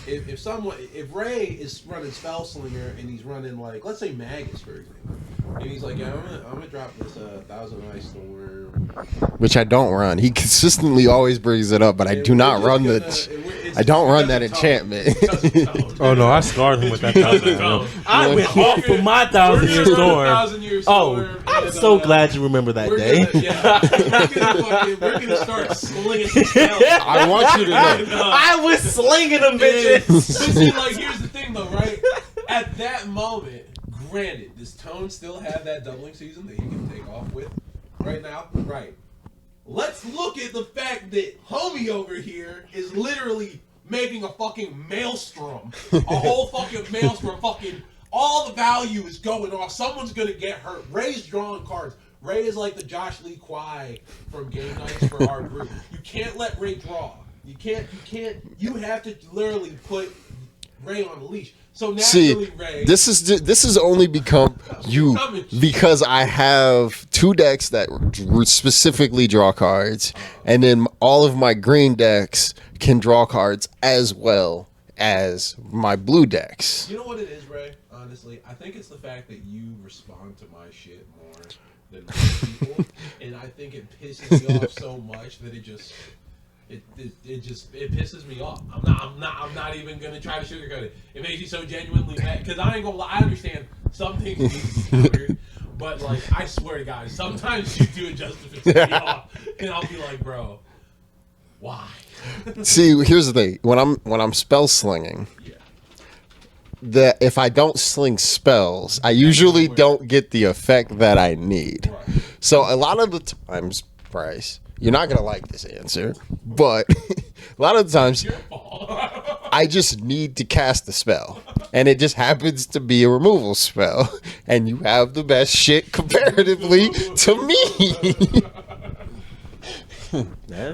If Ray is running Spell Slinger and he's running like, let's say Magus for example, and he's like, yeah, I'm gonna drop this 1,000 Ice Storm, Which I don't run. He consistently always brings it up, but I do not run I don't run that enchantment. Oh no, I scarred him with that 1,000. I went off of my 1,000-year storm. Oh, I'm so glad you remember that day. We're gonna start slinging some spells. I want you to know. I was slinging them, bitches. But see, like, here's the thing, though, right? At that moment, granted, does Tone still have that doubling season that he can take off with right now? Right. Let's look at the fact that homie over here is literally making a fucking maelstrom. A whole fucking maelstrom. Fucking all the value is going off. Someone's gonna get hurt. Ray's drawing cards. Ray is like the Josh Lee Kwai from Game Nights for our group. You can't let Ray draw. You have to literally put Ray on the leash. So See, naturally, Ray. this is only become you because I have 2 decks that specifically draw cards, and then all of my green decks can draw cards as well as my blue decks. You know what it is, Ray? Honestly, I think it's the fact that you respond to my shit more than most people, and I think it pisses me off so much that it pisses me off. I'm not even gonna try to sugarcoat it. It makes you so genuinely mad because I ain't gonna lie. I understand some things need to be covered, but like I swear to God, sometimes you do it just to piss me off, and I'll be like, bro, why? See, here's the thing: when I'm spell slinging, that if I don't sling spells, I usually don't get the effect that I need. Right. So a lot of the times, Bryce, you're not gonna like this answer, but a lot of the times I just need to cast the spell, and it just happens to be a removal spell, and you have the best shit comparatively to me.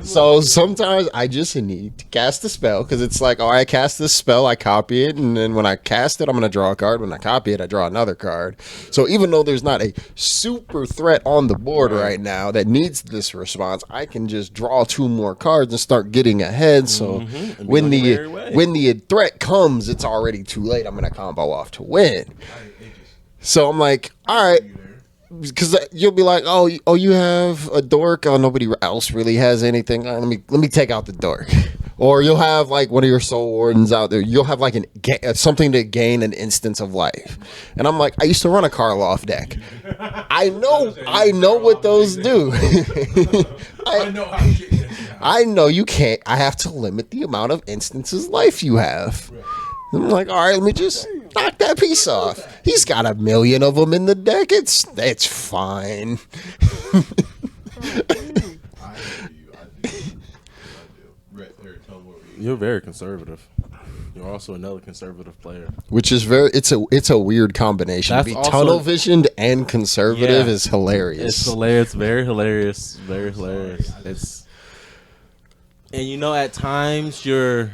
So sometimes I just need to cast the spell because it's like, I cast this spell, I copy it, and then when I cast it, I'm going to draw a card. When I copy it, I draw another card. So even though there's not a super threat on the board right now that needs this response, I can just draw 2 more cards and start getting ahead. So when the threat comes, it's already too late. I'm going to combo off to win. So I'm like, all right. Because you'll be like, oh, you have a dork. Oh, nobody else really has anything. Let me take out the dork. Or you'll have like one of your soul wardens out there. You'll have like something to gain an instance of life. And I'm like, I used to run a Karloff deck. I know what those do. I know you can't. I have to limit the amount of instances life you have. I'm like, all right, let me just knock that piece off. He's got 1 million of them in the deck. It's fine. You're very conservative. You're also another conservative player, Which is it's a weird combination. That's To be also- tunnel visioned and conservative Yeah. is hilarious. It's hilarious, very hilarious, very hilarious. And you know, at times you're.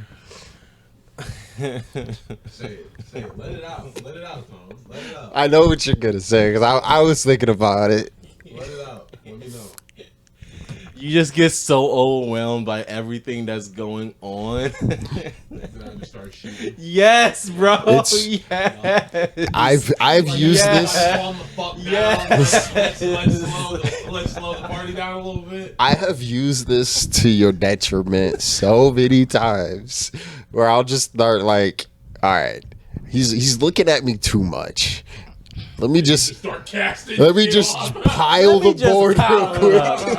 Say it. Let it out, Tom. Let it out. I know what you're gonna say because I was thinking about it. Let it out. Let me know. You just get so overwhelmed by everything that's going on. Then I just start shooting. Yes, bro. It's- Yes. I've used this. Calm the fuck down. Let's slow the party down a little bit. I have used this to your detriment so many times where I'll just start like, all right, he's looking at me too much. Let me just Start casting. let me shit just off. pile the board real quick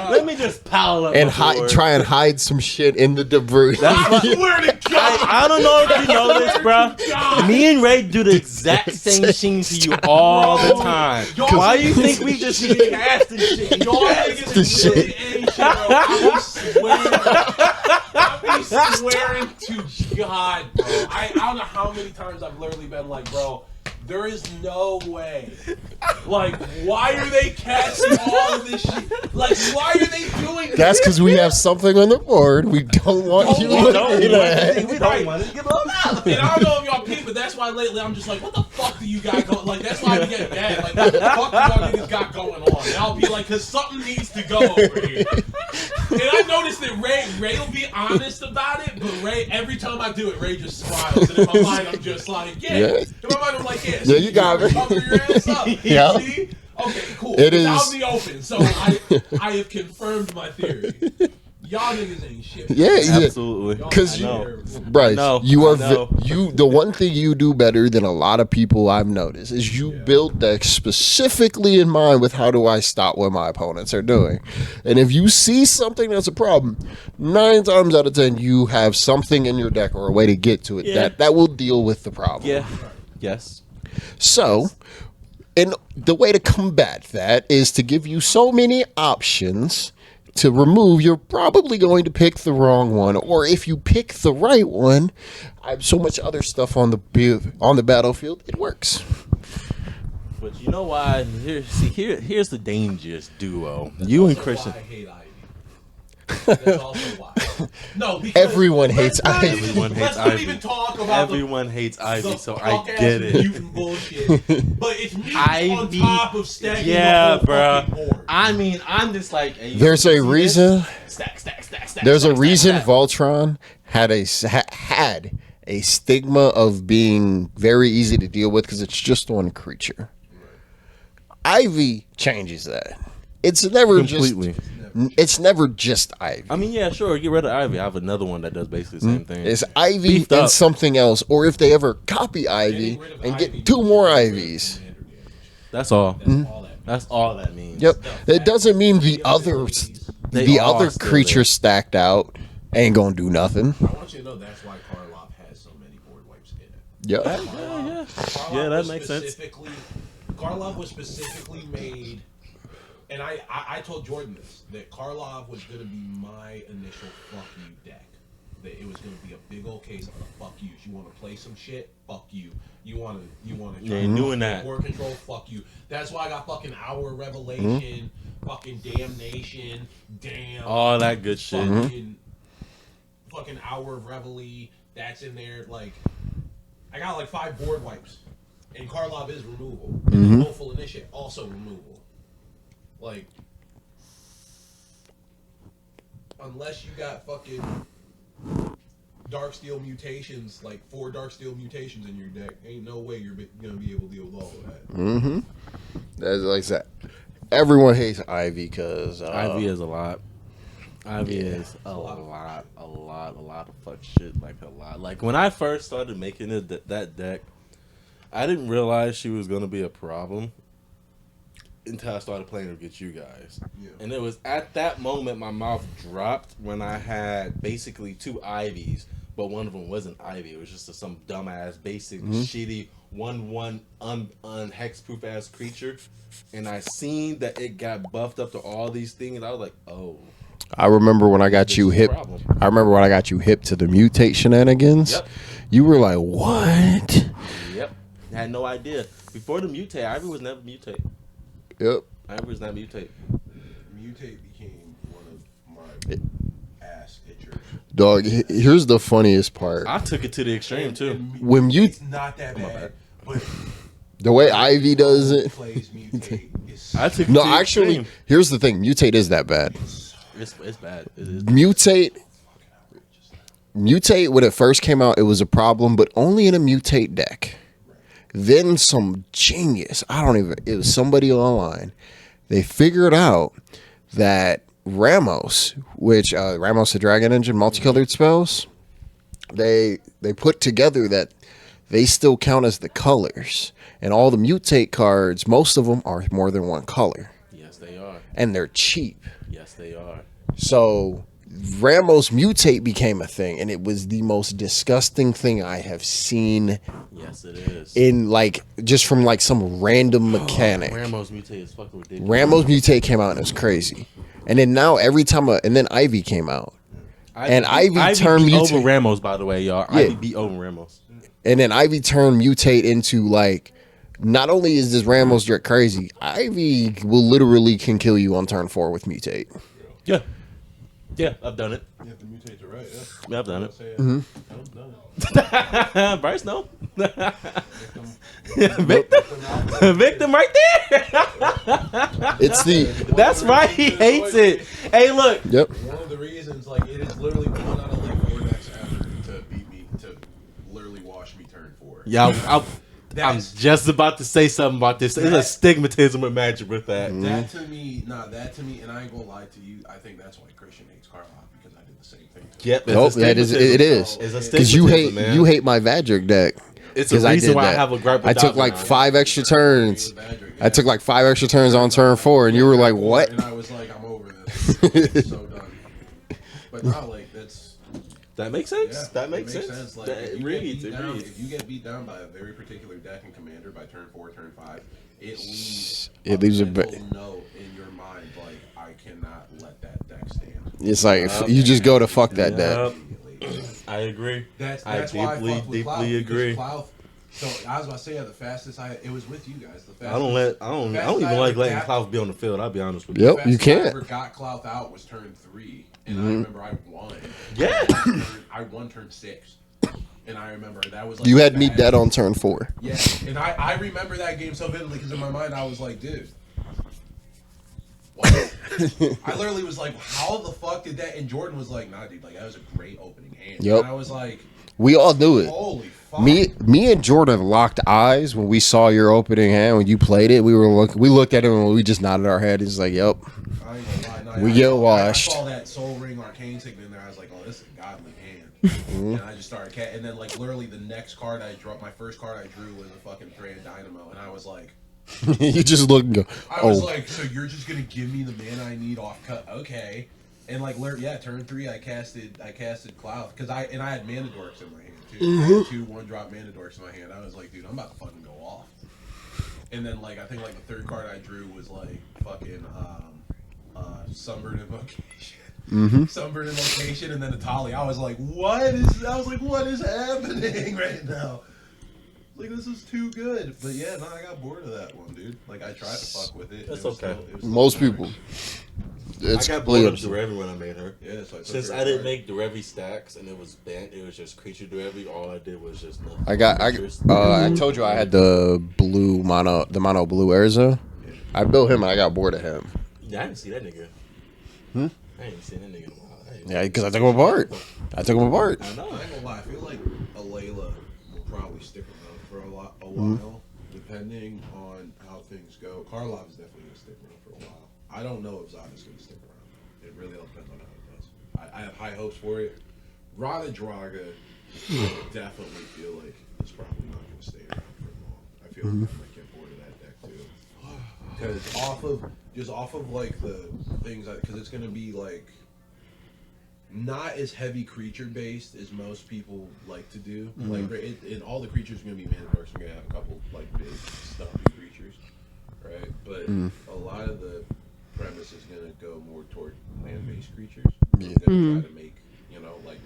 Let me just pile up and the board. try and hide some shit in the debris. That's I swear to God. I don't know if you know this, bro. Me and Ray do the exact same thing to you all the time. Why do you think we just be casting shit? Y'all niggas is really ain't shit, bro. I be swearing to God, bro. I don't know how many times I've literally been like, bro, there is no way. Like, why are they casting all of this shit? Like, why are they doing this? That's because we have something on the board. We don't want you We don't looking at. we don't want to give up out. And I don't know if y'all peep, but that's why lately I'm just like, what the fuck do you got going? Like, that's why I be getting mad. Like, what the fuck do y'all niggas got going on? And I'll be like, because something needs to go over here. And I noticed that Ray will be honest about it, but Ray, every time I do it, Ray just smiles. And in my mind, I'm just like, yeah. Yeah. In my mind, I'm like, yeah. Yeah, you got me. Cover your ass up. Yeah. See? Okay, cool. It It's out is- in the open, so I have confirmed my theory. Y'all niggas ain't shit. Yeah. Absolutely. Y'all Because I know. terrible. Bryce, know, you are I know. the one thing you do better than a lot of people I've noticed is you build decks specifically in mind with how do I stop what my opponents are doing. And if you see something that's a problem, 9 times out of 10 you have something in your deck or a way to get to it Yeah. that will deal with the problem. Yeah. Yes. So, and the way to combat that is to give you so many options to remove. You're probably going to pick the wrong one, or if you pick the right one, I have so much other stuff on the battlefield. It works. But you know why? Here's the dangerous duo. You and Christian. Why I hate Ivy. That's also why. No, because Everyone hates let's not Ivy. even- Everyone hates let's not Ivy. even talk about Everyone hates Ivy, the so I fuck-ass get it. mutant bullshit. But it's mutant on Ivy, top of stacking yeah, the whole bruh. fucking board. I mean, I'm just like, hey, There's you a see reason. this? Stack, stack, stack, stack. There's stack, a reason stack. Voltron had a stigma of being very easy to deal with because it's just one creature. Ivy changes that. It's never Completely. It's never just Ivy. I mean, yeah, sure, get rid of Ivy. I have another one that does basically the same thing. It's Ivy Beefed and up. something else, or if they ever copy Ivy Getting rid of and Ivy get 2 more means getting rid of Ivies. commander damage. That's all. That's all that means. That's all that means. Yep. It doesn't mean the They are other still creatures there. stacked out ain't gonna do nothing. I want you to know that's why Karlov has so many board wipes in it. Yep. Karlov Yeah, that was makes sense. Karlov was specifically made, and I told Jordan this, that Karlov was going to be my initial fuck you deck. That it was going to be a big old case of the fuck yous. You want to play some shit? Fuck you. You want to You ain't doing that. board control? Fuck you. That's why I got fucking Hour of Revelation, fucking Damnation, damn. All that good shit. Fucking Hour of Reveille, that's in there. Like, I got like 5 board wipes, and Karlov is removal. And Hopeful Initiate also removal. Like, unless you got fucking Darksteel mutations, like 4 Darksteel mutations in your deck, ain't no way you're gonna be able to deal with all of that. That's like that. Everyone hates Ivy because Ivy is a lot. Ivy is a lot of fuck shit. Like a lot. Like when I first started making that deck, I didn't realize she was gonna be a problem until I started playing against you guys. Yeah. And it was at that moment my mouth dropped when I had basically 2 Ivies, but one of them wasn't Ivy. It was just some dumbass, basic, shitty 1/1 unhexproof ass creature. And I seen that it got buffed up to all these things, and I was like, oh. I remember when I got This you is a hip. problem. I remember when I got you hip to the mutate shenanigans. Yep. You were like, "What?" Yep. I had no idea. Before the mutate, Ivy was never mutate. Yep. Ivy was not mutate. Mutate became one of my ass itchers. Dog. Here's the funniest part. I took it to the extreme too. When you It's not that bad, but the way Ivy does it. plays mutate is I took it No, to the actually, extreme. here's the thing. Mutate is that bad. It's bad. It is. Mutate when it first came out, it was a problem, but only in a mutate deck. Then some genius, it was somebody online. They figured out that Ramos, which Ramos the Dragon Engine multicolored spells, they put together that they still count as the colors, and all the mutate cards, most of them are more than one color, Yes, they are. and they're cheap. Yes, they are. So Ramos mutate became a thing, and it was the most disgusting thing I have seen Yes, it is. in just from some random mechanic. Ramos mutate is fucking ridiculous. Ramos mutate came out and it was crazy. And then now every time and then Ivy came out. And Ivy turned beat mutate. over Ramos, by the way, y'all. Yeah. Ivy beat over Ramos. And then Ivy turned mutate into not only is this Ramos Drake crazy, Ivy will literally can kill you on turn 4 with mutate. Yeah. Yeah, I've done it. you have to mutate to right. Yeah, I've done it. I've done it. Bryce, no. Victim. Victim right there. It's the That's right. He hates it. Hey, look. Yep. One of the reasons, it is literally going out of like 4 decks after to beat me, to literally wash me turn 4. Yeah, I'm That's- just about to say something about this. There's a stigmatism with Magic with that. That to me, and I ain't gonna lie to you, I think that's why Christian hates Karloff, because I did the same thing. Yep, Nope, it is. It is. It's a Because you hate man. you hate my Vadric deck. It's a 'Cause reason why I that. have a gripe with I took Dominant. 5 extra turns. I took 5 extra turns on turn 4, and you were like, "What?" And I was like, I'm over this. It's so done. But now, that's That makes sense. yeah, That makes sense. If It you reads. get beat It down- reads. If you get beat down by a very particular deck in Commander by turn 4, turn 5, it leaves a mental note in your mind I cannot let that deck stand. It's like you just go to fuck that deck. Yep. I agree. That's I why I deeply, fuck with deeply Cloud, because agree. So I was about to say, the fastest it was with you guys. The fastest, I don't even like letting Clout be on the field. I'll be honest with you. Yep, the you fastest I can't. ever got Clout out was turn 3, and I remember I won. Yeah. I won turn 6, and I remember that was like You had me bad. dead on turn 4. Yeah, and I remember that game so vividly because in my mind I was like, dude. What? I literally was like, how the fuck did that? And Jordan was like, nah, dude, like that was a great opening hand. Yep. And I was like, We all knew it. holy fuck. Me and Jordan locked eyes when we saw your opening hand when you played it. We looked at him and we just nodded our head. It's like, yep. I ain't gonna lie, We get washed. I saw that Soul Ring Arcane Signet in there. I was like, oh, this is a godly hand. And I just started and then like literally the next card I dropped, my first card I drew was a fucking Grand Dynamo, and I was like, You just look and go, I was oh. like, so you're just gonna give me the mana I need off cut? Okay. And like, turn 3, I casted Cloud because I had Mana Dorks in my hand too. I had 2 1-drop Mana Dorks in my hand. I was like, dude, I'm about to fucking go off. And then like I think like the third card I drew was like fucking Sunbird Invocation. Sunbird Invocation, and then Atali. I was like, what is happening right now? Like, this is too good. But yeah, no, I got bored of that one, dude. Like, I tried to fuck with it. That's it was okay. Still, it was Most still people. I got bored of Derevi when I made her. Yeah, so I took Since her I didn't apart. make Derevi stacks and it was banned, it was just creature Derevi. All I did was just creatures. I told you I had the mono blue Urza. I built him and I got bored of him. Yeah, I didn't see that nigga. I ain't seen that nigga in a while. Yeah, because I took him apart. I know. I ain't gonna lie, I feel like Alayla will probably stick around for a while, depending on how things go. Karlov is definitely gonna stick around for a while. I don't know if Zada's gonna stick around. It really all depends on how it does. I have high hopes for it. Rada Draga, I definitely feel like it's probably not gonna stay around for long. I feel like I might get bored of that deck too. Because off of like the things, because it's gonna be like not as heavy creature based as most people like to do. Like, and all the creatures are gonna be mana dorks. We're gonna have a couple like big stumpy creatures, right? But a lot of the premise is gonna go more toward land based creatures. Yeah. We're gonna try to make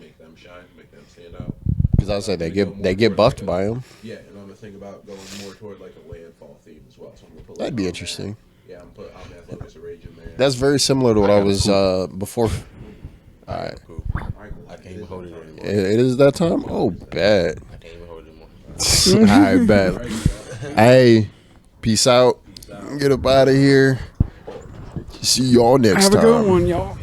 make them shine, make them stand out. Because I said they get buffed by him. Yeah, and I'm gonna think about going more toward like a landfall theme as well. So I'm gonna put That'd be interesting. Yeah, I'm gonna put Focus of Rage in there. That's very similar to what I was before. Alright. I can't even hold it anymore. It is that time? Oh, bad. I can't even hold it anymore. Alright, bad. Hey, peace out. Get up out of here. See y'all next Have time. a good one, y'all.